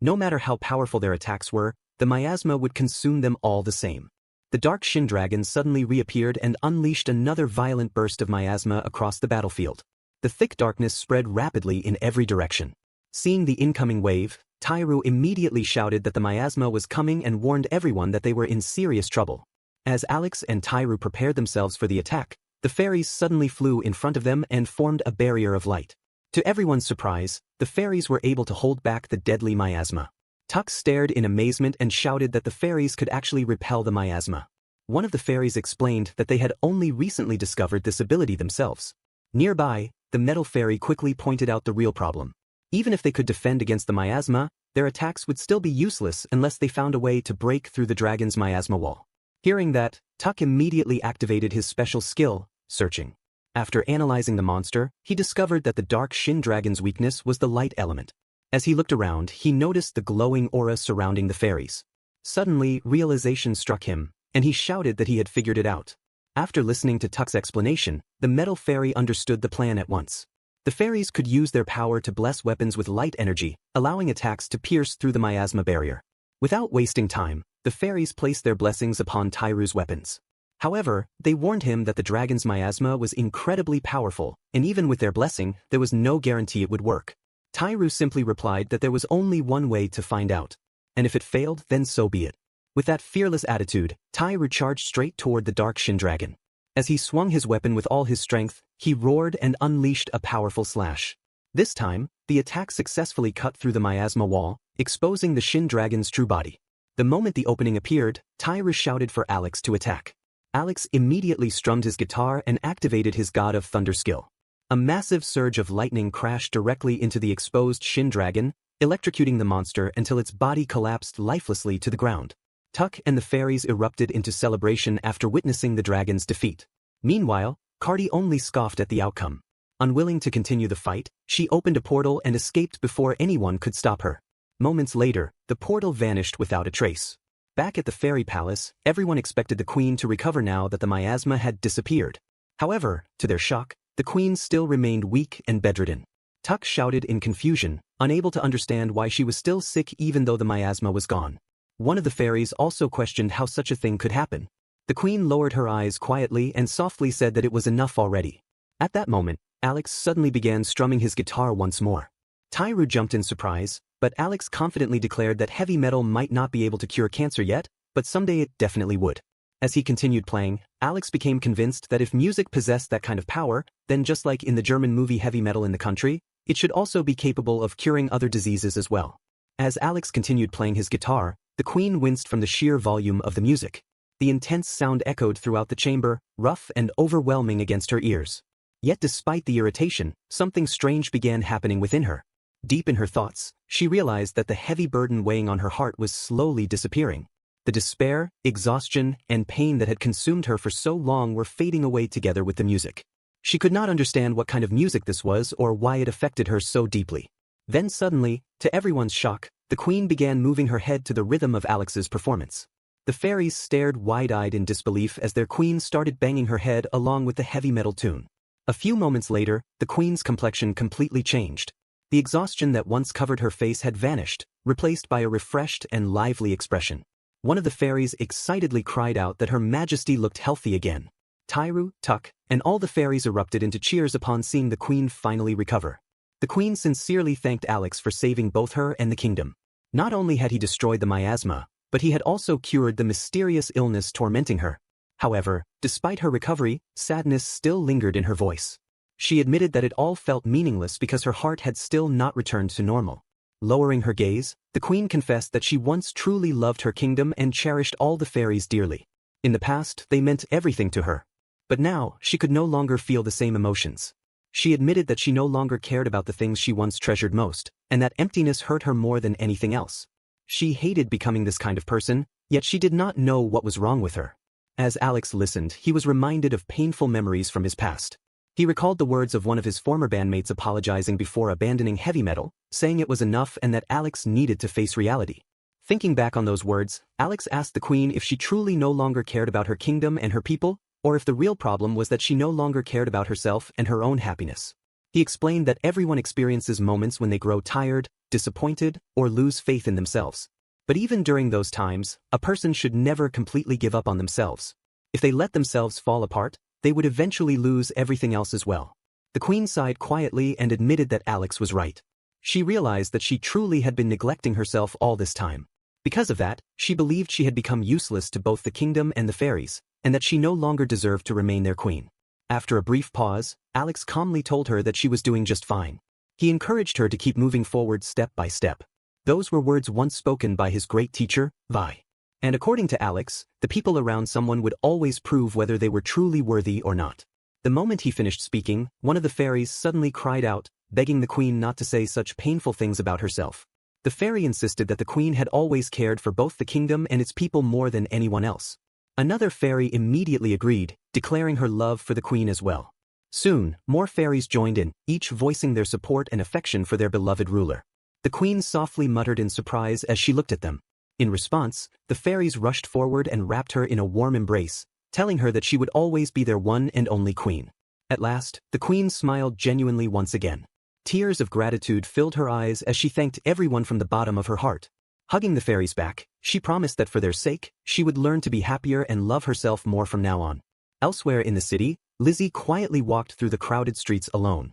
No matter how powerful their attacks were, the miasma would consume them all the same. The dark Shin dragon suddenly reappeared and unleashed another violent burst of miasma across the battlefield. The thick darkness spread rapidly in every direction. Seeing the incoming wave, Tyru immediately shouted that the miasma was coming and warned everyone that they were in serious trouble. As Alex and Tyru prepared themselves for the attack, the fairies suddenly flew in front of them and formed a barrier of light. To everyone's surprise, the fairies were able to hold back the deadly miasma. Tuck stared in amazement and shouted that the fairies could actually repel the miasma. One of the fairies explained that they had only recently discovered this ability themselves. Nearby, the metal fairy quickly pointed out the real problem. Even if they could defend against the miasma, their attacks would still be useless unless they found a way to break through the dragon's miasma wall. Hearing that, Tuck immediately activated his special skill, searching. After analyzing the monster, he discovered that the dark Shin dragon's weakness was the light element. As he looked around, he noticed the glowing aura surrounding the fairies. Suddenly, realization struck him, and he shouted that he had figured it out. After listening to Tuck's explanation, the metal fairy understood the plan at once. The fairies could use their power to bless weapons with light energy, allowing attacks to pierce through the miasma barrier. Without wasting time, the fairies placed their blessings upon Tyru's weapons. However, they warned him that the dragon's miasma was incredibly powerful, and even with their blessing, there was no guarantee it would work. Tyru simply replied that there was only one way to find out. And if it failed, then so be it. With that fearless attitude, Tyru charged straight toward the dark Shin dragon. As he swung his weapon with all his strength, he roared and unleashed a powerful slash. This time, the attack successfully cut through the miasma wall, exposing the Shin dragon's true body. The moment the opening appeared, Tyru shouted for Alex to attack. Alex immediately strummed his guitar and activated his God of Thunder skill. A massive surge of lightning crashed directly into the exposed Shin dragon, electrocuting the monster until its body collapsed lifelessly to the ground. Tuck and the fairies erupted into celebration after witnessing the dragon's defeat. Meanwhile, Cardi only scoffed at the outcome. Unwilling to continue the fight, she opened a portal and escaped before anyone could stop her. Moments later, the portal vanished without a trace. Back at the fairy palace, everyone expected the queen to recover now that the miasma had disappeared. However, to their shock, the queen still remained weak and bedridden. Tuck shouted in confusion, unable to understand why she was still sick even though the miasma was gone. One of the fairies also questioned how such a thing could happen. The queen lowered her eyes quietly and softly said that it was enough already. At that moment, Alex suddenly began strumming his guitar once more. Tyru jumped in surprise, but Alex confidently declared that heavy metal might not be able to cure cancer yet, but someday it definitely would. As he continued playing, Alex became convinced that if music possessed that kind of power, then just like in the German movie Heavy Metal in the Country, it should also be capable of curing other diseases as well. As Alex continued playing his guitar, the queen winced from the sheer volume of the music. The intense sound echoed throughout the chamber, rough and overwhelming against her ears. Yet despite the irritation, something strange began happening within her. Deep in her thoughts, she realized that the heavy burden weighing on her heart was slowly disappearing. The despair, exhaustion, and pain that had consumed her for so long were fading away together with the music. She could not understand what kind of music this was or why it affected her so deeply. Then suddenly, to everyone's shock, the queen began moving her head to the rhythm of Alex's performance. The fairies stared wide-eyed in disbelief as their queen started banging her head along with the heavy metal tune. A few moments later, the queen's complexion completely changed. The exhaustion that once covered her face had vanished, replaced by a refreshed and lively expression. One of the fairies excitedly cried out that Her Majesty looked healthy again. Tyru, Tuck, and all the fairies erupted into cheers upon seeing the queen finally recover. The queen sincerely thanked Alex for saving both her and the kingdom. Not only had he destroyed the miasma, but he had also cured the mysterious illness tormenting her. However, despite her recovery, sadness still lingered in her voice. She admitted that it all felt meaningless because her heart had still not returned to normal. Lowering her gaze, the queen confessed that she once truly loved her kingdom and cherished all the fairies dearly. In the past, they meant everything to her. But now, she could no longer feel the same emotions. She admitted that she no longer cared about the things she once treasured most, and that emptiness hurt her more than anything else. She hated becoming this kind of person, yet she did not know what was wrong with her. As Alex listened, he was reminded of painful memories from his past. He recalled the words of one of his former bandmates apologizing before abandoning heavy metal, saying it was enough and that Alex needed to face reality. Thinking back on those words, Alex asked the queen if she truly no longer cared about her kingdom and her people, or if the real problem was that she no longer cared about herself and her own happiness. He explained that everyone experiences moments when they grow tired, disappointed, or lose faith in themselves. But even during those times, a person should never completely give up on themselves. If they let themselves fall apart, they would eventually lose everything else as well. The queen sighed quietly and admitted that Alex was right. She realized that she truly had been neglecting herself all this time. Because of that, she believed she had become useless to both the kingdom and the fairies, and that she no longer deserved to remain their queen. After a brief pause, Alex calmly told her that she was doing just fine. He encouraged her to keep moving forward step by step. Those were words once spoken by his great teacher, Vi. And according to Alex, the people around someone would always prove whether they were truly worthy or not. The moment he finished speaking, one of the fairies suddenly cried out, begging the queen not to say such painful things about herself. The fairy insisted that the queen had always cared for both the kingdom and its people more than anyone else. Another fairy immediately agreed, declaring her love for the queen as well. Soon, more fairies joined in, each voicing their support and affection for their beloved ruler. The queen softly muttered in surprise as she looked at them. In response, the fairies rushed forward and wrapped her in a warm embrace, telling her that she would always be their one and only queen. At last, the queen smiled genuinely once again. Tears of gratitude filled her eyes as she thanked everyone from the bottom of her heart. Hugging the fairies back, she promised that for their sake, she would learn to be happier and love herself more from now on. Elsewhere in the city, Lizzie quietly walked through the crowded streets alone.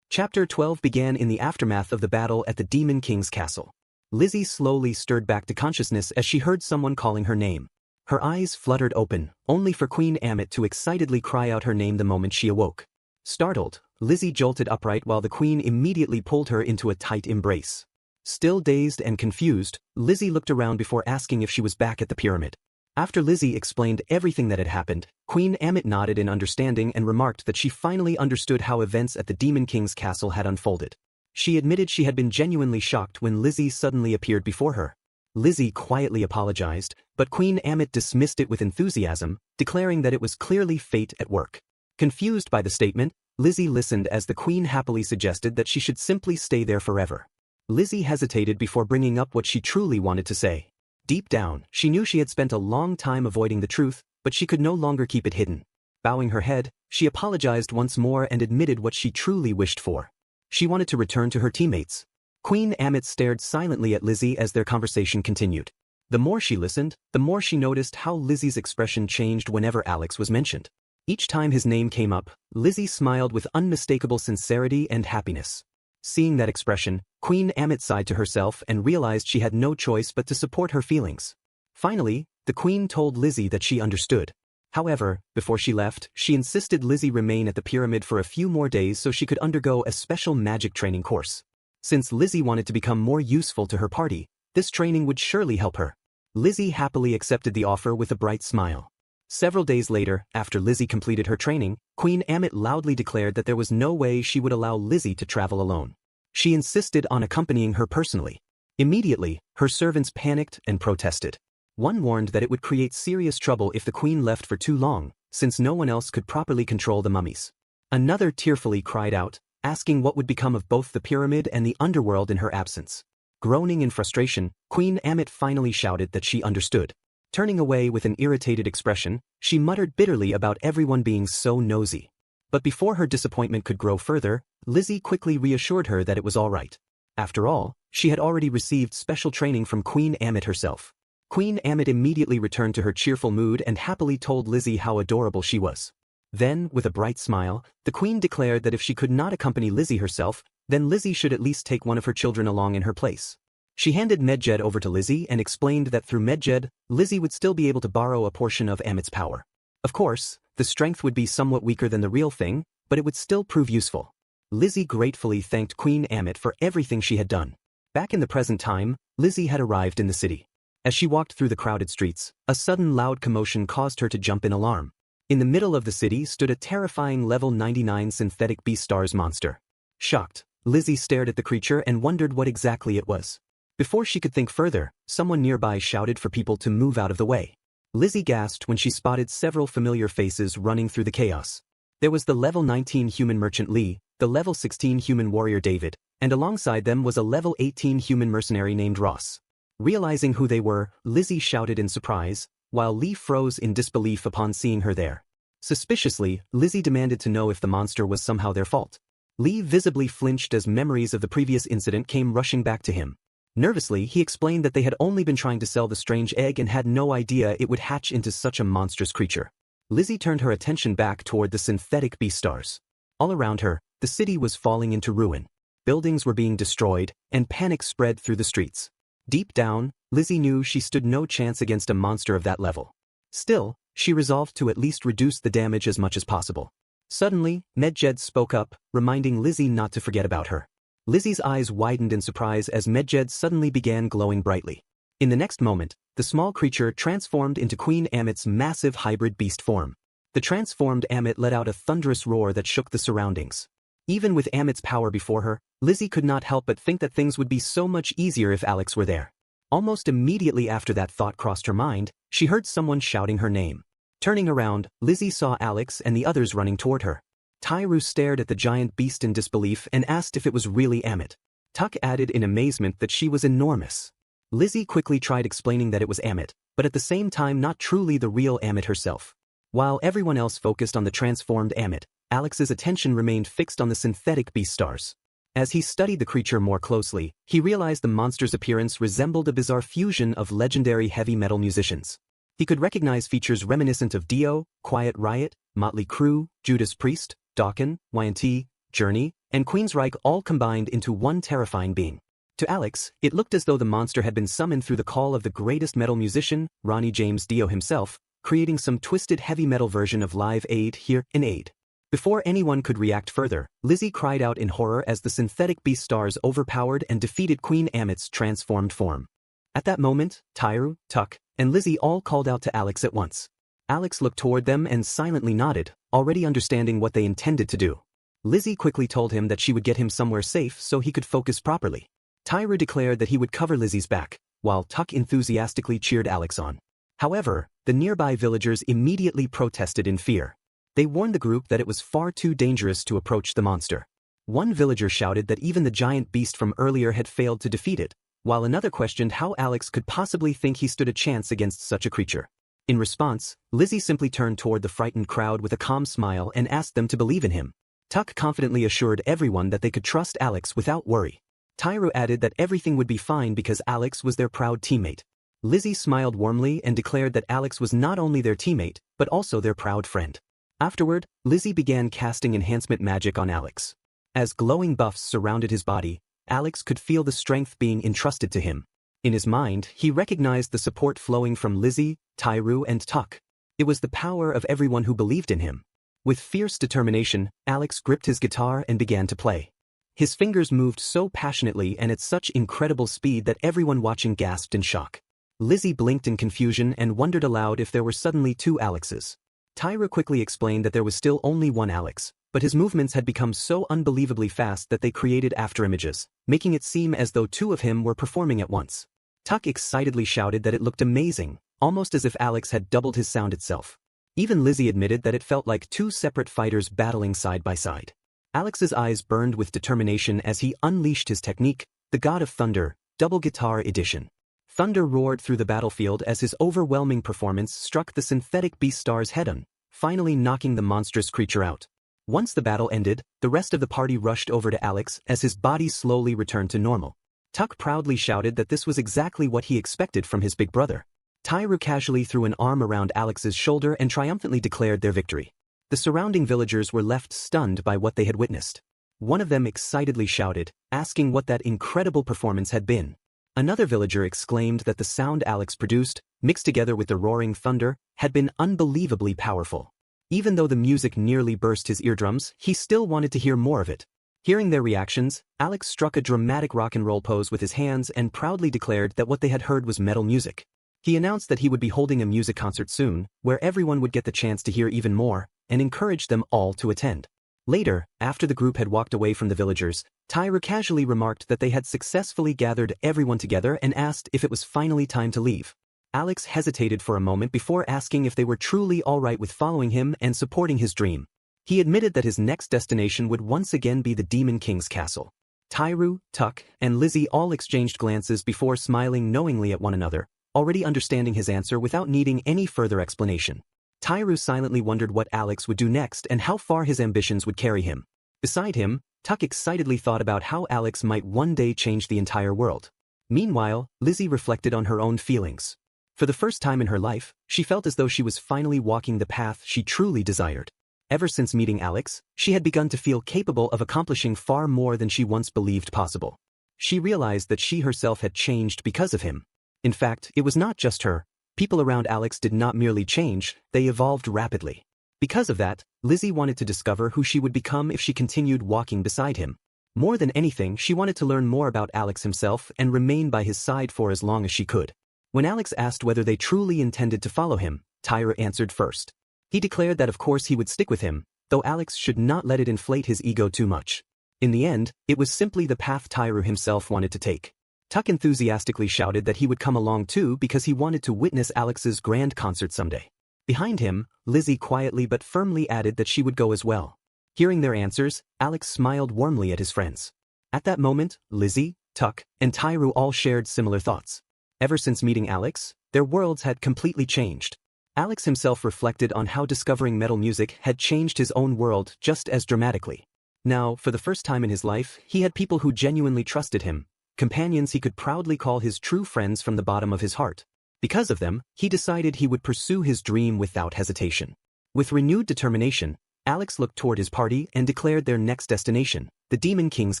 Chapter 12 began in the aftermath of the battle at the Demon King's castle. Lizzie slowly stirred back to consciousness as she heard someone calling her name. Her eyes fluttered open, only for Queen Amit to excitedly cry out her name the moment she awoke. Startled, Lizzie jolted upright while the queen immediately pulled her into a tight embrace. Still dazed and confused, Lizzie looked around before asking if she was back at the pyramid. After Lizzie explained everything that had happened, Queen Amit nodded in understanding and remarked that she finally understood how events at the Demon King's castle had unfolded. She admitted she had been genuinely shocked when Lizzie suddenly appeared before her. Lizzie quietly apologized, but Queen Amit dismissed it with enthusiasm, declaring that it was clearly fate at work. Confused by the statement, Lizzie listened as the queen happily suggested that she should simply stay there forever. Lizzie hesitated before bringing up what she truly wanted to say. Deep down, she knew she had spent a long time avoiding the truth, but she could no longer keep it hidden. Bowing her head, she apologized once more and admitted what she truly wished for. She wanted to return to her teammates. Queen Amit stared silently at Lizzie as their conversation continued. The more she listened, the more she noticed how Lizzie's expression changed whenever Alex was mentioned. Each time his name came up, Lizzie smiled with unmistakable sincerity and happiness. Seeing that expression, Queen Amit sighed to herself and realized she had no choice but to support her feelings. Finally, the queen told Lizzie that she understood. However, before she left, she insisted Lizzie remain at the pyramid for a few more days so she could undergo a special magic training course. Since Lizzie wanted to become more useful to her party, this training would surely help her. Lizzie happily accepted the offer with a bright smile. Several days later, after Lizzie completed her training, Queen Amit loudly declared that there was no way she would allow Lizzie to travel alone. She insisted on accompanying her personally. Immediately, her servants panicked and protested. One warned that it would create serious trouble if the queen left for too long, since no one else could properly control the mummies. Another tearfully cried out, asking what would become of both the pyramid and the underworld in her absence. Groaning in frustration, Queen Amit finally shouted that she understood. Turning away with an irritated expression, she muttered bitterly about everyone being so nosy. But before her disappointment could grow further, Lizzie quickly reassured her that it was all right. After all, she had already received special training from Queen Amit herself. Queen Amit immediately returned to her cheerful mood and happily told Lizzie how adorable she was. Then, with a bright smile, the queen declared that if she could not accompany Lizzie herself, then Lizzie should at least take one of her children along in her place. She handed Medjed over to Lizzie and explained that through Medjed, Lizzie would still be able to borrow a portion of Amit's power. Of course, the strength would be somewhat weaker than the real thing, but it would still prove useful. Lizzie gratefully thanked Queen Amit for everything she had done. Back in the present time, Lizzie had arrived in the city. As she walked through the crowded streets, a sudden loud commotion caused her to jump in alarm. In the middle of the city stood a terrifying level 99 synthetic Beastars monster. Shocked, Lizzie stared at the creature and wondered what exactly it was. Before she could think further, someone nearby shouted for people to move out of the way. Lizzie gasped when she spotted several familiar faces running through the chaos. There was the level 19 human merchant Lee, the level 16 human warrior David, and alongside them was a level 18 human mercenary named Ross. Realizing who they were, Lizzie shouted in surprise, while Lee froze in disbelief upon seeing her there. Suspiciously, Lizzie demanded to know if the monster was somehow their fault. Lee visibly flinched as memories of the previous incident came rushing back to him. Nervously, he explained that they had only been trying to sell the strange egg and had no idea it would hatch into such a monstrous creature. Lizzie turned her attention back toward the synthetic Beastars. All around her, the city was falling into ruin. Buildings were being destroyed, and panic spread through the streets. Deep down, Lizzie knew she stood no chance against a monster of that level. Still, she resolved to at least reduce the damage as much as possible. Suddenly, Medjed spoke up, reminding Lizzie not to forget about her. Lizzie's eyes widened in surprise as Medjed suddenly began glowing brightly. In the next moment, the small creature transformed into Queen Amit's massive hybrid beast form. The transformed Amit let out a thunderous roar that shook the surroundings. Even with Amit's power before her, Lizzie could not help but think that things would be so much easier if Alex were there. Almost immediately after that thought crossed her mind, she heard someone shouting her name. Turning around, Lizzie saw Alex and the others running toward her. Tyru stared at the giant beast in disbelief and asked if it was really Amit. Tuck added in amazement that she was enormous. Lizzie quickly tried explaining that it was Amit, but at the same time not truly the real Amit herself. While everyone else focused on the transformed Amit, Alex's attention remained fixed on the synthetic Beastars. As he studied the creature more closely, he realized the monster's appearance resembled a bizarre fusion of legendary heavy metal musicians. He could recognize features reminiscent of Dio, Quiet Riot, Motley Crue, Judas Priest, Dokken, Y&T, Journey, and Queensryche all combined into one terrifying being. To Alex, it looked as though the monster had been summoned through the call of the greatest metal musician, Ronnie James Dio himself, creating some twisted heavy metal version of Live Aid here in Aid. Before anyone could react further, Lizzie cried out in horror as the synthetic Beastars overpowered and defeated Queen Amit's transformed form. At that moment, Tyru, Tuck, and Lizzie all called out to Alex at once. Alex looked toward them and silently nodded, already understanding what they intended to do. Lizzie quickly told him that she would get him somewhere safe so he could focus properly. Tyru declared that he would cover Lizzie's back, while Tuck enthusiastically cheered Alex on. However, the nearby villagers immediately protested in fear. They warned the group that it was far too dangerous to approach the monster. One villager shouted that even the giant beast from earlier had failed to defeat it, while another questioned how Alex could possibly think he stood a chance against such a creature. In response, Lizzie simply turned toward the frightened crowd with a calm smile and asked them to believe in him. Tuck confidently assured everyone that they could trust Alex without worry. Tyru added that everything would be fine because Alex was their proud teammate. Lizzie smiled warmly and declared that Alex was not only their teammate, but also their proud friend. Afterward, Lizzie began casting enhancement magic on Alex. As glowing buffs surrounded his body, Alex could feel the strength being entrusted to him. In his mind, he recognized the support flowing from Lizzie, Tyru, and Tuck. It was the power of everyone who believed in him. With fierce determination, Alex gripped his guitar and began to play. His fingers moved so passionately and at such incredible speed that everyone watching gasped in shock. Lizzie blinked in confusion and wondered aloud if there were suddenly two Alexes. Tyra quickly explained that there was still only one Alex, but his movements had become so unbelievably fast that they created afterimages, making it seem as though two of him were performing at once. Tuck excitedly shouted that it looked amazing, almost as if Alex had doubled his sound itself. Even Lizzie admitted that it felt like two separate fighters battling side by side. Alex's eyes burned with determination as he unleashed his technique, the God of Thunder, Double Guitar Edition. Thunder roared through the battlefield as his overwhelming performance struck the synthetic beast star's head on, finally knocking the monstrous creature out. Once the battle ended, the rest of the party rushed over to Alex as his body slowly returned to normal. Tuck proudly shouted that this was exactly what he expected from his big brother. Tyru casually threw an arm around Alex's shoulder and triumphantly declared their victory. The surrounding villagers were left stunned by what they had witnessed. One of them excitedly shouted, asking what that incredible performance had been. Another villager exclaimed that the sound Alex produced, mixed together with the roaring thunder, had been unbelievably powerful. Even though the music nearly burst his eardrums, he still wanted to hear more of it. Hearing their reactions, Alex struck a dramatic rock and roll pose with his hands and proudly declared that what they had heard was metal music. He announced that he would be holding a music concert soon, where everyone would get the chance to hear even more, and encouraged them all to attend. Later, after the group had walked away from the villagers, Tyra casually remarked that they had successfully gathered everyone together and asked if it was finally time to leave. Alex hesitated for a moment before asking if they were truly alright with following him and supporting his dream. He admitted that his next destination would once again be the Demon King's castle. Tyru, Tuck, and Lizzie all exchanged glances before smiling knowingly at one another, already understanding his answer without needing any further explanation. Tyru silently wondered what Alex would do next and how far his ambitions would carry him. Beside him, Tuck excitedly thought about how Alex might one day change the entire world. Meanwhile, Lizzie reflected on her own feelings. For the first time in her life, she felt as though she was finally walking the path she truly desired. Ever since meeting Alex, she had begun to feel capable of accomplishing far more than she once believed possible. She realized that she herself had changed because of him. In fact, it was not just her. People around Alex did not merely change, they evolved rapidly. Because of that, Lizzie wanted to discover who she would become if she continued walking beside him. More than anything, she wanted to learn more about Alex himself and remain by his side for as long as she could. When Alex asked whether they truly intended to follow him, Tyra answered first. He declared that of course he would stick with him, though Alex should not let it inflate his ego too much. In the end, it was simply the path Tyra himself wanted to take. Tuck enthusiastically shouted that he would come along too because he wanted to witness Alex's grand concert someday. Behind him, Lizzie quietly but firmly added that she would go as well. Hearing their answers, Alex smiled warmly at his friends. At that moment, Lizzie, Tuck, and Tyru all shared similar thoughts. Ever since meeting Alex, their worlds had completely changed. Alex himself reflected on how discovering metal music had changed his own world just as dramatically. Now, for the first time in his life, he had people who genuinely trusted him, companions he could proudly call his true friends from the bottom of his heart. Because of them, he decided he would pursue his dream without hesitation. With renewed determination, Alex looked toward his party and declared their next destination, the Demon King's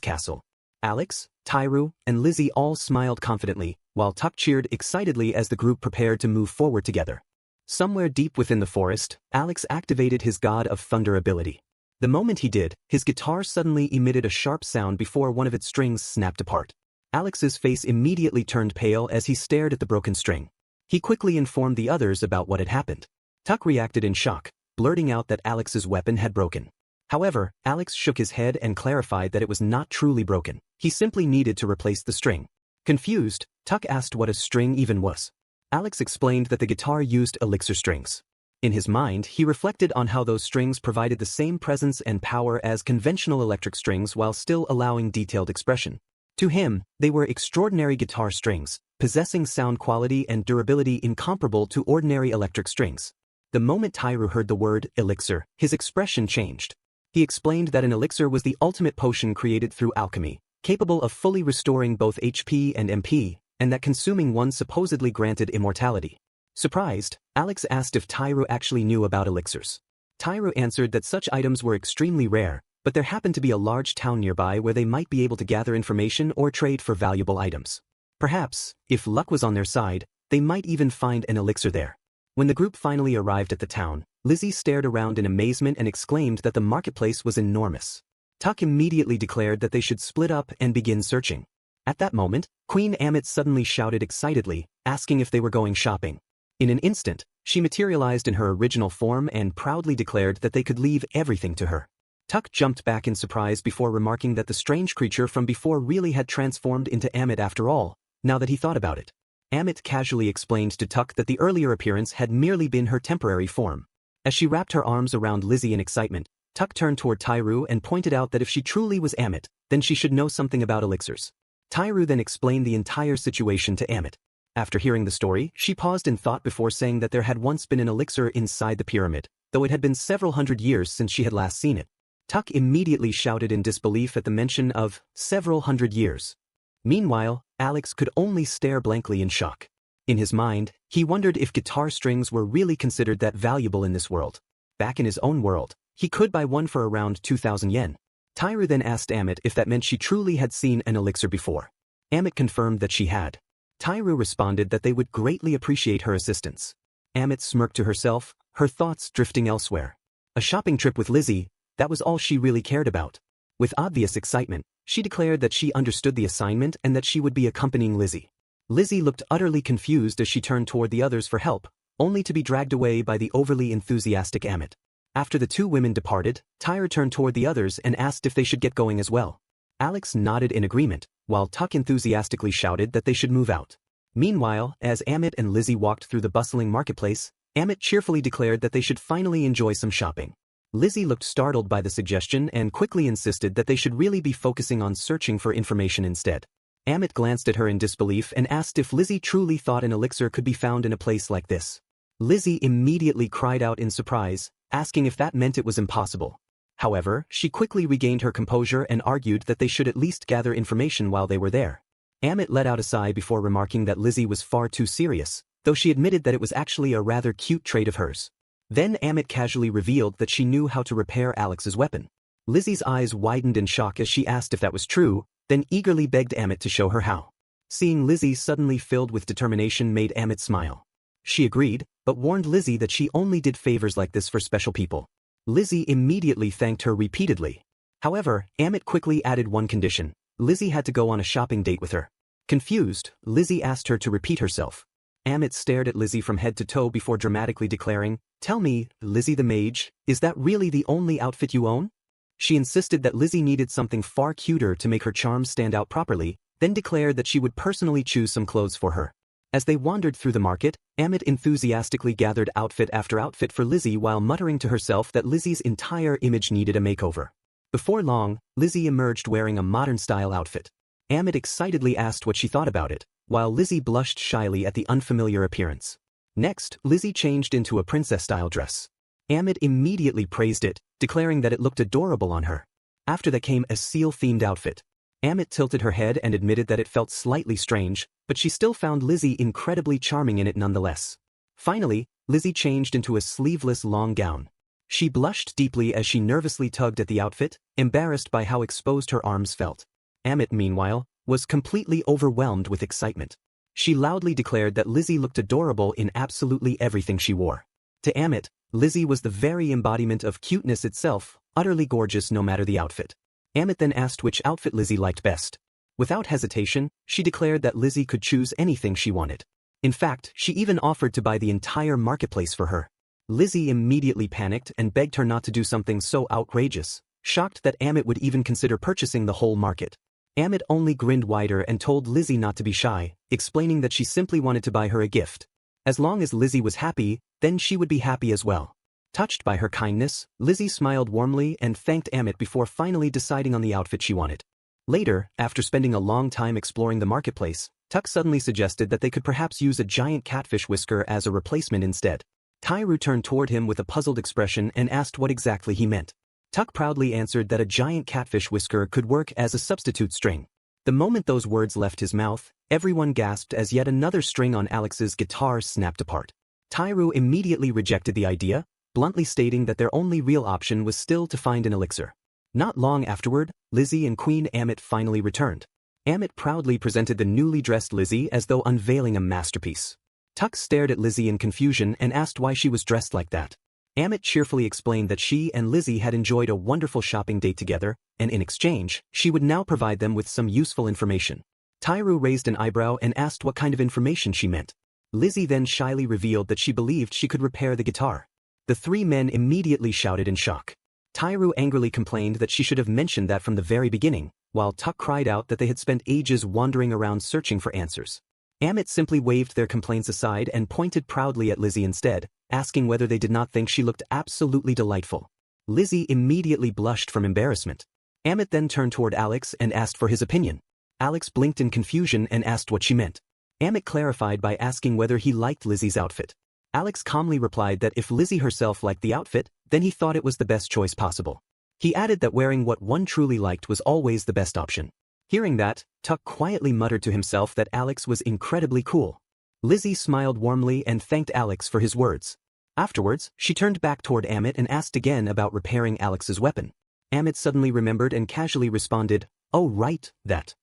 castle. Alex, Tyru, and Lizzie all smiled confidently, while Tuck cheered excitedly as the group prepared to move forward together. Somewhere deep within the forest, Alex activated his God of Thunder ability. The moment he did, his guitar suddenly emitted a sharp sound before one of its strings snapped apart. Alex's face immediately turned pale as he stared at the broken string. He quickly informed the others about what had happened. Tuck reacted in shock, blurting out that Alex's weapon had broken. However, Alex shook his head and clarified that it was not truly broken. He simply needed to replace the string. Confused, Tuck asked what a string even was. Alex explained that the guitar used elixir strings. In his mind, he reflected on how those strings provided the same presence and power as conventional electric strings while still allowing detailed expression. To him, they were extraordinary guitar strings, possessing sound quality and durability incomparable to ordinary electric strings. The moment Tairu heard the word elixir, his expression changed. He explained that an elixir was the ultimate potion created through alchemy, capable of fully restoring both HP and MP, and that consuming one supposedly granted immortality. Surprised, Alex asked if Tairu actually knew about elixirs. Tairu answered that such items were extremely rare, but there happened to be a large town nearby where they might be able to gather information or trade for valuable items. Perhaps, if luck was on their side, they might even find an elixir there. When the group finally arrived at the town, Lizzie stared around in amazement and exclaimed that the marketplace was enormous. Tuck immediately declared that they should split up and begin searching. At that moment, Queen Amit suddenly shouted excitedly, asking if they were going shopping. In an instant, she materialized in her original form and proudly declared that they could leave everything to her. Tuck jumped back in surprise before remarking that the strange creature from before really had transformed into Amit after all, now that he thought about it. Amit casually explained to Tuck that the earlier appearance had merely been her temporary form. As she wrapped her arms around Lizzie in excitement, Tuck turned toward Tairu and pointed out that if she truly was Amit, then she should know something about elixirs. Tairu then explained the entire situation to Amit. After hearing the story, she paused in thought before saying that there had once been an elixir inside the pyramid, though it had been several hundred years since she had last seen it. Tuck immediately shouted in disbelief at the mention of several hundred years. Meanwhile, Alex could only stare blankly in shock. In his mind, he wondered if guitar strings were really considered that valuable in this world. Back in his own world, he could buy one for around 2,000 yen. Tairu then asked Amit if that meant she truly had seen an elixir before. Amit confirmed that she had. Tairu responded that they would greatly appreciate her assistance. Amit smirked to herself, her thoughts drifting elsewhere. A shopping trip with Lizzie, that was all she really cared about. With obvious excitement, she declared that she understood the assignment and that she would be accompanying Lizzie. Lizzie looked utterly confused as she turned toward the others for help, only to be dragged away by the overly enthusiastic Amit. After the two women departed, Tairu turned toward the others and asked if they should get going as well. Alex nodded in agreement, while Tuck enthusiastically shouted that they should move out. Meanwhile, as Amit and Lizzie walked through the bustling marketplace, Amit cheerfully declared that they should finally enjoy some shopping. Lizzie looked startled by the suggestion and quickly insisted that they should really be focusing on searching for information instead. Amit glanced at her in disbelief and asked if Lizzie truly thought an elixir could be found in a place like this. Lizzie immediately cried out in surprise, asking if that meant it was impossible. However, she quickly regained her composure and argued that they should at least gather information while they were there. Amit let out a sigh before remarking that Lizzie was far too serious, though she admitted that it was actually a rather cute trait of hers. Then Amit casually revealed that she knew how to repair Alex's weapon. Lizzie's eyes widened in shock as she asked if that was true, then eagerly begged Amit to show her how. Seeing Lizzie suddenly filled with determination made Amit smile. She agreed, but warned Lizzie that she only did favors like this for special people. Lizzie immediately thanked her repeatedly. However, Amit quickly added one condition: Lizzie had to go on a shopping date with her. Confused, Lizzie asked her to repeat herself. Amit stared at Lizzie from head to toe before dramatically declaring, "Tell me, Lizzie the mage, is that really the only outfit you own?" She insisted that Lizzie needed something far cuter to make her charms stand out properly, then declared that she would personally choose some clothes for her. As they wandered through the market, Amit enthusiastically gathered outfit after outfit for Lizzie while muttering to herself that Lizzie's entire image needed a makeover. Before long, Lizzie emerged wearing a modern-style outfit. Amit excitedly asked what she thought about it, while Lizzie blushed shyly at the unfamiliar appearance. Next, Lizzie changed into a princess-style dress. Amit immediately praised it, declaring that it looked adorable on her. After that came a seal-themed outfit. Amit tilted her head and admitted that it felt slightly strange, but she still found Lizzie incredibly charming in it nonetheless. Finally, Lizzie changed into a sleeveless long gown. She blushed deeply as she nervously tugged at the outfit, embarrassed by how exposed her arms felt. Amit, meanwhile, was completely overwhelmed with excitement. She loudly declared that Lizzie looked adorable in absolutely everything she wore. To Amit, Lizzie was the very embodiment of cuteness itself, utterly gorgeous no matter the outfit. Amit then asked which outfit Lizzie liked best. Without hesitation, she declared that Lizzie could choose anything she wanted. In fact, she even offered to buy the entire marketplace for her. Lizzie immediately panicked and begged her not to do something so outrageous, shocked that Amit would even consider purchasing the whole market. Amit only grinned wider and told Lizzie not to be shy, explaining that she simply wanted to buy her a gift. As long as Lizzie was happy, then she would be happy as well. Touched by her kindness, Lizzie smiled warmly and thanked Amit before finally deciding on the outfit she wanted. Later, after spending a long time exploring the marketplace, Tuck suddenly suggested that they could perhaps use a giant catfish whisker as a replacement instead. Tairu turned toward him with a puzzled expression and asked what exactly he meant. Tuck proudly answered that a giant catfish whisker could work as a substitute string. The moment those words left his mouth, everyone gasped as yet another string on Alex's guitar snapped apart. Tairu immediately rejected the idea, bluntly stating that their only real option was still to find an elixir. Not long afterward, Lizzie and Queen Amit finally returned. Amit proudly presented the newly dressed Lizzie as though unveiling a masterpiece. Tuck stared at Lizzie in confusion and asked why she was dressed like that. Amit cheerfully explained that she and Lizzie had enjoyed a wonderful shopping date together, and in exchange, she would now provide them with some useful information. Tairu raised an eyebrow and asked what kind of information she meant. Lizzie then shyly revealed that she believed she could repair the guitar. The three men immediately shouted in shock. Tairu angrily complained that she should have mentioned that from the very beginning, while Tuck cried out that they had spent ages wandering around searching for answers. Amit simply waved their complaints aside and pointed proudly at Lizzie instead, asking whether they did not think she looked absolutely delightful. Lizzie immediately blushed from embarrassment. Amit then turned toward Alex and asked for his opinion. Alex blinked in confusion and asked what she meant. Amit clarified by asking whether he liked Lizzie's outfit. Alex calmly replied that if Lizzie herself liked the outfit, then he thought it was the best choice possible. He added that wearing what one truly liked was always the best option. Hearing that, Tuck quietly muttered to himself that Alex was incredibly cool. Lizzie smiled warmly and thanked Alex for his words. Afterwards, she turned back toward Amit and asked again about repairing Alex's weapon. Amit suddenly remembered and casually responded, "Oh right, that."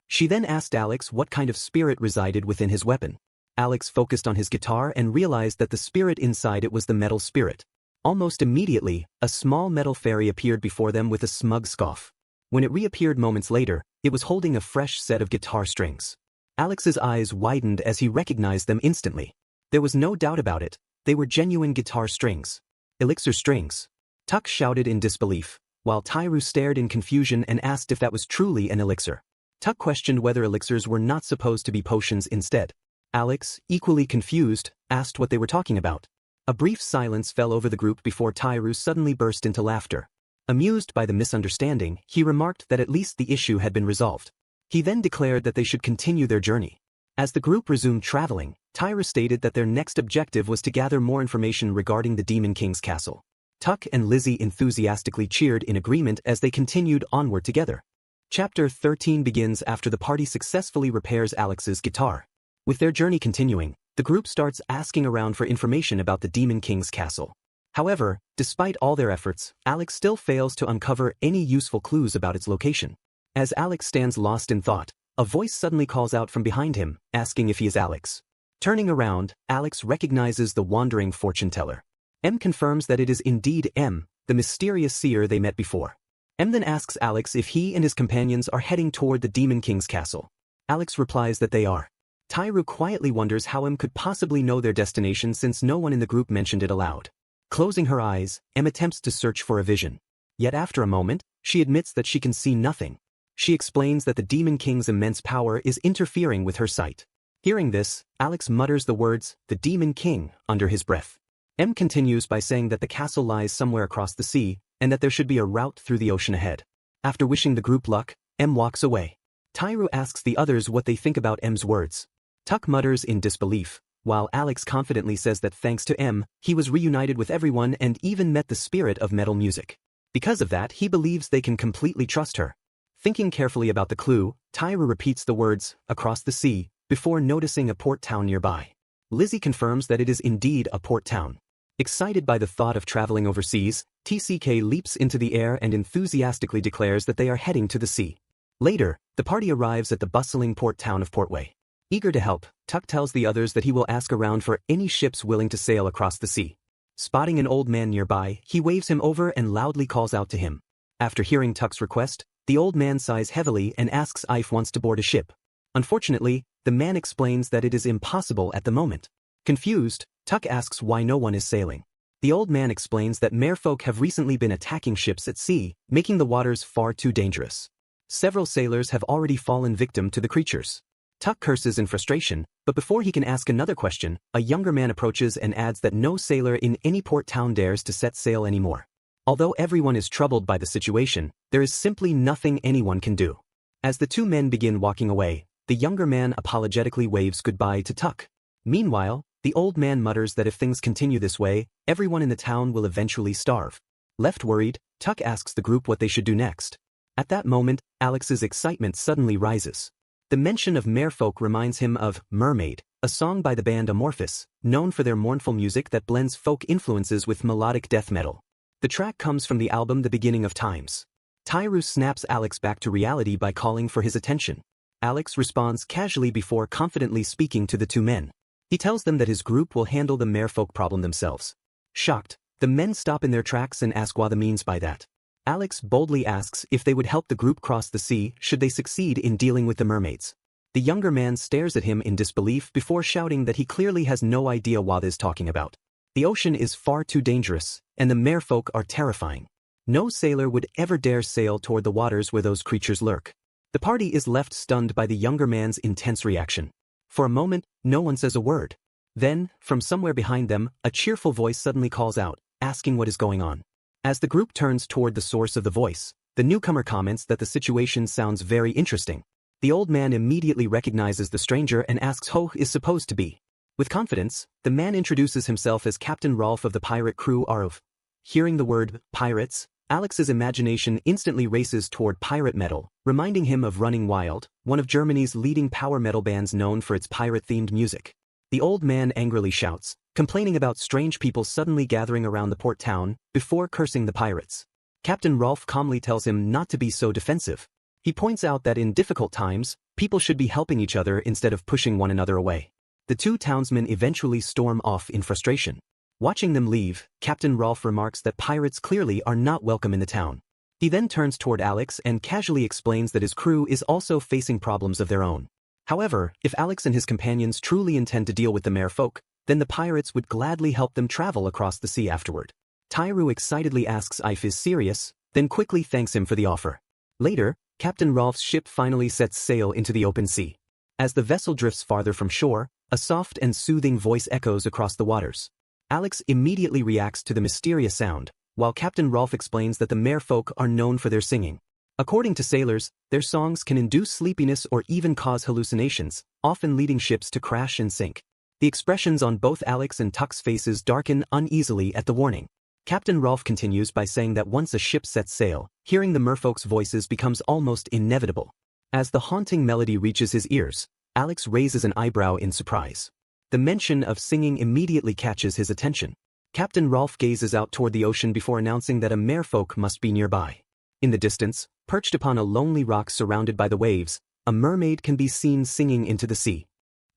She then asked Alex what kind of spirit resided within his weapon. Alex focused on his guitar and realized that the spirit inside it was the metal spirit. Almost immediately, a small metal fairy appeared before them with a smug scoff. When it reappeared moments later, it was holding a fresh set of guitar strings. Alex's eyes widened as he recognized them instantly. There was no doubt about it, they were genuine guitar strings. Elixir strings. Tuck shouted in disbelief, while Tairu stared in confusion and asked if that was truly an elixir. Tuck questioned whether elixirs were not supposed to be potions instead. Alex, equally confused, asked what they were talking about. A brief silence fell over the group before Tairu suddenly burst into laughter. Amused by the misunderstanding, he remarked that at least the issue had been resolved. He then declared that they should continue their journey. As the group resumed traveling, Tairu stated that their next objective was to gather more information regarding the Demon King's castle. Tuck and Lizzie enthusiastically cheered in agreement as they continued onward together. Chapter 13 begins after the party successfully repairs Alex's guitar. With their journey continuing, the group starts asking around for information about the Demon King's castle. However, despite all their efforts, Alex still fails to uncover any useful clues about its location. As Alex stands lost in thought, a voice suddenly calls out from behind him, asking if he is Alex. Turning around, Alex recognizes the wandering fortune teller. M confirms that it is indeed M, the mysterious seer they met before. M then asks Alex if he and his companions are heading toward the Demon King's castle. Alex replies that they are. Tairu quietly wonders how M could possibly know their destination since no one in the group mentioned it aloud. Closing her eyes, M attempts to search for a vision. Yet after a moment, she admits that she can see nothing. She explains that the Demon King's immense power is interfering with her sight. Hearing this, Alex mutters the words, "the Demon King," under his breath. M continues by saying that the castle lies somewhere across the sea, and that there should be a route through the ocean ahead. After wishing the group luck, M walks away. Tairu asks the others what they think about M's words. Tuck mutters in disbelief, while Alex confidently says that thanks to M, he was reunited with everyone and even met the spirit of metal music. Because of that, he believes they can completely trust her. Thinking carefully about the clue, Tairu repeats the words, "across the sea," before noticing a port town nearby. Lizzie confirms that it is indeed a port town. Excited by the thought of traveling overseas, TCK leaps into the air and enthusiastically declares that they are heading to the sea. Later, the party arrives at the bustling port town of Portway. Eager to help, Tuck tells the others that he will ask around for any ships willing to sail across the sea. Spotting an old man nearby, he waves him over and loudly calls out to him. After hearing Tuck's request, the old man sighs heavily and asks if wants to board a ship. Unfortunately, the man explains that it is impossible at the moment. Confused, Tuck asks why no one is sailing. The old man explains that merfolk have recently been attacking ships at sea, making the waters far too dangerous. Several sailors have already fallen victim to the creatures. Tuck curses in frustration, but before he can ask another question, a younger man approaches and adds that no sailor in any port town dares to set sail anymore. Although everyone is troubled by the situation, there is simply nothing anyone can do. As the two men begin walking away, the younger man apologetically waves goodbye to Tuck. Meanwhile, the old man mutters that if things continue this way, everyone in the town will eventually starve. Left worried, Tuck asks the group what they should do next. At that moment, Alex's excitement suddenly rises. The mention of merfolk reminds him of Mermaid, a song by the band Amorphous, known for their mournful music that blends folk influences with melodic death metal. The track comes from the album The Beginning of Times. Tairu snaps Alex back to reality by calling for his attention. Alex responds casually before confidently speaking to the two men. He tells them that his group will handle the merfolk problem themselves. Shocked, the men stop in their tracks and ask what he means by that. Alex boldly asks if they would help the group cross the sea should they succeed in dealing with the mermaids. The younger man stares at him in disbelief before shouting that he clearly has no idea what he is talking about. The ocean is far too dangerous, and the merfolk are terrifying. No sailor would ever dare sail toward the waters where those creatures lurk. The party is left stunned by the younger man's intense reaction. For a moment, no one says a word. Then, from somewhere behind them, a cheerful voice suddenly calls out, asking what is going on. As the group turns toward the source of the voice, the newcomer comments that the situation sounds very interesting. The old man immediately recognizes the stranger and asks who is supposed to be. With confidence, the man introduces himself as Captain Rolf of the pirate crew Arv. Hearing the word pirates, Alex's imagination instantly races toward pirate metal, reminding him of Running Wild, one of Germany's leading power metal bands known for its pirate-themed music. The old man angrily shouts, complaining about strange people suddenly gathering around the port town, before cursing the pirates. Captain Rolf calmly tells him not to be so defensive. He points out that in difficult times, people should be helping each other instead of pushing one another away. The two townsmen eventually storm off in frustration. Watching them leave, Captain Rolf remarks that pirates clearly are not welcome in the town. He then turns toward Alex and casually explains that his crew is also facing problems of their own. However, if Alex and his companions truly intend to deal with the merfolk, then the pirates would gladly help them travel across the sea afterward. Tairu excitedly asks if he is serious, then quickly thanks him for the offer. Later, Captain Rolf's ship finally sets sail into the open sea. As the vessel drifts farther from shore, a soft and soothing voice echoes across the waters. Alex immediately reacts to the mysterious sound, while Captain Rolf explains that the merfolk are known for their singing. According to sailors, their songs can induce sleepiness or even cause hallucinations, often leading ships to crash and sink. The expressions on both Alex and Tuck's faces darken uneasily at the warning. Captain Rolf continues by saying that once a ship sets sail, hearing the merfolk's voices becomes almost inevitable. As the haunting melody reaches his ears, Alex raises an eyebrow in surprise. The mention of singing immediately catches his attention. Captain Rolf gazes out toward the ocean before announcing that a merfolk must be nearby. In the distance, perched upon a lonely rock surrounded by the waves, a mermaid can be seen singing into the sea.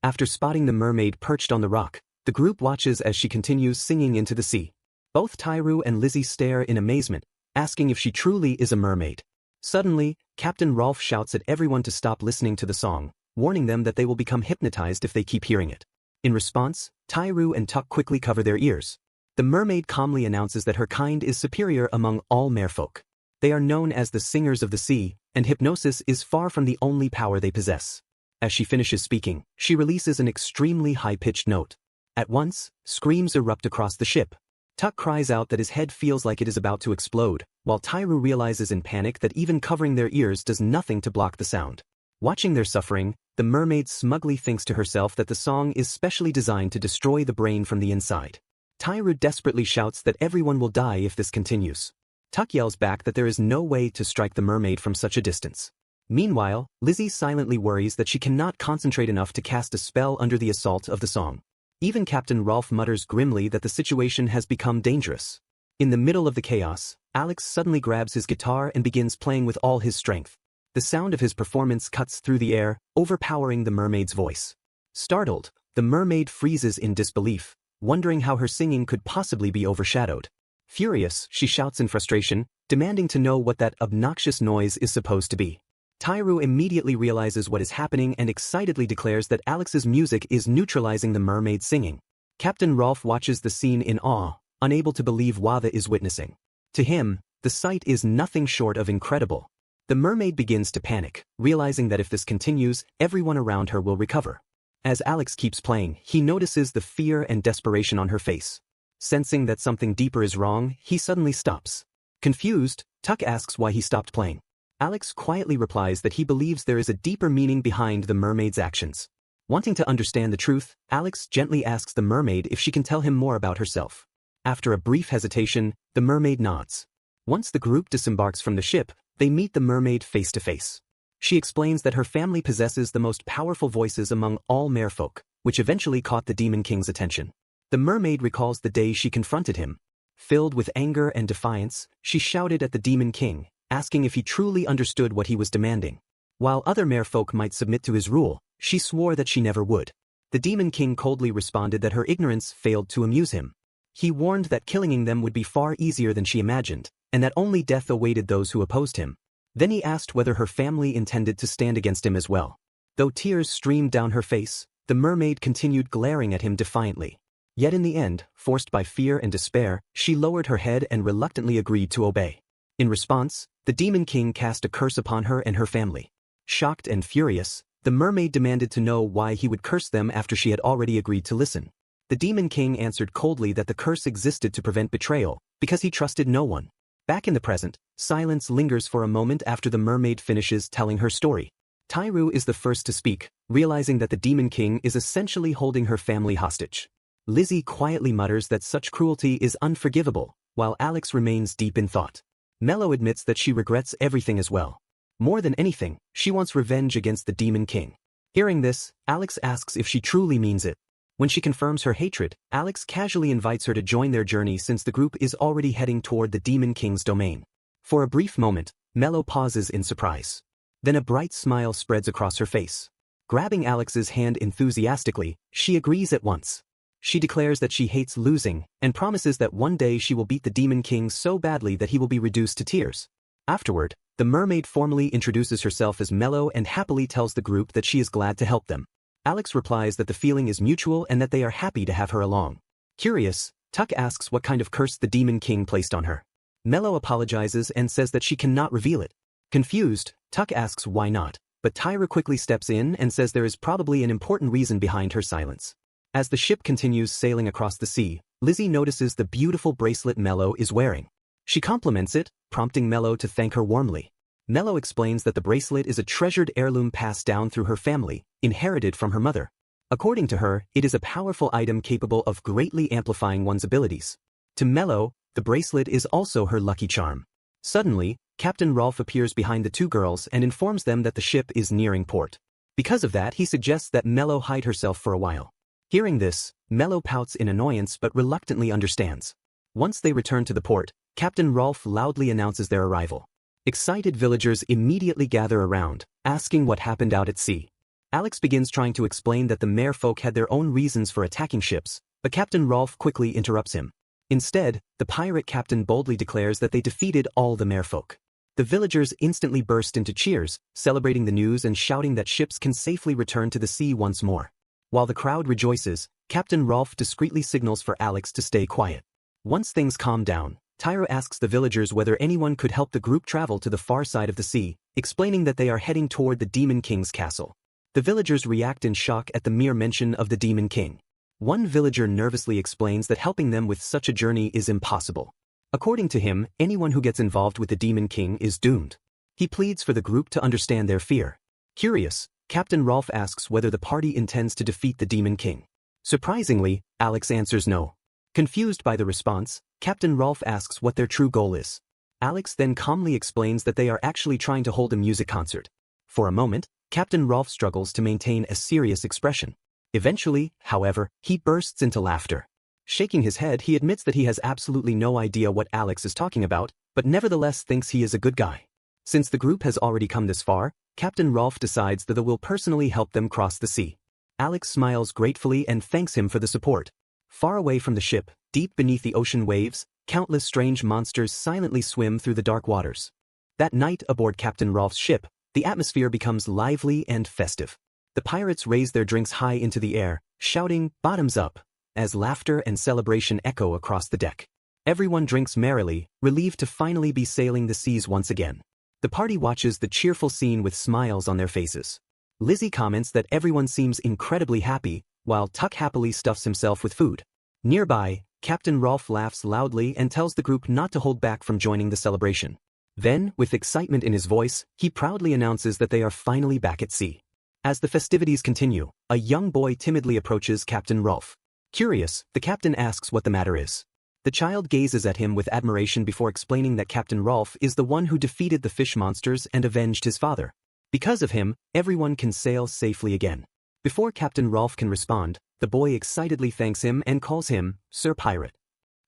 After spotting the mermaid perched on the rock, the group watches as she continues singing into the sea. Both Tairu and Lizzie stare in amazement, asking if she truly is a mermaid. Suddenly, Captain Rolf shouts at everyone to stop listening to the song, warning them that they will become hypnotized if they keep hearing it. In response, Tairu and Tuck quickly cover their ears. The mermaid calmly announces that her kind is superior among all merfolk. They are known as the singers of the sea, and hypnosis is far from the only power they possess. As she finishes speaking, she releases an extremely high-pitched note. At once, screams erupt across the ship. Tuck cries out that his head feels like it is about to explode, while Tairu realizes in panic that even covering their ears does nothing to block the sound. Watching their suffering, the mermaid smugly thinks to herself that the song is specially designed to destroy the brain from the inside. Tairu desperately shouts that everyone will die if this continues. Tuck yells back that there is no way to strike the mermaid from such a distance. Meanwhile, Lizzie silently worries that she cannot concentrate enough to cast a spell under the assault of the song. Even Captain Rolf mutters grimly that the situation has become dangerous. In the middle of the chaos, Alex suddenly grabs his guitar and begins playing with all his strength. The sound of his performance cuts through the air, overpowering the mermaid's voice. Startled, the mermaid freezes in disbelief, wondering how her singing could possibly be overshadowed. Furious, she shouts in frustration, demanding to know what that obnoxious noise is supposed to be. Tairu immediately realizes what is happening and excitedly declares that Alex's music is neutralizing the mermaid's singing. Captain Rolf watches the scene in awe, unable to believe what he is witnessing. To him, the sight is nothing short of incredible. The mermaid begins to panic, realizing that if this continues, everyone around her will recover. As Alex keeps playing, he notices the fear and desperation on her face. Sensing that something deeper is wrong, he suddenly stops. Confused, Tuck asks why he stopped playing. Alex quietly replies that he believes there is a deeper meaning behind the mermaid's actions. Wanting to understand the truth, Alex gently asks the mermaid if she can tell him more about herself. After a brief hesitation, the mermaid nods. Once the group disembarks from the ship, they meet the mermaid face to face. She explains that her family possesses the most powerful voices among all merfolk, which eventually caught the Demon King's attention. The mermaid recalls the day she confronted him. Filled with anger and defiance, she shouted at the Demon King, asking if he truly understood what he was demanding. While other merfolk might submit to his rule, she swore that she never would. The Demon King coldly responded that her ignorance failed to amuse him. He warned that killing them would be far easier than she imagined, and that only death awaited those who opposed him. Then he asked whether her family intended to stand against him as well. Though tears streamed down her face, the mermaid continued glaring at him defiantly. Yet in the end, forced by fear and despair, she lowered her head and reluctantly agreed to obey. In response, the Demon King cast a curse upon her and her family. Shocked and furious, the mermaid demanded to know why he would curse them after she had already agreed to listen. The Demon King answered coldly that the curse existed to prevent betrayal, because he trusted no one. Back in the present, silence lingers for a moment after the mermaid finishes telling her story. Tairu is the first to speak, realizing that the Demon King is essentially holding her family hostage. Lizzie quietly mutters that such cruelty is unforgivable, while Alex remains deep in thought. Mello admits that she regrets everything as well. More than anything, she wants revenge against the Demon King. Hearing this, Alex asks if she truly means it. When she confirms her hatred, Alex casually invites her to join their journey since the group is already heading toward the Demon King's domain. For a brief moment, Mello pauses in surprise. Then a bright smile spreads across her face. Grabbing Alex's hand enthusiastically, she agrees at once. She declares that she hates losing, and promises that one day she will beat the Demon King so badly that he will be reduced to tears. Afterward, the mermaid formally introduces herself as Mello and happily tells the group that she is glad to help them. Alex replies that the feeling is mutual and that they are happy to have her along. Curious, Tuck asks what kind of curse the Demon King placed on her. Mello apologizes and says that she cannot reveal it. Confused, Tuck asks why not, but Tyra quickly steps in and says there is probably an important reason behind her silence. As the ship continues sailing across the sea, Lizzie notices the beautiful bracelet Mello is wearing. She compliments it, prompting Mello to thank her warmly. Mello explains that the bracelet is a treasured heirloom passed down through her family, inherited from her mother. According to her, it is a powerful item capable of greatly amplifying one's abilities. To Mello, the bracelet is also her lucky charm. Suddenly, Captain Rolf appears behind the two girls and informs them that the ship is nearing port. Because of that, he suggests that Mello hide herself for a while. Hearing this, Mello pouts in annoyance but reluctantly understands. Once they return to the port, Captain Rolf loudly announces their arrival. Excited villagers immediately gather around, asking what happened out at sea. Alex begins trying to explain that the merfolk had their own reasons for attacking ships, but Captain Rolf quickly interrupts him. Instead, the pirate captain boldly declares that they defeated all the merfolk. The villagers instantly burst into cheers, celebrating the news and shouting that ships can safely return to the sea once more. While the crowd rejoices, Captain Rolf discreetly signals for Alex to stay quiet. Once things calm down, Tyra asks the villagers whether anyone could help the group travel to the far side of the sea, explaining that they are heading toward the Demon King's castle. The villagers react in shock at the mere mention of the Demon King. One villager nervously explains that helping them with such a journey is impossible. According to him, anyone who gets involved with the Demon King is doomed. He pleads for the group to understand their fear. Curious, Captain Rolf asks whether the party intends to defeat the Demon King. Surprisingly, Alex answers no. Confused by the response, Captain Rolf asks what their true goal is. Alex then calmly explains that they are actually trying to hold a music concert. For a moment, Captain Rolf struggles to maintain a serious expression. Eventually, however, he bursts into laughter. Shaking his head, he admits that he has absolutely no idea what Alex is talking about, but nevertheless thinks he is a good guy. Since the group has already come this far, Captain Rolf decides that they will personally help them cross the sea. Alex smiles gratefully and thanks him for the support. Far away from the ship, deep beneath the ocean waves, countless strange monsters silently swim through the dark waters. That night aboard Captain Rolf's ship, the atmosphere becomes lively and festive. The pirates raise their drinks high into the air, shouting, "Bottoms up," as laughter and celebration echo across the deck. Everyone drinks merrily, relieved to finally be sailing the seas once again. The party watches the cheerful scene with smiles on their faces. Lizzie comments that everyone seems incredibly happy, while Tuck happily stuffs himself with food. Nearby, Captain Rolf laughs loudly and tells the group not to hold back from joining the celebration. Then, with excitement in his voice, he proudly announces that they are finally back at sea. As the festivities continue, a young boy timidly approaches Captain Rolf. Curious, the captain asks what the matter is. The child gazes at him with admiration before explaining that Captain Rolf is the one who defeated the fish monsters and avenged his father. Because of him, everyone can sail safely again. Before Captain Rolf can respond, the boy excitedly thanks him and calls him Sir Pirate.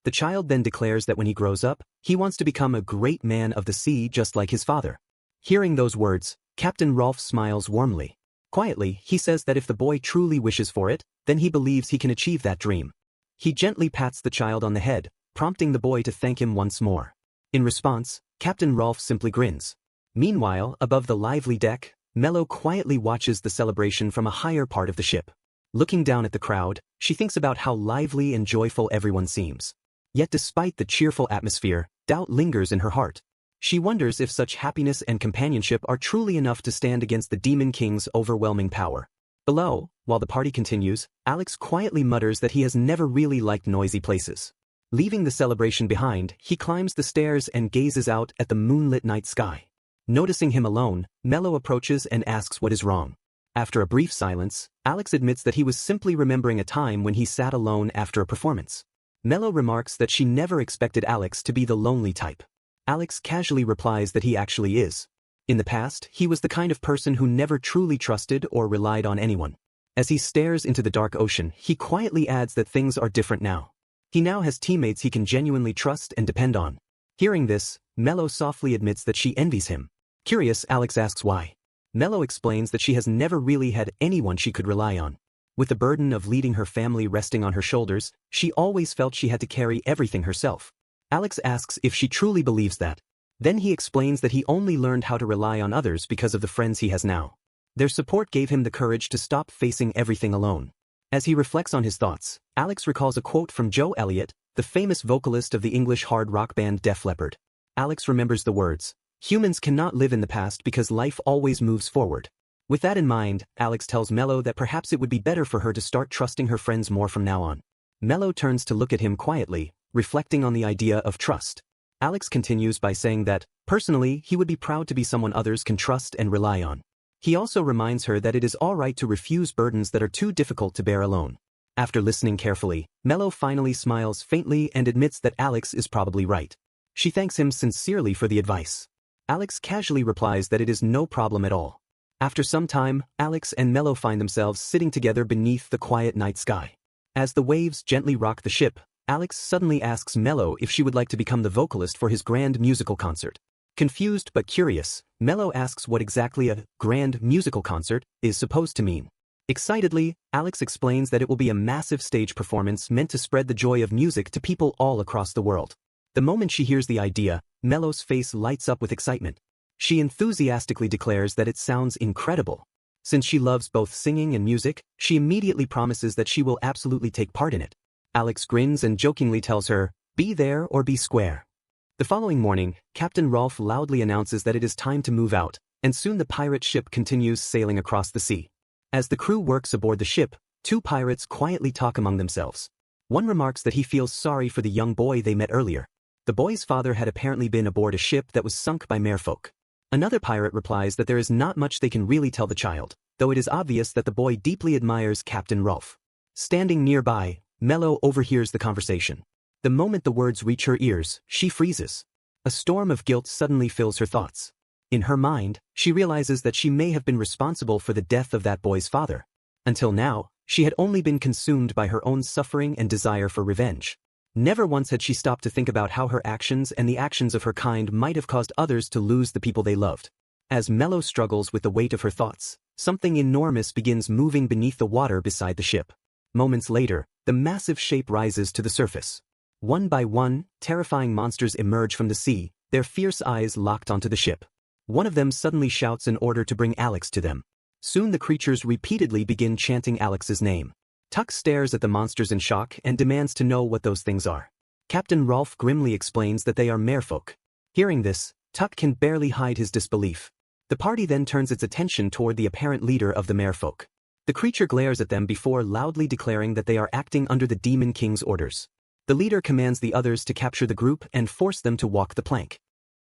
The child then declares that when he grows up, he wants to become a great man of the sea just like his father. Hearing those words, Captain Rolf smiles warmly. Quietly, he says that if the boy truly wishes for it, then he believes he can achieve that dream. He gently pats the child on the head, prompting the boy to thank him once more. In response, Captain Rolf simply grins. Meanwhile, above the lively deck, Mello quietly watches the celebration from a higher part of the ship. Looking down at the crowd, she thinks about how lively and joyful everyone seems. Yet despite the cheerful atmosphere, doubt lingers in her heart. She wonders if such happiness and companionship are truly enough to stand against the Demon King's overwhelming power. Below, while the party continues, Alex quietly mutters that he has never really liked noisy places. Leaving the celebration behind, he climbs the stairs and gazes out at the moonlit night sky. Noticing him alone, Mello approaches and asks what is wrong. After a brief silence, Alex admits that he was simply remembering a time when he sat alone after a performance. Mello remarks that she never expected Alex to be the lonely type. Alex casually replies that he actually is. In the past, he was the kind of person who never truly trusted or relied on anyone. As he stares into the dark ocean, he quietly adds that things are different now. He now has teammates he can genuinely trust and depend on. Hearing this, Mello softly admits that she envies him. Curious, Alex asks why. Mello explains that she has never really had anyone she could rely on. With the burden of leading her family resting on her shoulders, she always felt she had to carry everything herself. Alex asks if she truly believes that. Then he explains that he only learned how to rely on others because of the friends he has now. Their support gave him the courage to stop facing everything alone. As he reflects on his thoughts, Alex recalls a quote from Joe Elliott, the famous vocalist of the English hard rock band Def Leppard. Alex remembers the words, "Humans cannot live in the past because life always moves forward." With that in mind, Alex tells Mello that perhaps it would be better for her to start trusting her friends more from now on. Mello turns to look at him quietly, reflecting on the idea of trust. Alex continues by saying that, personally, he would be proud to be someone others can trust and rely on. He also reminds her that it is alright to refuse burdens that are too difficult to bear alone. After listening carefully, Mello finally smiles faintly and admits that Alex is probably right. She thanks him sincerely for the advice. Alex casually replies that it is no problem at all. After some time, Alex and Mello find themselves sitting together beneath the quiet night sky. As the waves gently rock the ship, Alex suddenly asks Mello if she would like to become the vocalist for his grand musical concert. Confused but curious, Mello asks what exactly a grand musical concert is supposed to mean. Excitedly, Alex explains that it will be a massive stage performance meant to spread the joy of music to people all across the world. The moment she hears the idea, Mello's face lights up with excitement. She enthusiastically declares that it sounds incredible. Since she loves both singing and music, she immediately promises that she will absolutely take part in it. Alex grins and jokingly tells her, "Be there or be square." The following morning, Captain Rolf loudly announces that it is time to move out, and soon the pirate ship continues sailing across the sea. As the crew works aboard the ship, two pirates quietly talk among themselves. One remarks that he feels sorry for the young boy they met earlier. The boy's father had apparently been aboard a ship that was sunk by merfolk. Another pirate replies that there is not much they can really tell the child, though it is obvious that the boy deeply admires Captain Rolf. Standing nearby, Mello overhears the conversation. The moment the words reach her ears, she freezes. A storm of guilt suddenly fills her thoughts. In her mind, she realizes that she may have been responsible for the death of that boy's father. Until now, she had only been consumed by her own suffering and desire for revenge. Never once had she stopped to think about how her actions and the actions of her kind might have caused others to lose the people they loved. As Mello struggles with the weight of her thoughts, something enormous begins moving beneath the water beside the ship. Moments later, the massive shape rises to the surface. One by one, terrifying monsters emerge from the sea, their fierce eyes locked onto the ship. One of them suddenly shouts an order to bring Alex to them. Soon the creatures repeatedly begin chanting Alex's name. Tuck stares at the monsters in shock and demands to know what those things are. Captain Rolf grimly explains that they are merfolk. Hearing this, Tuck can barely hide his disbelief. The party then turns its attention toward the apparent leader of the merfolk. The creature glares at them before loudly declaring that they are acting under the Demon King's orders. The leader commands the others to capture the group and force them to walk the plank.